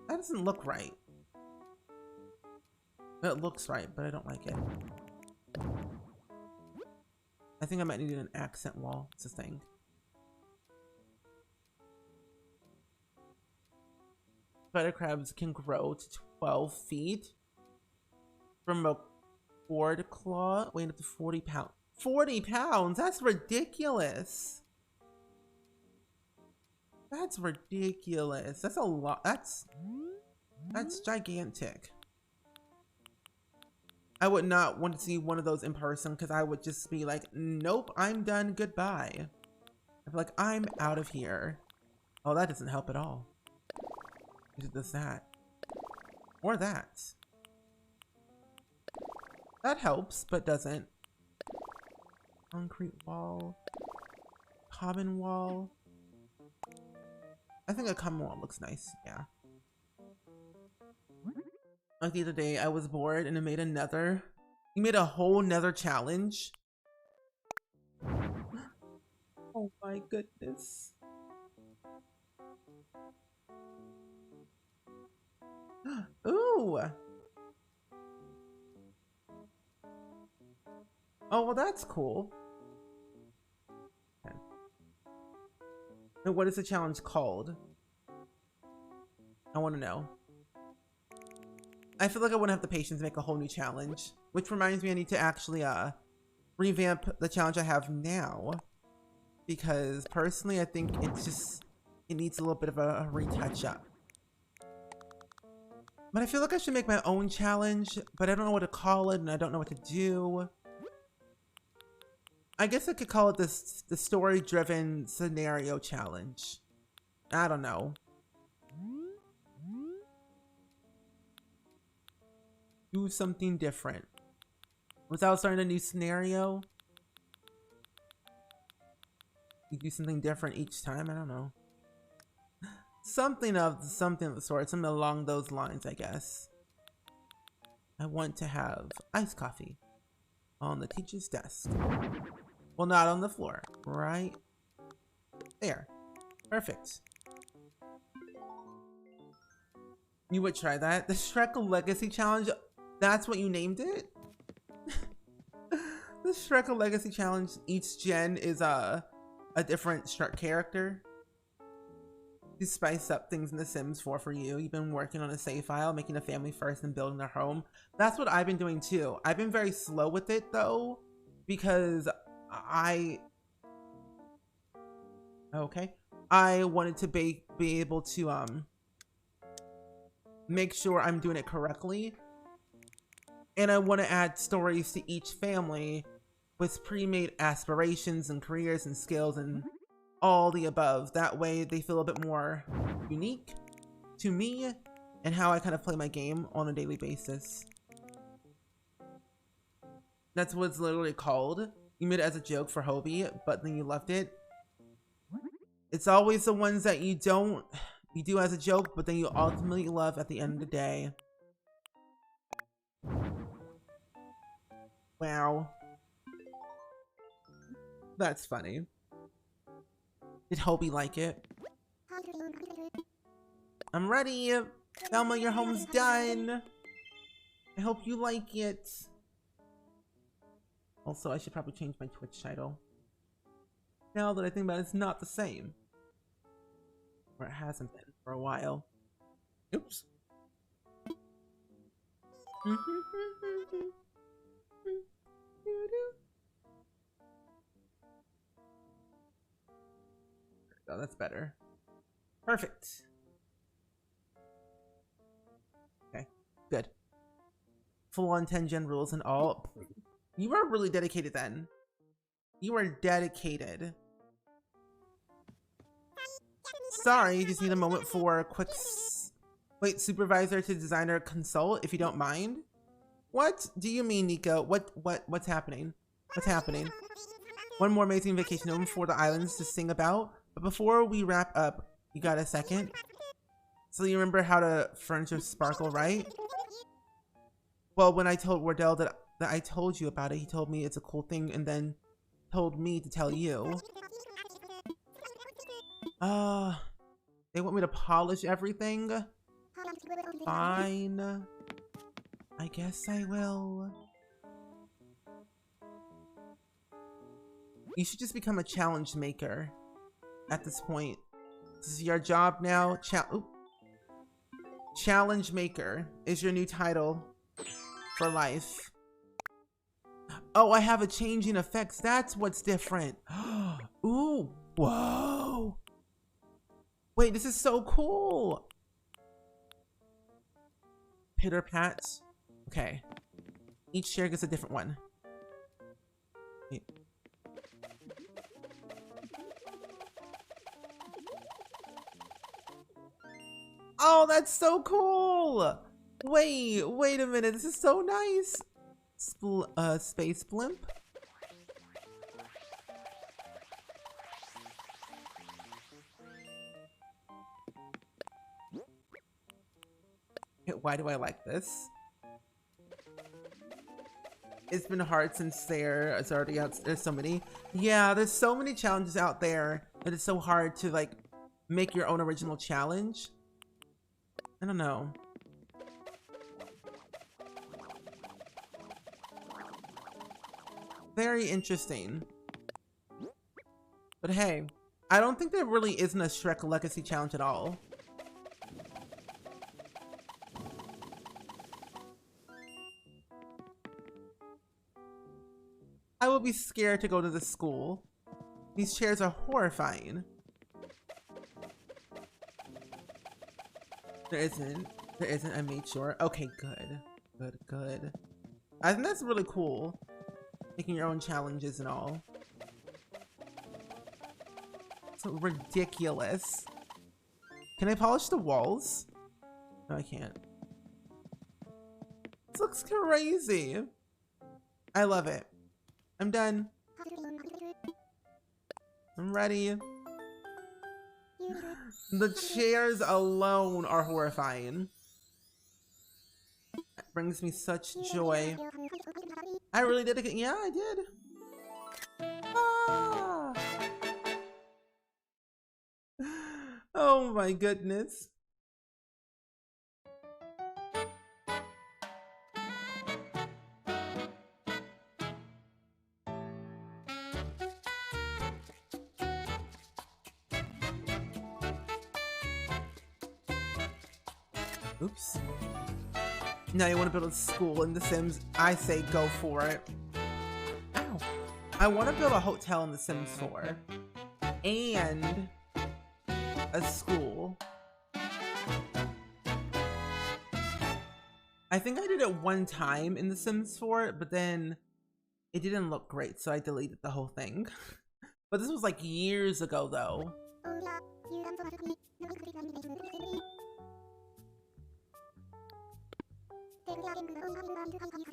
That doesn't look right. It looks right, but I don't like it. I think I might need an accent wall. It's a thing. Spider crabs can grow to 12 feet from a board claw, weighing up to 40 pounds. 40 pounds? That's ridiculous. That's ridiculous. That's a lot. That's gigantic. I would not want to see one of those in person because I would just be like, nope, I'm done. Goodbye. I'd be like, I'm out of here. Oh, that doesn't help at all. It does that. Or that. That helps, but doesn't. Concrete wall. Common wall. I think a common wall looks nice, yeah. Like the other day, I was bored and I made another. You made a whole nether challenge. Oh my goodness. Ooh. Oh, well, that's cool. Okay. And what is the challenge called? I want to know. I feel like I wouldn't have the patience to make a whole new challenge, which reminds me I need to actually revamp the challenge I have now, because personally I think it needs a little bit of a retouch up. But I feel like I should make my own challenge, but I don't know what to call it and I don't know what to do. I guess I could call it the story-driven scenario challenge. I don't know. Do something different. Without starting a new scenario. You do something different each time, I don't know. Something of the sort, something along those lines, I guess. I want to have iced coffee on the teacher's desk. Well, not on the floor, right there. Perfect. You would try that? The Shrek Legacy Challenge, that's what you named it? The Shrek Legacy Challenge, each gen is a different Shrek character. You spice up things in The Sims 4 for you. You've been working on a save file, making a family first and building their home. That's what I've been doing too. I've been very slow with it though, because I wanted to be able to make sure I'm doing it correctly. And I want to add stories to each family with pre-made aspirations and careers and skills and all the above. That way they feel a bit more unique to me and how I kind of play my game on a daily basis. That's what it's literally called. You made it as a joke for Hobie, but then you left it. It's always the ones that you do as a joke, but then you ultimately love at the end of the day. Wow. That's funny. Did Hobie like it? I'm ready. Thelma, your home's done. I hope you like it. Also, I should probably change my Twitch title. Now that I think about it, it's not the same. Or it hasn't been for a while. Oops. Oh, that's better. Perfect. Okay, good. Full on 10 gen rules and all. You were really dedicated then. You were dedicated. Sorry, just need a moment for a quick wait, supervisor to designer consult, if you don't mind. What do you mean, Nico? What's happening? What's happening? One more amazing vacation home for the islands to sing about. But before we wrap up, you got a second? So you remember how to furniture sparkle, right? Well, when I told Wardell that I told you about it, he told me it's a cool thing and then told me to tell you. They want me to polish everything? Fine. I guess I will. You should just become a challenge maker at this point. This is your job now. Challenge maker is your new title for life. Oh, I have a changing effects. That's what's different. Ooh, whoa. Wait, this is so cool. Pitter pats. Okay. Each share gets a different one. Wait. Oh, that's so cool. Wait a minute. This is so nice. Space blimp. Why do I like this? It's been hard since it's already out. There's so many. Yeah, there's so many challenges out there that it's so hard to like make your own original challenge. I don't know. Very interesting. But hey, I don't think there really isn't a Shrek Legacy challenge at all. be scared to go to the school. These chairs are horrifying. There isn't. There isn't. I made sure. Okay, good. Good, good. I think that's really cool. Making your own challenges and all. So ridiculous. Can I polish the walls? No, I can't. This looks crazy. I love it. I'm done. I'm ready. The chairs alone are horrifying. That brings me such joy. I really did it. Yeah, I did. Ah. Oh my goodness. Oops. Now you want to build a school in The Sims? I say go for it. Ow. I want to build a hotel in The Sims 4. And a school. I think I did it one time in The Sims 4, but then it didn't look great, so I deleted the whole thing. But this was like years ago though.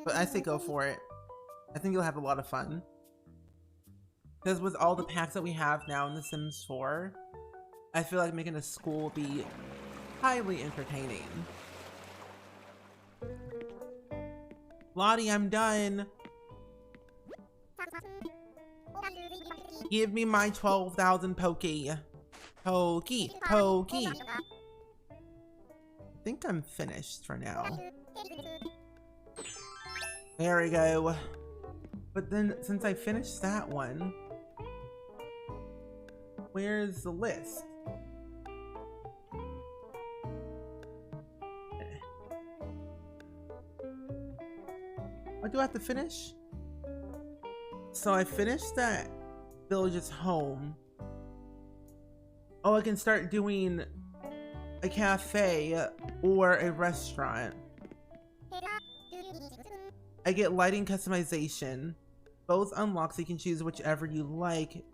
But I say go for it. I think you'll have a lot of fun. Because with all the packs that we have now in The Sims 4, I feel like making a school would be highly entertaining. Lottie, I'm done. Give me my 12,000 Pokey. Pokey, Pokey. I think I'm finished for now. There we go. But then, since I finished that one, where's the list? What do I have to finish? So I finished that village's home. Oh, I can start doing a cafe or a restaurant. I get lighting customization. Both unlock, so you can choose whichever you like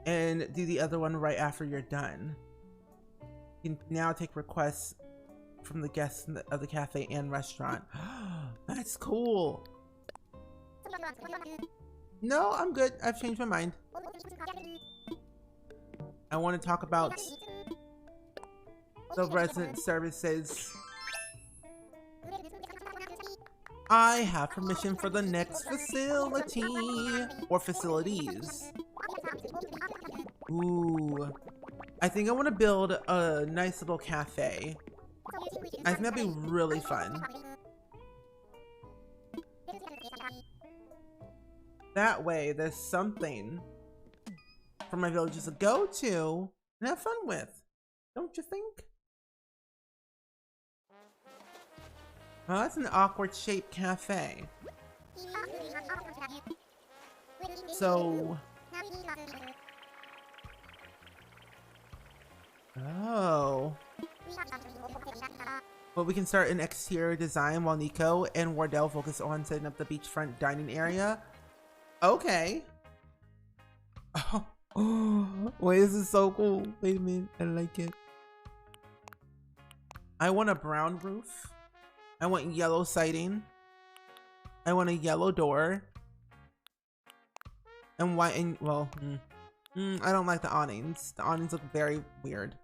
and do the other one right after you're done. You can now take requests from the guests of the cafe and restaurant. That's cool. No, I'm good. I've changed my mind. I want to talk about the resident services. I have permission for the next facility or facilities. Ooh, I think I want to build a nice little cafe. I think that'd be really fun. That way, there's something for my villagers to go to and have fun with. Don't you think? Oh, that's an awkward shaped cafe. So... Oh. Well, we can start an exterior design while Nico and Wardell focus on setting up the beachfront dining area. Okay. Oh, wait, this is so cool. Wait a minute, I like it. I want a brown roof. I want yellow siding. I want a yellow door. And white and, well, I don't like the awnings. The awnings look very weird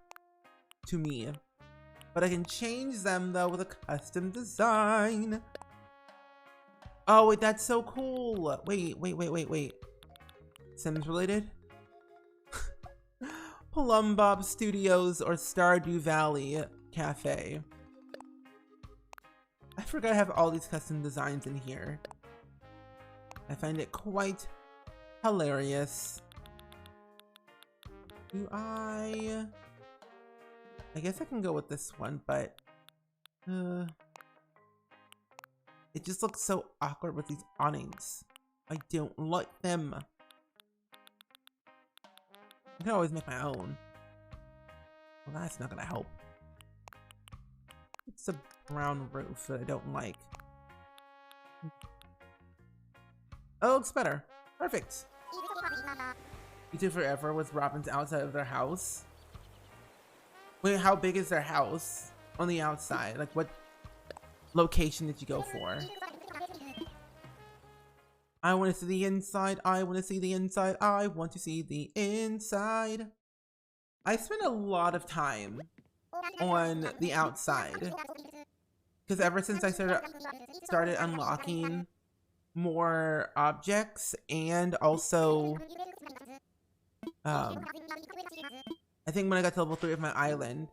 to me. But I can change them though with a custom design. Oh wait, that's so cool. Wait. Sims related? Plum Bob Studios or Stardew Valley Cafe. I forgot I have all these custom designs in here. I find it quite hilarious. Do I guess I can go with this one, but it just looks so awkward with these awnings. I don't like them. I can always make my own. Well, that's not gonna help. It's a brown roof that I don't like. Oh, it's better. Perfect. You took forever with Robins outside of their house. Wait, how big is their house on the outside? Like, what location did you go for? I want to see the inside. I want to see the inside. I want to see the inside. I spent a lot of time on the outside because ever since I started unlocking more objects, and also I think when I got to level 3 of my island,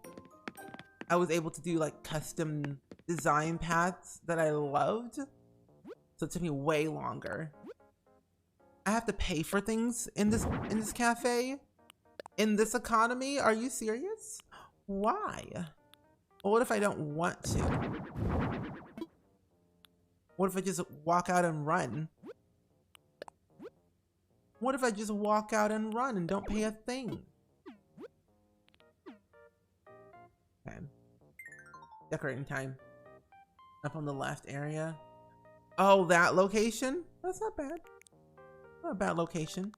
I was able to do like custom design paths that I loved, so it took me way longer. I have to pay for things in this cafe, in this economy. Are you serious? Why? Well, what if I don't want to? What if I just walk out and run? What if I just walk out and run and don't pay a thing? Okay. Decorating time. Up on the left area. Oh, that location? That's not bad. Not a bad location.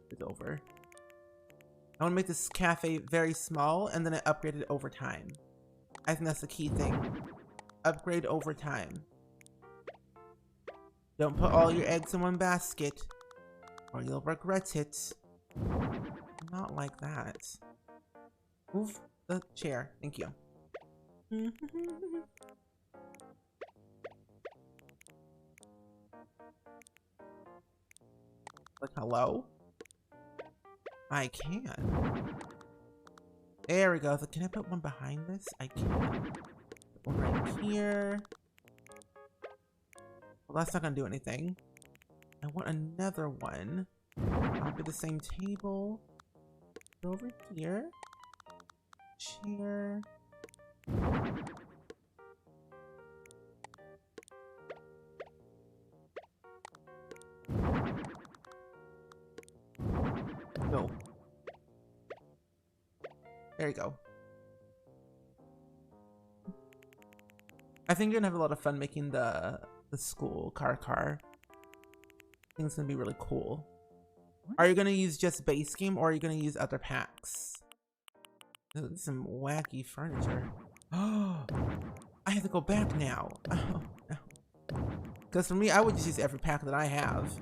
It's over. I want to make this cafe very small, and then I upgrade it over time. I think that's the key thing. Upgrade over time. Don't put all your eggs in one basket, or you'll regret it. Not like that. Move the chair. Thank you. Like, hello? I can. There we go. So can I put one behind this? I can. Put one right here. Well, that's not gonna do anything. I want another one. Copy the same table. Go over here. Chair. Go. There you go. I think you're gonna have a lot of fun making the school car. I think it's gonna be really cool. Are you gonna use just base game, or are you gonna use other packs? Ooh, some wacky furniture. Oh, I have to go back now. Oh, no. Because for me, I would just use every pack that I have.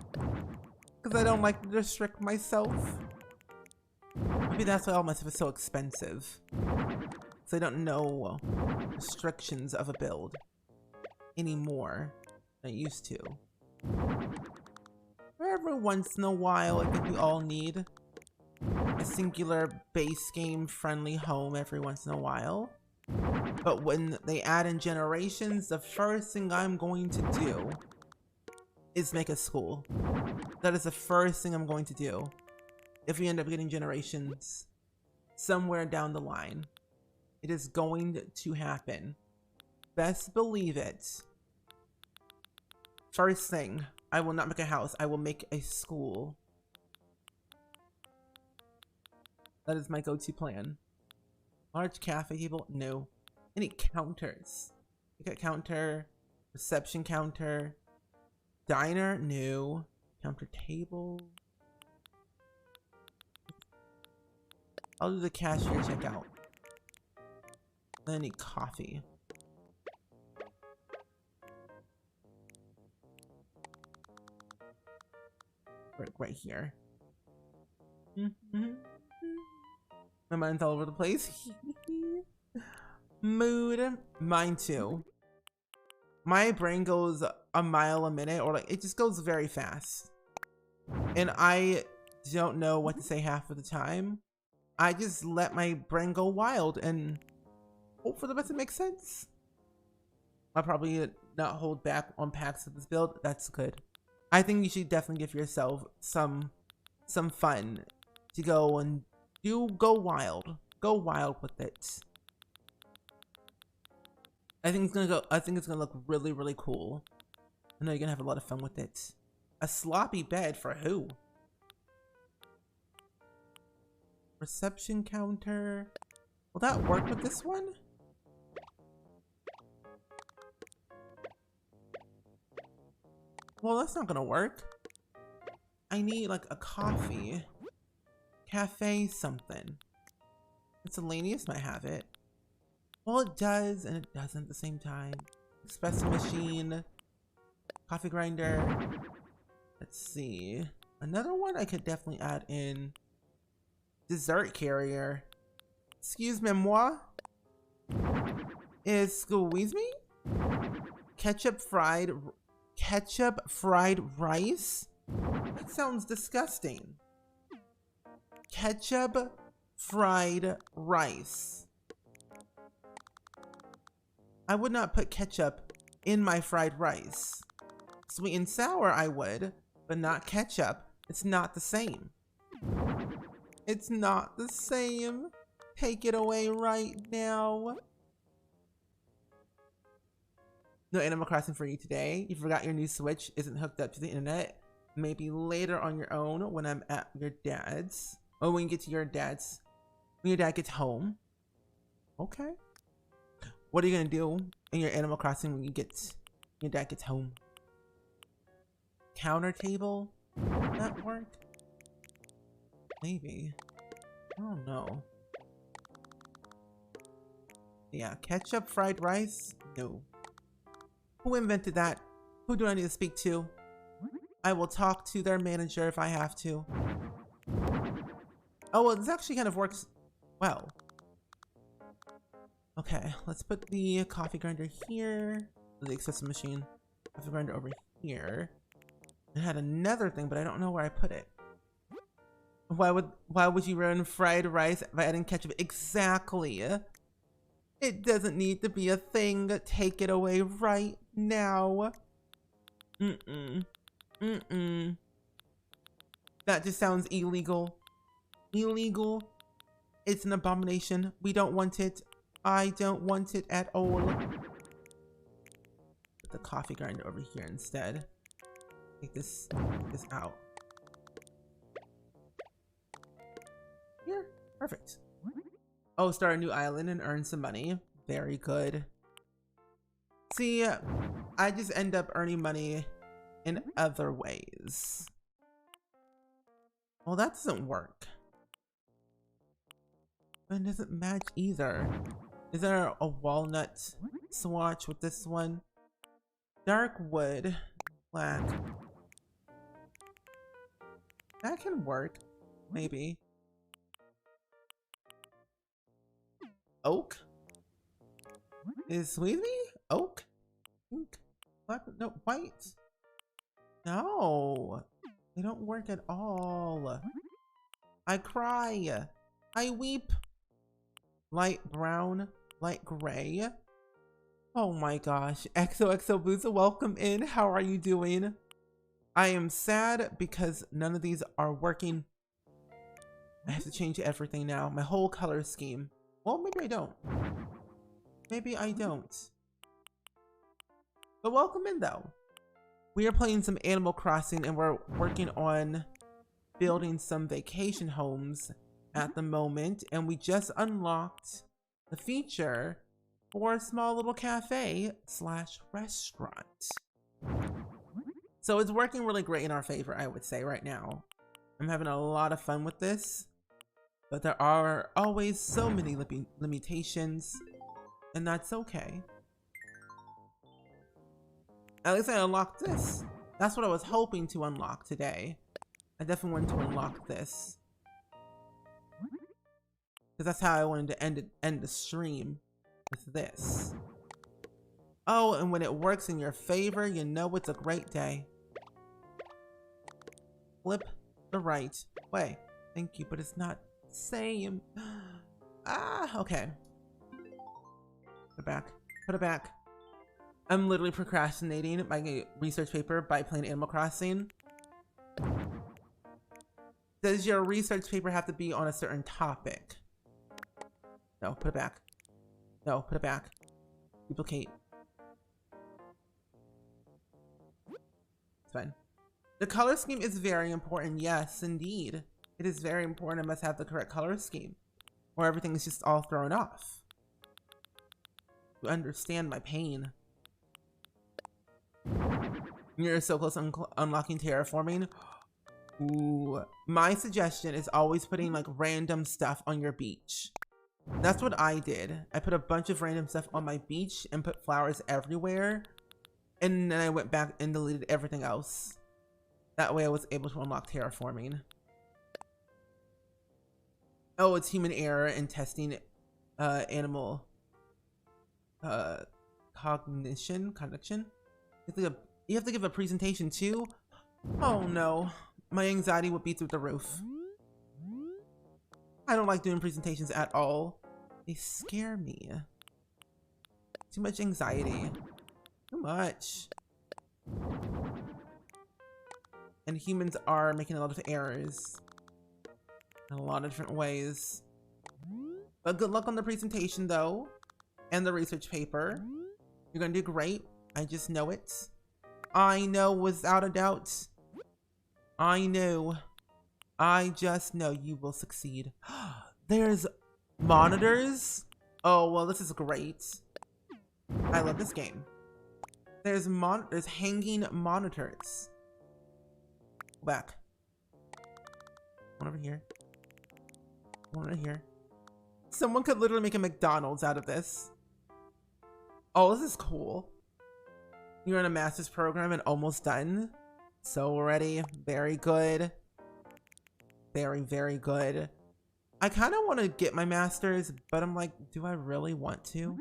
Because I don't like to restrict myself. Maybe that's why all my stuff is so expensive. Because I don't know restrictions of a build anymore than I used to. Every once in a while, I think we all need a singular base game friendly home every once in a while. But when they add in generations, the first thing I'm going to do is make a school. That is the first thing I'm going to do. If we end up getting generations somewhere down the line, it is going to happen. Best believe it. First thing, I will not make a house. I will make a school. That is my go-to plan. Large cafe table? No. Any counters? Ticket counter, reception counter, diner? No. Counter table? I'll do the cashier checkout. Then I need coffee. Right here. My mind's all over the place. Mood. Mine too. My brain goes a mile a minute, or like, it just goes very fast. And I don't know what to say half of the time. I just let my brain go wild and hope for the best it makes sense. I'll probably not hold back on packs of this build. That's good. I think you should definitely give yourself some fun to go and go wild. Go wild with it. I think it's gonna go. I think it's gonna look really, really cool. I know you're gonna have a lot of fun with it. A sloppy bed for who? Reception counter. Will that work with this one? Well, that's not gonna work. I need like a coffee. Cafe something. Miscellaneous might have it. Well, it does and it doesn't at the same time. Espresso machine. Coffee grinder. Let's see. Another one I could definitely add in. Dessert carrier. Excuse me, moi? Excuse me? Ketchup fried rice? That sounds disgusting. Ketchup fried rice. I would not put ketchup in my fried rice. Sweet and sour I would, but not ketchup. It's not the same. It's not the same. Take it away right now. No Animal Crossing for you today. You forgot your new Switch isn't hooked up to the internet. Maybe later on your own when I'm at your dad's. Or when you get to your dad's. When your dad gets home. Okay. What are you gonna do in your Animal Crossing when your dad gets home? Counter table? Would that work? Maybe. I don't know. Yeah, ketchup fried rice? No. Who invented that? Who do I need to speak to? I will talk to their manager if I have to. Oh, well, this actually kind of works well. Okay, let's put the coffee grinder here. The espresso machine. Coffee grinder over here. I had another thing, but I don't know where I put it. Why would you ruin fried rice by adding ketchup? Exactly. It doesn't need to be a thing. Take it away right now. That just sounds illegal. Illegal. It's an abomination. We don't want it. I don't want it at all. Put the coffee grinder over here instead. Take this out. Here. Perfect. Oh, start a new island and earn some money. Very good. See, I just end up earning money in other ways. Well, that doesn't work. It doesn't match either. Is there a walnut swatch with this one? Dark wood, black. That can work, maybe. Oak? Is with me? Oak? Pink? Black? No, white? No. They don't work at all. I cry. I weep. Light brown, light gray. Oh my gosh. XOXO Booza, welcome in. How are you doing? I am sad because none of these are working. I have to change everything now. My whole color scheme. Well, maybe I don't. Maybe I don't. But welcome in though. We are playing some Animal Crossing and we're working on building some vacation homes at the moment, and we just unlocked the feature for a small little cafe slash restaurant. So it's working really great in our favor, I would say right now. I'm having a lot of fun with this, but there are always so many limitations, and that's okay. At least I unlocked this. That's what I was hoping to unlock today. I definitely wanted to unlock this. Because that's how I wanted to end the stream, with this. Oh, and when it works in your favor, you know it's a great day. Flip the right way. Thank you, but it's not the same. Ah, okay. Put it back. Put it back. I'm literally procrastinating my research paper by playing Animal Crossing. Does your research paper have to be on a certain topic? No, put it back. No, put it back. Duplicate. It's fine. The color scheme is very important. Yes, indeed. It is very important. I must have the correct color scheme, or everything is just all thrown off. You understand my pain. You're so close to unlocking terraforming. Ooh. My suggestion is always putting like random stuff on your beach. That's what I did. I put a bunch of random stuff on my beach and put flowers everywhere. And then I went back and deleted everything else. That way I was able to unlock terraforming. Oh, it's human error in testing animal connection. You have to give a presentation too? Oh no. My anxiety would be through the roof. I don't like doing presentations at all. They scare me. Too much anxiety. Too much. And humans are making a lot of errors in a lot of different ways. But good luck on the presentation though, and the research paper. You're gonna do great. I just know it. I know without a doubt. I know. I just know you will succeed. There's monitors? Oh, well, this is great. I love this game. There's hanging monitors. Go back. One over here. One right here. Someone could literally make a McDonald's out of this. Oh, this is cool. You're in a master's program and almost done. So ready. Very good. Very, very good. I kind of want to get my master's, but I'm like, do I really want to?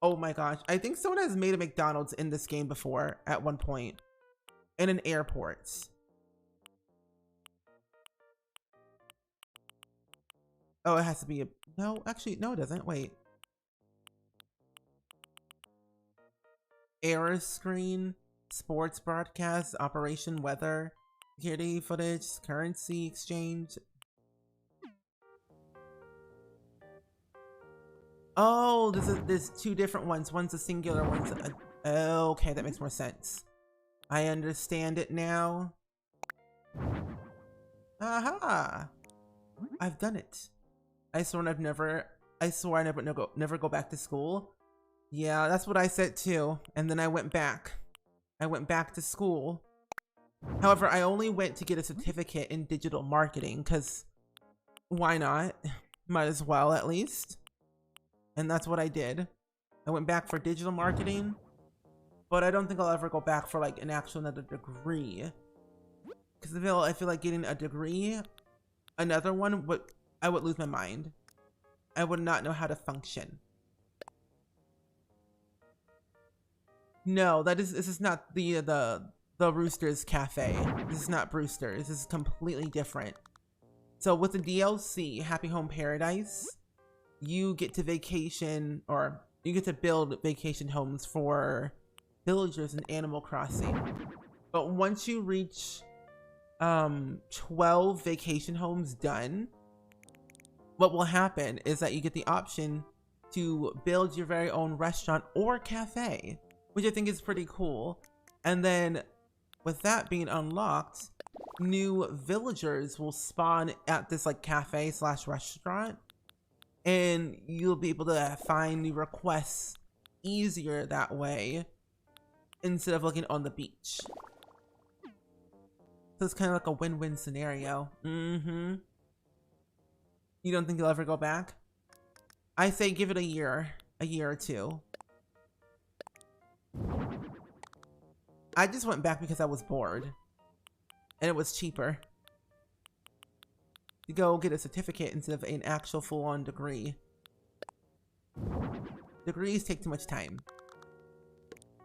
Oh my gosh. I think someone has made a McDonald's in this game before at one point. In an airport. Oh, it has to be a... No, actually, no, it doesn't. Wait. Error screen, sports broadcast, operation weather, security footage, currency exchange. Oh, there's two different ones. One's a singular, one's a... Okay, that makes more sense. I understand it now. Aha! I've done it. I swore I never go back to school. Yeah, that's what I said too. And then I went back. I went back to school. However, I only went to get a certificate in digital marketing because why not? Might as well at least. And that's what I did. I went back for digital marketing, but I don't think I'll ever go back for like an actual another degree. Because I feel like getting a degree, another one, I would lose my mind. I would not know how to function. No, this is not the Brewster's Cafe. This is not Brewster's. This is completely different. So with the DLC, Happy Home Paradise, you get to vacation, or you get to build vacation homes for villagers in Animal Crossing. But once you reach 12 vacation homes done, what will happen is that you get the option to build your very own restaurant or cafe, which I think is pretty cool. And then with that being unlocked, new villagers will spawn at this like cafe slash restaurant, and you'll be able to find new requests easier that way instead of looking on the beach. So it's kind of like a win-win scenario. Mm-hmm. You don't think you'll ever go back? I say give it a year or two. I just went back because I was bored. And it was cheaper to go get a certificate instead of an actual full-on degree. Degrees take too much time.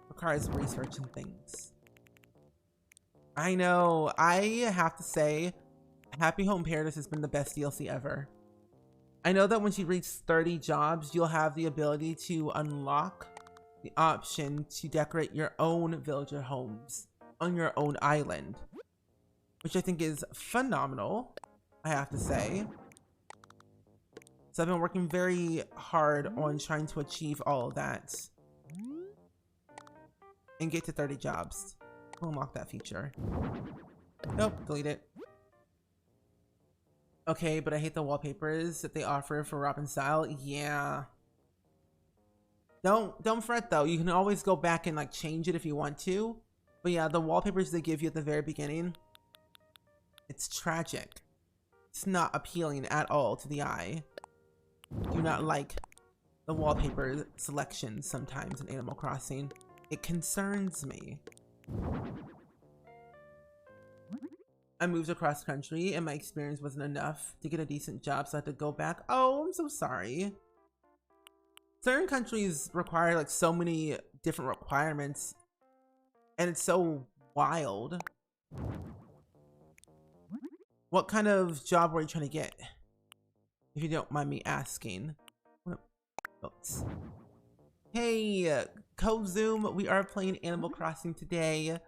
Requires research and things. I know. I have to say, Happy Home Paradise has been the best DLC ever. I know that once you reach 30 jobs, you'll have the ability to unlock the option to decorate your own villager homes on your own island, which I think is phenomenal, I have to say. So I've been working very hard on trying to achieve all of that and get to 30 jobs. We'll unlock that feature. Nope, delete it. Okay, but I hate the wallpapers that they offer for Robin Style. Yeah. Don't fret though. You can always go back and like change it if you want to. But yeah, the wallpapers they give you at the very beginning, it's tragic. It's not appealing at all to the eye. Do not like the wallpaper selections sometimes in Animal Crossing. It concerns me. I moved across country and my experience wasn't enough to get a decent job, so I had to go back. Oh, I'm so sorry. Certain countries require like so many different requirements and it's so wild. What kind of job were you trying to get? If you don't mind me asking. Oops. Hey, co-zoom, we are playing Animal Crossing today.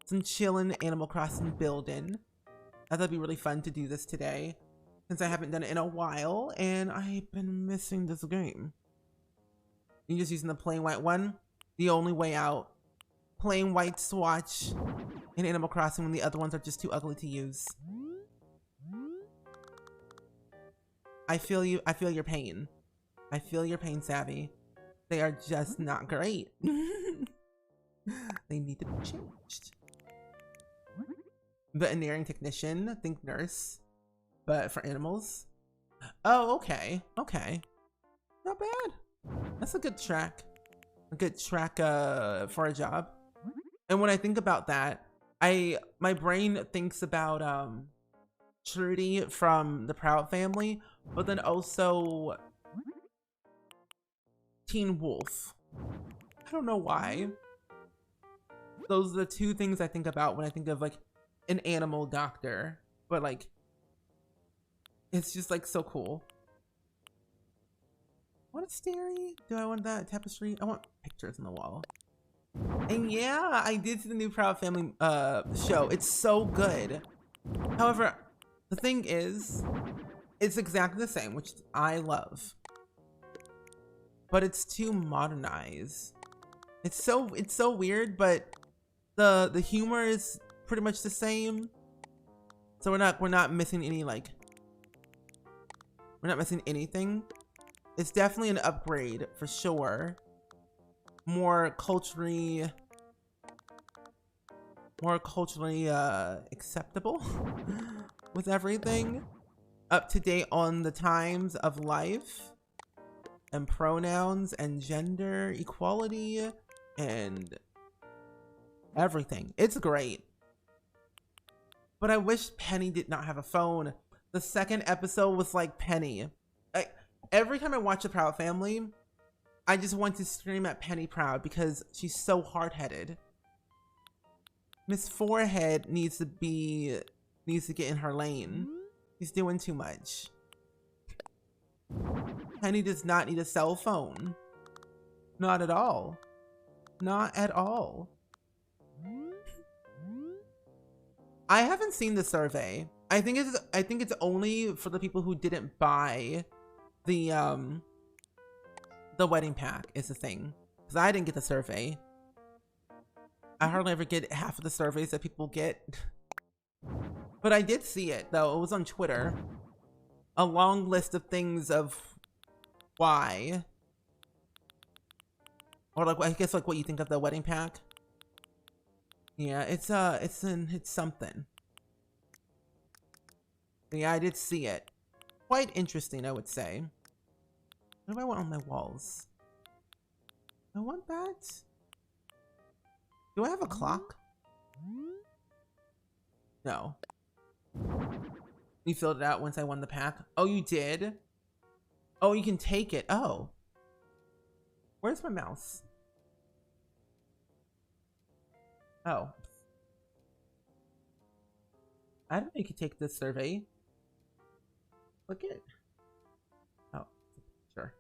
Some chillin' Animal Crossing building. I thought it'd be really fun to do this today since I haven't done it in a while and I've been missing this game. You're just using the plain white one? The only way out. Plain white swatch in Animal Crossing when the other ones are just too ugly to use. I feel you. I feel your pain. I feel your pain, Savvy. They are just not great. They need to be changed. Veterinarian technician, think nurse, but for animals. Oh, okay, okay, not bad. That's a good track. A good track for a job. And when I think about that, my brain thinks about Trudy from the Proud Family, but then also Teen Wolf. I don't know why. Those are the two things I think about when I think of like an animal doctor, but like it's just like so cool. What a stary. Do I want that tapestry? I want pictures on the wall. And yeah, I did see the new Proud Family show. It's so good. However, the thing is, it's exactly the same, which I love. But it's too modernized. It's so weird, but the humor is pretty much the same. So we're not missing any like we're not missing anything. It's definitely an upgrade for sure. More culturally acceptable with everything. Up to date on the times of life and pronouns and gender equality and everything. It's great. But I wish Penny did not have a phone. The second episode was like Penny. Every time I watch The Proud Family, I just want to scream at Penny Proud because she's so hard-headed. Miss Forehead needs to get in her lane. She's doing too much. Penny does not need a cell phone. Not at all. Not at all. I haven't seen the survey. I think it's only for the people who didn't buy the wedding pack is the thing. Because I didn't get the survey. I hardly ever get half of the surveys that people get. But I did see it though. It was on Twitter. A long list of things of why. Or like I guess like what you think of the wedding pack. Yeah, it's something. Yeah, I did see it. Quite interesting, I would say. What do I want on my walls? I want that. Do I have a clock? No. You filled it out once I won the pack? Oh, you did? Oh, you can take it. Oh. Where's my mouse? Oh. I don't know you could take this survey. Look it. Oh, sure.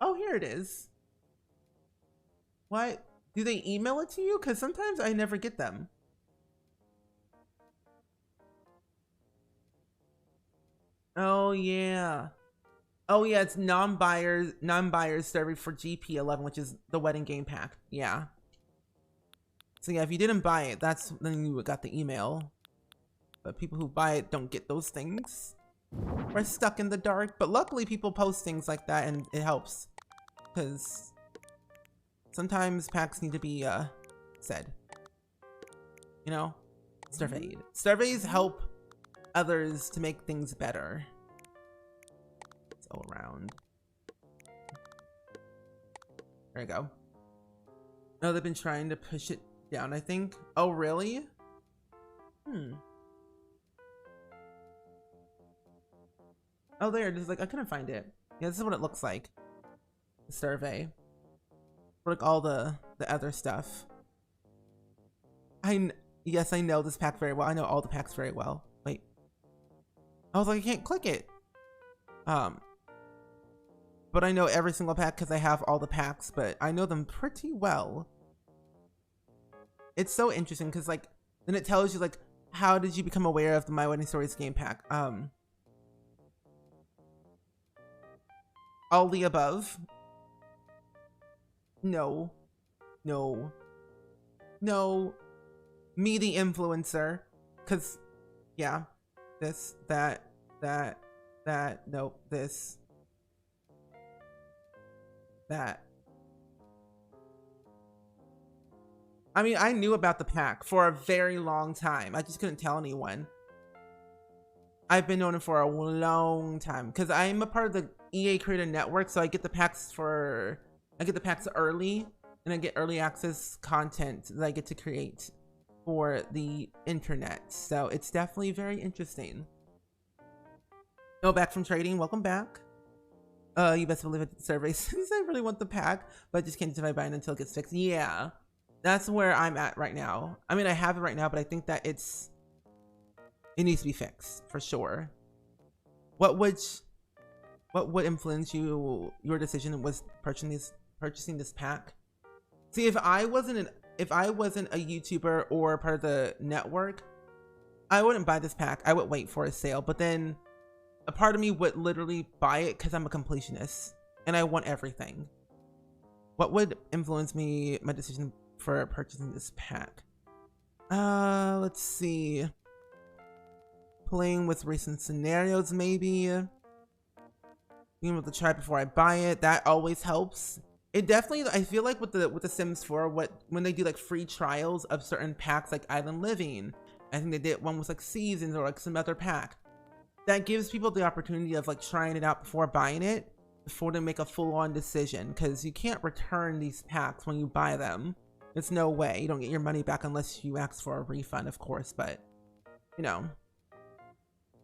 Oh, here it is. What? Do they email it to you? Because sometimes I never get them. Oh yeah. Oh yeah, it's non-buyers server for GP11, which is the wedding game pack. Yeah. So yeah, if you didn't buy it, then you got the email. But people who buy it don't get those things. We're stuck in the dark. But luckily people post things like that and it helps. Because sometimes packs need to be said. You know? Surveyed. Surveys help others to make things better. It's all around. There you go. No, they've been trying to push it down, I think. Oh, really? Oh, there. Just like I couldn't find it. Yeah, this is what it looks like. The survey. For like all the other stuff. Yes, I know this pack very well. I know all the packs very well. Wait. I was like, I can't click it. But I know every single pack because I have all the packs, but I know them pretty well. It's so interesting because like then it tells you like how did you become aware of the My Wedding Stories game pack? All the above. No. No. No. Me the influencer. Cause yeah. This, that, no, this. That. I mean, I knew about the pack for a very long time. I just couldn't tell anyone. I've been known it for a long time because I'm a part of the EA Creator Network, so I get the packs early, and I get early access content that I get to create for the internet. So it's definitely very interesting. No, back from trading. Welcome back. You best believe it. Survey says I really want the pack, but I just can't justify buying until it gets fixed. Yeah, that's where I'm at right now. I mean, I have it right now, but I think that it needs to be fixed for sure. What would influence your decision was purchasing this pack? See, if I wasn't a YouTuber or part of the network, I wouldn't buy this pack. I would wait for a sale, but then a part of me would literally buy it because I'm a completionist and I want everything. What would influence my decision for purchasing this pack? Let's see. Playing with recent scenarios, maybe. Being able to try before I buy it, that always helps. It definitely, I feel like with the Sims 4, when they do like free trials of certain packs like Island Living, I think they did one with like Seasons or like some other pack. That gives people the opportunity of like trying it out before buying it, before they make a full-on decision, because you can't return these packs when you buy them. There's no way. You don't get your money back unless you ask for a refund, of course, but you know,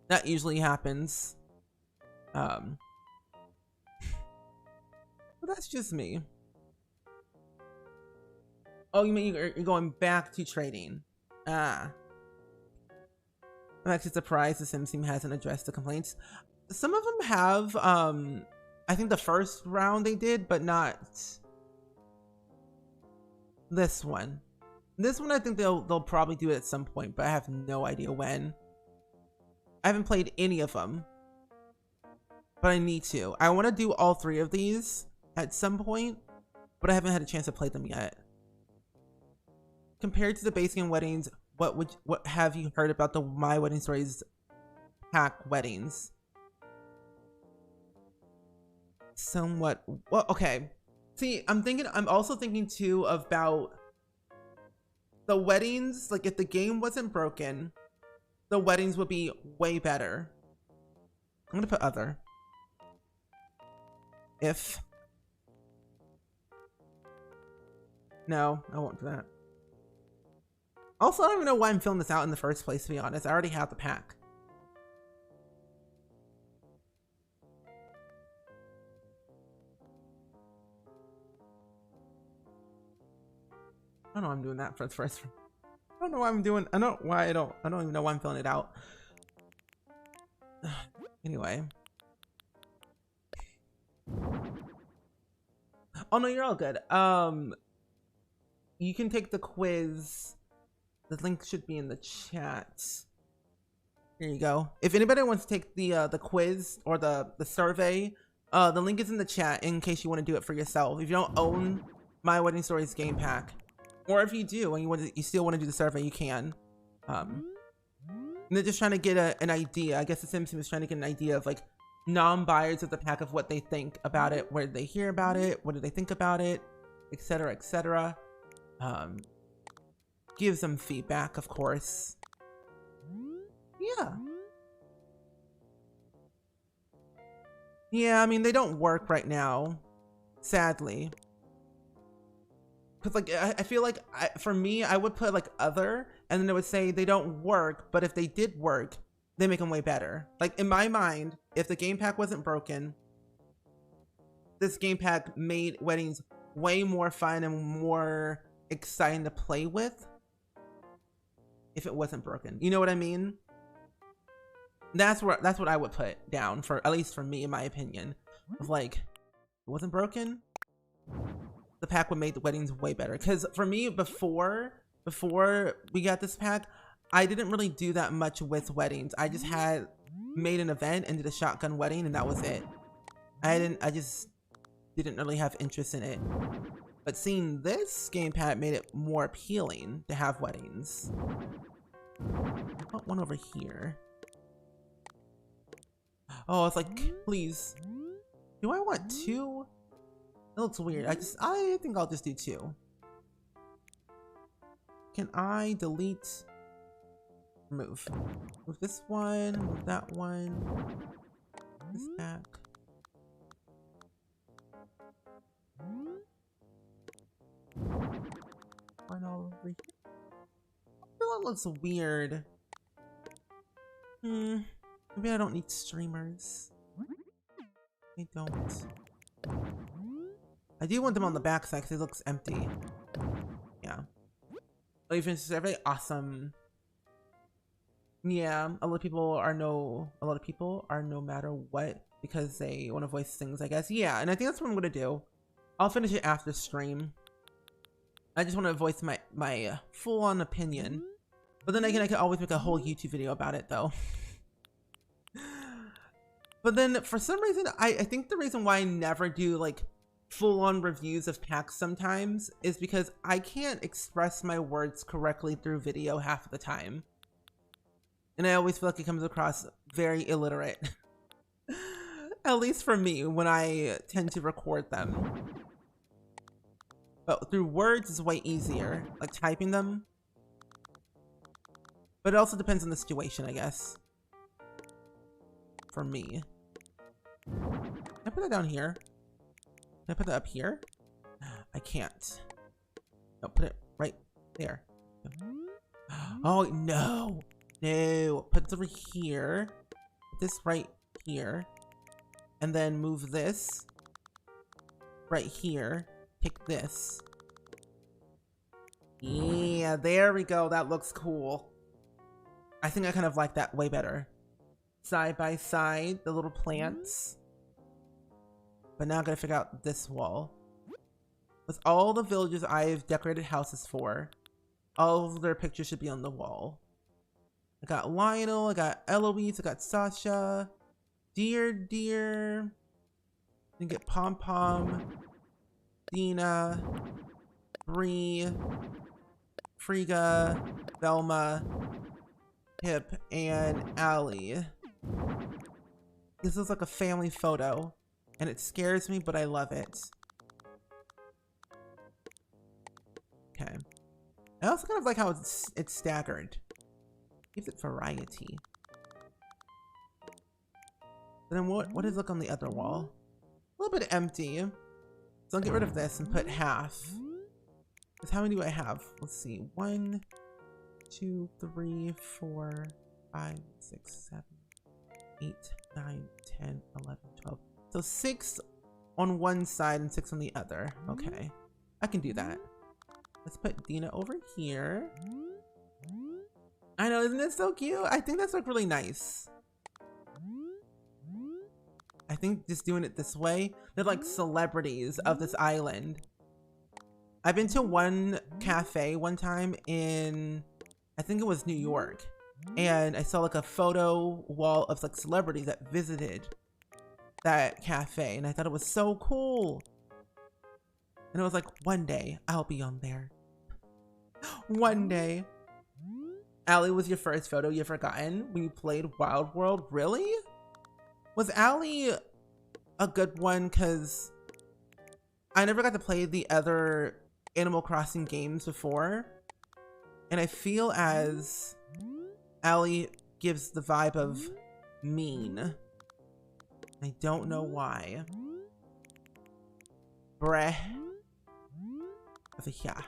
that usually happens. But that's just me. Oh, you mean you're going back to trading? Ah. I'm actually surprised the Sims team hasn't addressed the complaints. Some of them have. I think the first round they did, but not this one. This one I think they'll probably do it at some point, but I have no idea when. I haven't played any of them, but I need to. I want to do all 3 of these at some point, but I haven't had a chance to play them yet. Compared to the base game weddings, what have you heard about the My Wedding Stories pack weddings? Somewhat. Well, okay. See, I'm also thinking too about the weddings. Like if the game wasn't broken, the weddings would be way better. I'm gonna put other. If. No, I won't do that. Also, I don't even know why I'm filling this out in the first place, to be honest. I already have the pack. I don't know why I'm doing that for the first. I don't know why I'm doing. I don't even know why I'm filling it out. Anyway. Oh no, you're all good. You can take the quiz. The link should be in the chat. Here you go. If anybody wants to take the quiz or the survey, the link is in the chat in case you want to do it for yourself. If you don't own My Wedding Stories game pack, or if you do and you still want to do the survey, you can. And they're just trying to get an idea. I guess the Sim was trying to get an idea of like non-buyers of the pack of what they think about it, where did they hear about it, what did they think about it, etc., etc. Give them feedback, of course. Yeah, I mean, they don't work right now, sadly. Because, like, I feel like, for me, I would put, like, other, and then it would say they don't work, but if they did work, they make them way better. Like, in my mind, if the game pack wasn't broken, this game pack made weddings way more fun and more exciting to play with if it wasn't broken. You know what I mean? That's what I would put down, for at least for me, in my opinion, of like, it wasn't broken, the pack would make the weddings way better. Because for me, before we got this pack, I didn't really do that much with weddings. I just had made an event and did a shotgun wedding, and that was it. I just didn't really have interest in it. But seeing this game pack made it more appealing to have weddings. I want one over here. Oh, it's like, please. Do I want two? It looks weird. I think I'll just do two. Can I delete? Remove. Move this one, move that one. This back. One over here. I feel that looks weird. Maybe I don't need streamers. I don't. I do want them on the back side because it looks empty. Yeah. Oh, you finished the survey? Awesome. Yeah, a lot of people are no matter what because they want to voice things, I guess. Yeah, and I think that's what I'm gonna do. I'll finish it after stream. I just want to voice my full-on opinion. But then again, I could always make a whole YouTube video about it, though. But then, for some reason, I think the reason why I never do, like, full-on reviews of packs sometimes is because I can't express my words correctly through video half of the time. And I always feel like it comes across very illiterate. At least for me, when I tend to record them. But through words is way easier, like typing them. But it also depends on the situation, I guess. For me. Can I put that down here? Can I put that up here? I can't. No, put it right there. Oh, no. No. Put it over here. Put this right here. And then move this right here. Pick this. Yeah, there we go. That looks cool. I think I kind of like that way better. Side by side, the little plants. But now I gotta figure out this wall. With all the villages I've decorated houses for, all of their pictures should be on the wall. I got Lionel, I got Eloise, I got Sasha, Dear, then get Pom Pom, Dina, Bree, Frigga, Velma, Pip, and Allie. This is like a family photo, and it scares me, but I love it. Okay. I also kind of like how it's staggered. Gives it variety. But then what does it look on the other wall? A little bit empty. So I'll get rid of this and put half. Because how many do I have? Let's see. 1, 2, 3, 4, 5, 6, 7, 8, 9, 10, 11, 12. So 6 on one side and 6 on the other. Okay. I can do that. Let's put Dina over here. I know, isn't it so cute? I think that's like really nice. I think just doing it this way, they're like celebrities of this island. I've been to one cafe one time in, I think it was New York. and I saw like a photo wall of like celebrities that visited that cafe, and I thought it was so cool. And I was like, one day I'll be on there. One day. Allie was your first photo you forgotten when you played Wild World? Really? Was Allie a good one? Cause I never got to play the other Animal Crossing games before. And I feel as Allie gives the vibe of mean. I don't know why. Breh. Yeah, there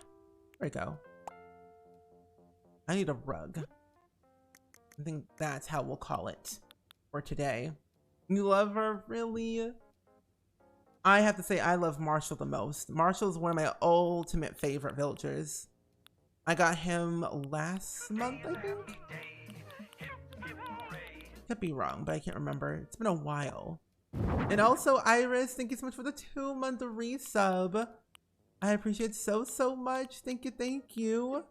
we go. I need a rug. I think that's how we'll call it for today. You love her, really? I have to say I love Marshall the most. Marshall is one of my ultimate favorite villagers. I got him last month, I think? Could be wrong, but I can't remember. It's been a while. And also, Iris, thank you so much for the 2-month resub. I appreciate it so, so much. Thank you, thank you.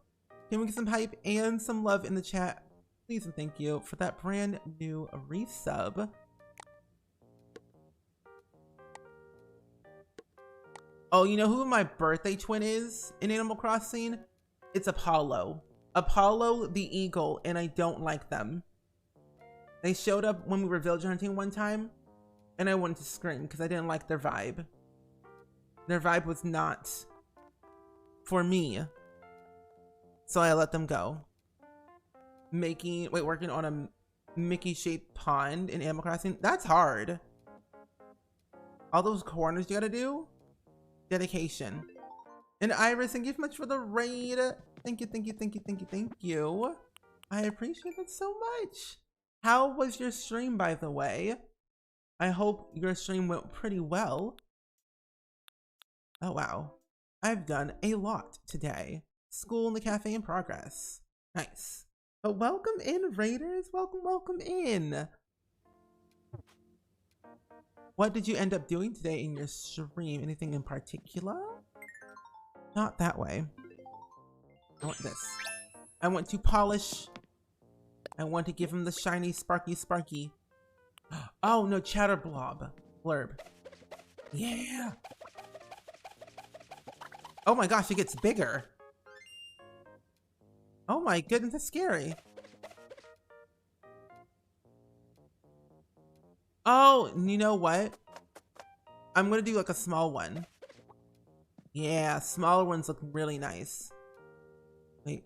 Can we get some hype and some love in the chat? Please and thank you for that brand new resub. Oh, you know who my birthday twin is in Animal Crossing? It's Apollo. Apollo the eagle, and I don't like them. They showed up when we were villager hunting one time, and I wanted to scream because I didn't like their vibe. Their vibe was not for me. So I let them go. Working on a Mickey-shaped pond in Animal Crossing. That's hard. All those corners you gotta do. Dedication. And Iris, thank you so much for the raid. Thank you, thank you, thank you, thank you, thank you. I appreciate it so much. How was your stream, by the way? I hope your stream went pretty well. Oh, wow. I've done a lot today. School in the cafe in progress. Nice. But welcome in, raiders. Welcome, welcome in. What did you end up doing today in your stream? Anything in particular? Not that way. I want this. I want to polish. I want to give him the shiny sparky sparky. Oh no, chatter blurb. Yeah. Oh my gosh, it gets bigger. Oh my goodness, that's scary. Oh, you know what? I'm gonna do like a small one. Yeah, smaller ones look really nice. Wait.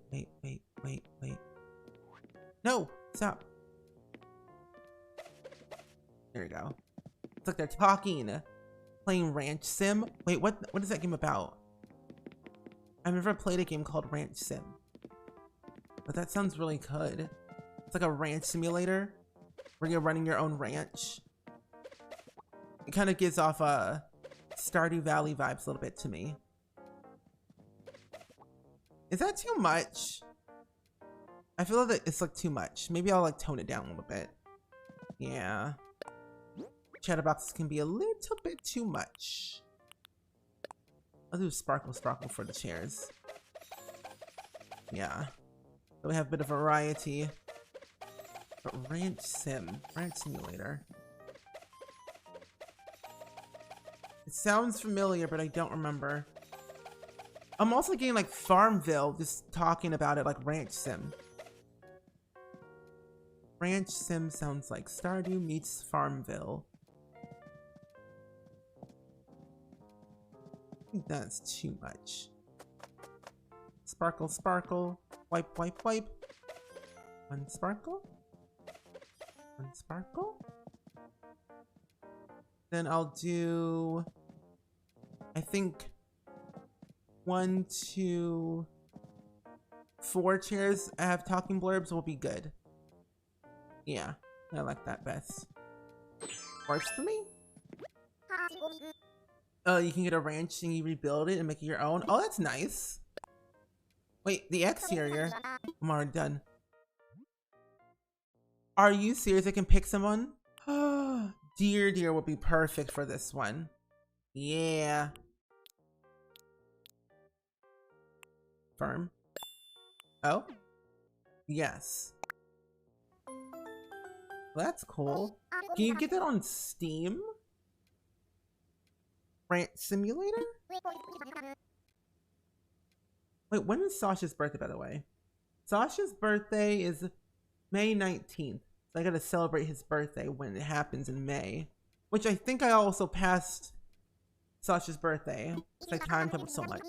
No, stop. There we go. It's like they're talking. Playing Ranch Sim. Wait, what is that game about? I've never played a game called Ranch Sim. But that sounds really good. It's like a ranch simulator where you're running your own ranch. It kind of gives off Stardew Valley vibes a little bit to me. Is that too much? I feel like it's like too much. Maybe I'll like tone it down a little bit. Yeah. Chatterboxes can be a little bit too much. I'll do sparkle for the chairs. Yeah. So we have a bit of variety. But Ranch Simulator. It sounds familiar, but I don't remember. I'm also getting like Farmville, just talking about it like Ranch Sim. Ranch Sim sounds like Stardew meets Farmville. I think that's too much. Sparkle. Wipe. One sparkle. Then I'll do, I think, 1, 2, 4 chairs I have talking blurbs will be good. Yeah, I like that best. Works for me. Oh, you can get a ranch and you rebuild it and make it your own. Oh, that's nice. Wait, the exterior. I'm already done. Are you serious? I can pick someone? Deer would be perfect for this one. Yeah. Firm. Oh? Yes. That's cool. Can you get that on Steam? Rant Simulator? Wait, when is Sasha's birthday, by the way? Sasha's birthday is May 19th. So I gotta celebrate his birthday when it happens in May. Which I think I also passed Sasha's birthday. Because I timed up so much.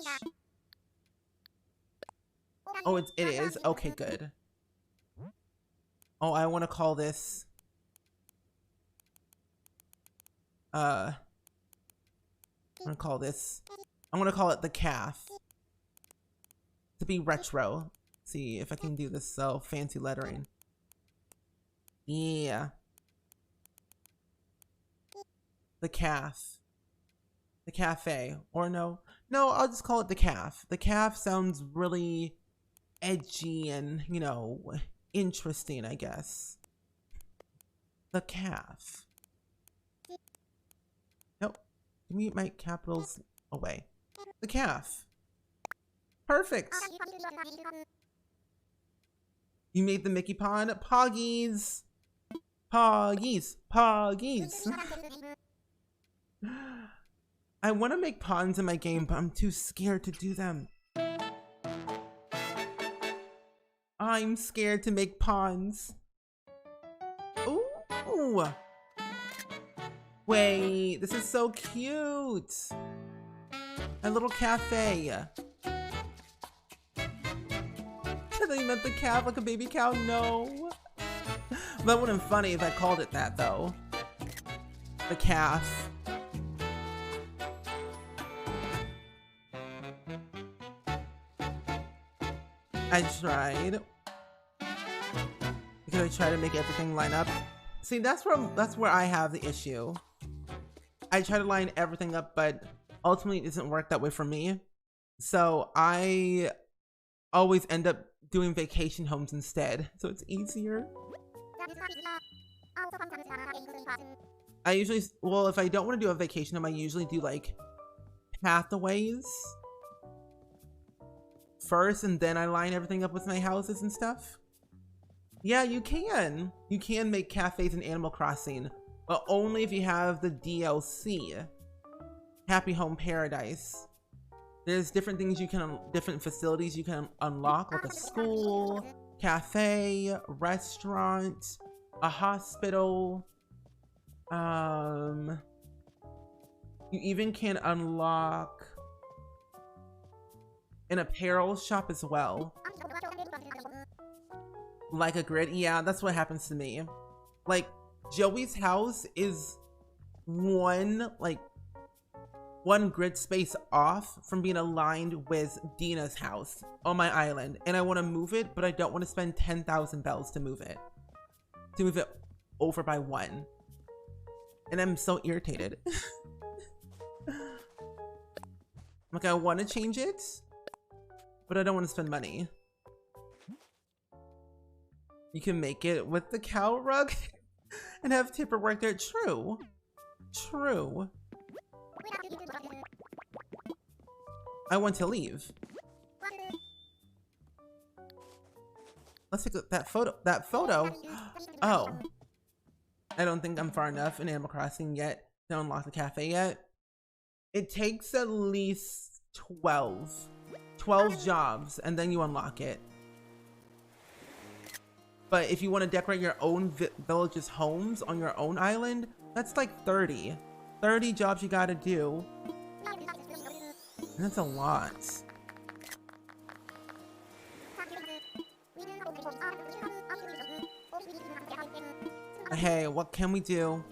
Oh, it is? Okay, good. Oh, I want to call this... I'm gonna call this... I'm gonna call it the calf. To be retro. See if I can do this so fancy lettering. Yeah. The calf. The cafe. Or no. No, I'll just call it the calf. The calf sounds really edgy and, you know, interesting, I guess. The calf. Nope. Give me my capitals away. The calf. Perfect. You made the Mickey pond. Poggies. Poggies. Poggies. I want to make ponds in my game, but I'm too scared to do them. I'm scared to make ponds. Ooh. Wait, this is so cute. A little cafe. I thought you meant the calf like a baby cow. No. That wouldn't be funny if I called it that, though. The calf. I tried. Because I try to make everything line up. See, that's where I have the issue. I try to line everything up, but ultimately it doesn't work that way for me. So I always end up doing vacation homes instead. So it's easier. I usually, well, if I don't want to do a vacation home, I usually do like pathways first, and then I line everything up with my houses and stuff. Yeah, you can. You can make cafes in Animal Crossing, but only if you have the DLC, Happy Home Paradise. There's different things you can, different facilities you can unlock, like a school, cafe, restaurant, a hospital. You even can unlock an apparel shop as well. Like a grid. Yeah, that's what happens to me. Like, Joey's house is one grid space off from being aligned with Dina's house on my island. And I want to move it, but I don't want to spend 10,000 bells to move it. To move it over by one. And I'm so irritated. Like, I want to change it, but I don't want to spend money. You can make it with the cow rug and have Tipper work there. True. True. I want to leave. Let's take that photo. That photo. Oh. I don't think I'm far enough in Animal Crossing yet to unlock the cafe yet. It takes at least 12 jobs, and then you unlock it. But if you want to decorate your own village's homes on your own island, that's like 30 jobs you gotta do. And that's a lot. Hey, what can we do?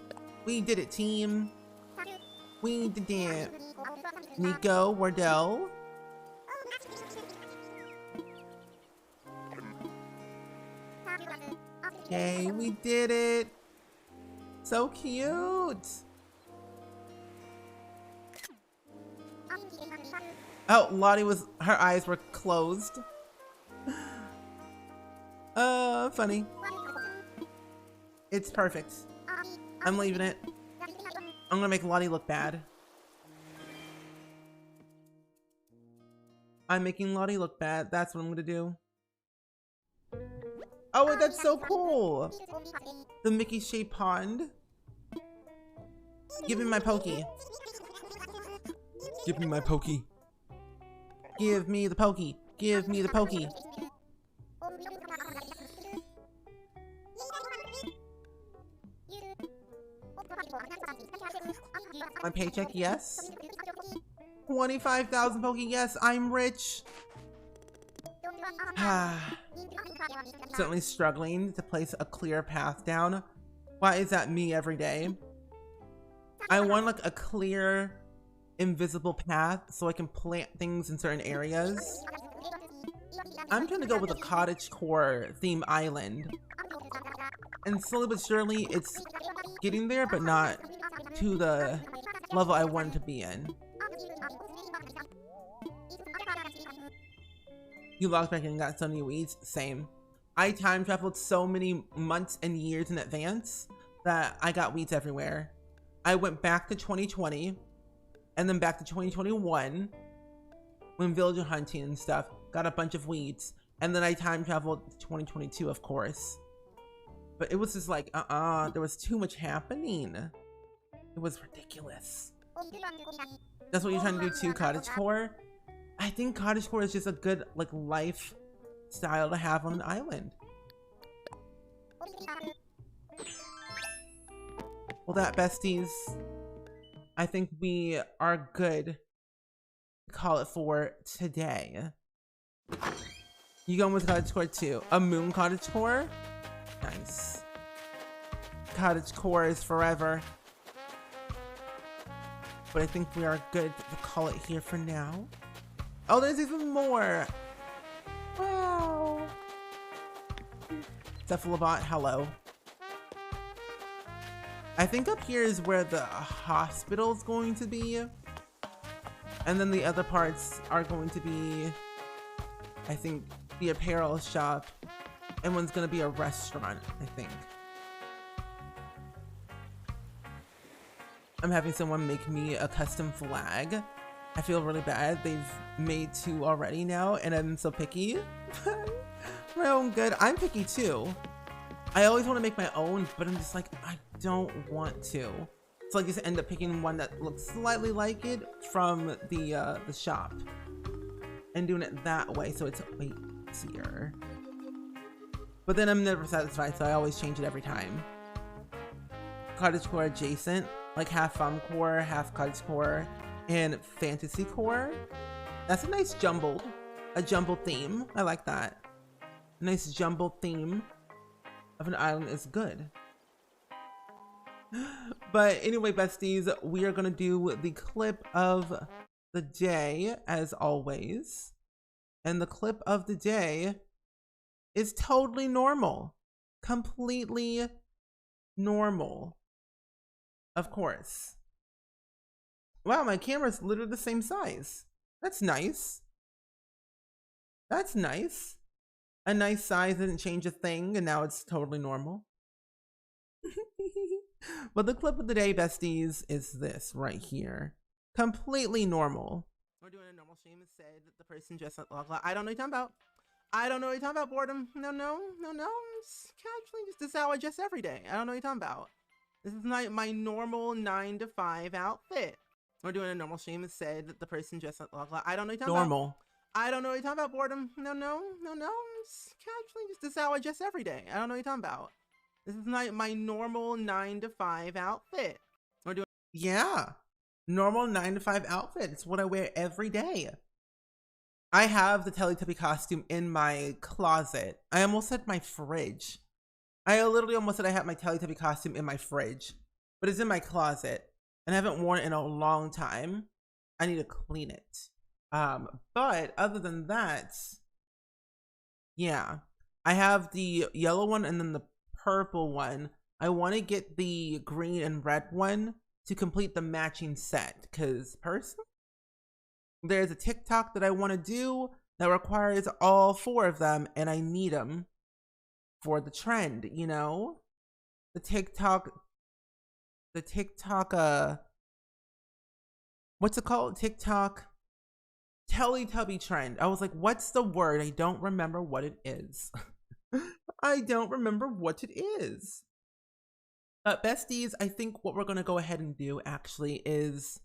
We did it, team. We did it. Nico, Wardell. Okay, we did it. So cute. Oh, Lottie her eyes were closed. Funny. It's perfect. I'm leaving it. I'm gonna make Lottie look bad. I'm making Lottie look bad. That's what I'm gonna do. Oh, wait, that's so cool. The Mickey shaped pond. Give me my pokey. Give me my pokey. Give me the pokey. Give me the pokey. My paycheck, yes. 25,000 pokey, yes. I'm rich. Certainly struggling to place a clear path down. Why is that me every day? I want like a clear, invisible path so I can plant things in certain areas. I'm trying to go with a cottagecore theme island. And slowly but surely it's getting there, but not to the level I want to be in. You logged back in and got so many weeds? Same. I time traveled so many months and years in advance that I got weeds everywhere. I went back to 2020 and then back to 2021 when villager hunting and stuff, got a bunch of weeds. And then I time traveled to 2022, of course. But it was just like, there was too much happening. It was ridiculous. That's what you're trying to do too, cottagecore? I think cottagecore is just a good like lifestyle to have on an island. Well, that, besties, I think we are good to call it for today. You going with cottagecore too? A moon cottagecore? Nice. Cottagecore is forever. But I think we are good to call it here for now. Oh, there's even more. Wow. Cephalobot, hello. I think up here is where the hospital is going to be. And then the other parts are going to be, I think, the apparel shop. And one's going to be a restaurant, I think. I'm having someone make me a custom flag. I feel really bad. They've made 2 already now, and I'm so picky. My own good. I'm picky too. I always want to make my own, but I'm just like, I don't want to. So I just end up picking one that looks slightly like it from the shop and doing it that way, so it's way easier. But then I'm never satisfied, so I always change it every time. Cottagecore adjacent, like half core, half cottagecore, and fantasy core. That's a nice jumbled theme. I like that. A nice jumbled theme of an island is good. But anyway, besties, we are gonna do the clip of the day as always. And the clip of the day is totally normal. Completely normal. Of course. Wow, my camera's literally the same size. That's nice. That's nice. A nice size didn't change a thing, and now it's totally normal. But the clip of the day, besties, is this right here. Completely normal. We're doing a normal stream. It said that the person dressed like I don't know what you're talking about. I don't know what you're talking about, boredom. No. It's casually just this is how I dress every day. I don't know what you're talking about. This is my normal 9 to 5 outfit. We're doing a normal stream. It said that the person dressed like I don't know what you're talking
Normal.
about. I don't know what you're talking about, boredom. No. It's casually just this is how I dress every day. I don't know what you're talking about. This is my normal 9 to 5 outfit. We're doing normal 9 to 5 outfit. It's what I wear every day. I have the Teletubby costume in my closet. I almost said my fridge. I literally almost said I had my Teletubby costume in my fridge, but it's in my closet and I haven't worn it in a long time. I need to clean it. But other than that, yeah, I have the yellow one and then the purple one. I want to get the green and red one to complete the matching set because personally, there's a TikTok that I want to do that requires all 4 of them and I need them for the trend, you know? The TikTok, what's it called? TikTok Teletubby trend. I was like, what's the word? I don't remember what it is. I don't remember what it is. But besties, I think what we're going to go ahead and do actually is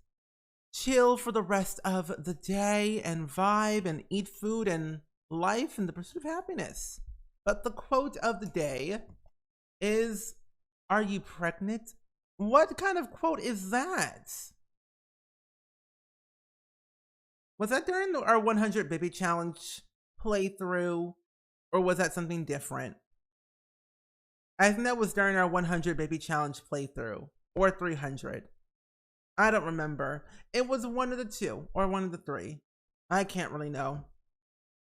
chill for the rest of the day and vibe and eat food and life in the pursuit of happiness. But the quote of the day is, "Are you pregnant?" What kind of quote is that? Was that during our 100 baby challenge playthrough, or was that something different? I think that was during our 100 baby challenge playthrough, or 300. I don't remember. It was one of the two, or one of the three. I can't really know.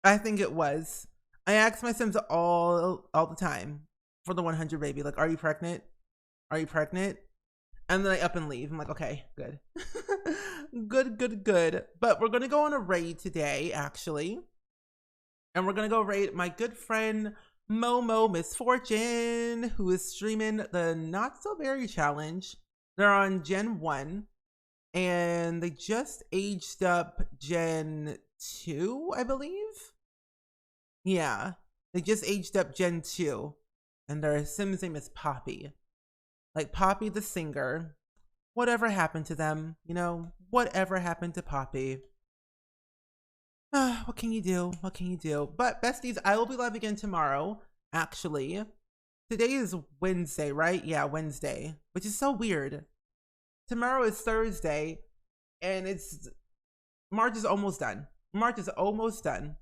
I think it was. I ask my Sims all the time for the 100 baby, like, "Are you pregnant? Are you pregnant?" And then I up and leave. I'm like, okay, good. good. But we're going to go on a raid today, actually. And we're going to go raid my good friend Momo Misfortune, who is streaming the Not So Berry Challenge. They're on Gen 1. And they just aged up Gen 2, I believe. Yeah, they just aged up Gen 2. And their Sim's name is Poppy. Like Poppy the singer. Whatever happened to them? You know, whatever happened to Poppy? What can you do? What can you do? But besties, I will be live again tomorrow, actually. Today is Wednesday, right? Yeah, Wednesday, which is so weird. Tomorrow is Thursday, and March is almost done. March is almost done.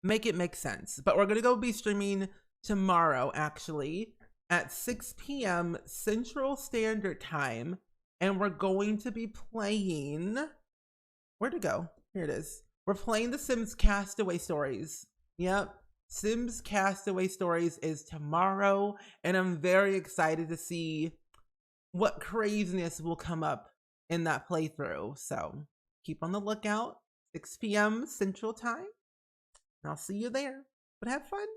Make it make sense. But we're going to go be streaming tomorrow, actually, at 6 p.m. Central Standard Time. And we're going to be playing... Where'd it go? Here it is. We're playing The Sims Castaway Stories. Yep. Sims Castaway Stories is tomorrow. And I'm very excited to see what craziness will come up in that playthrough. So keep on the lookout. 6 p.m. Central Time. And I'll see you there. But have fun.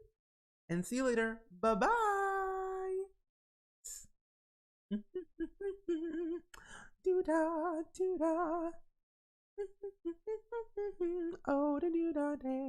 And see you later. Bye-bye. Do-da, do-da. Oh, the do-da day.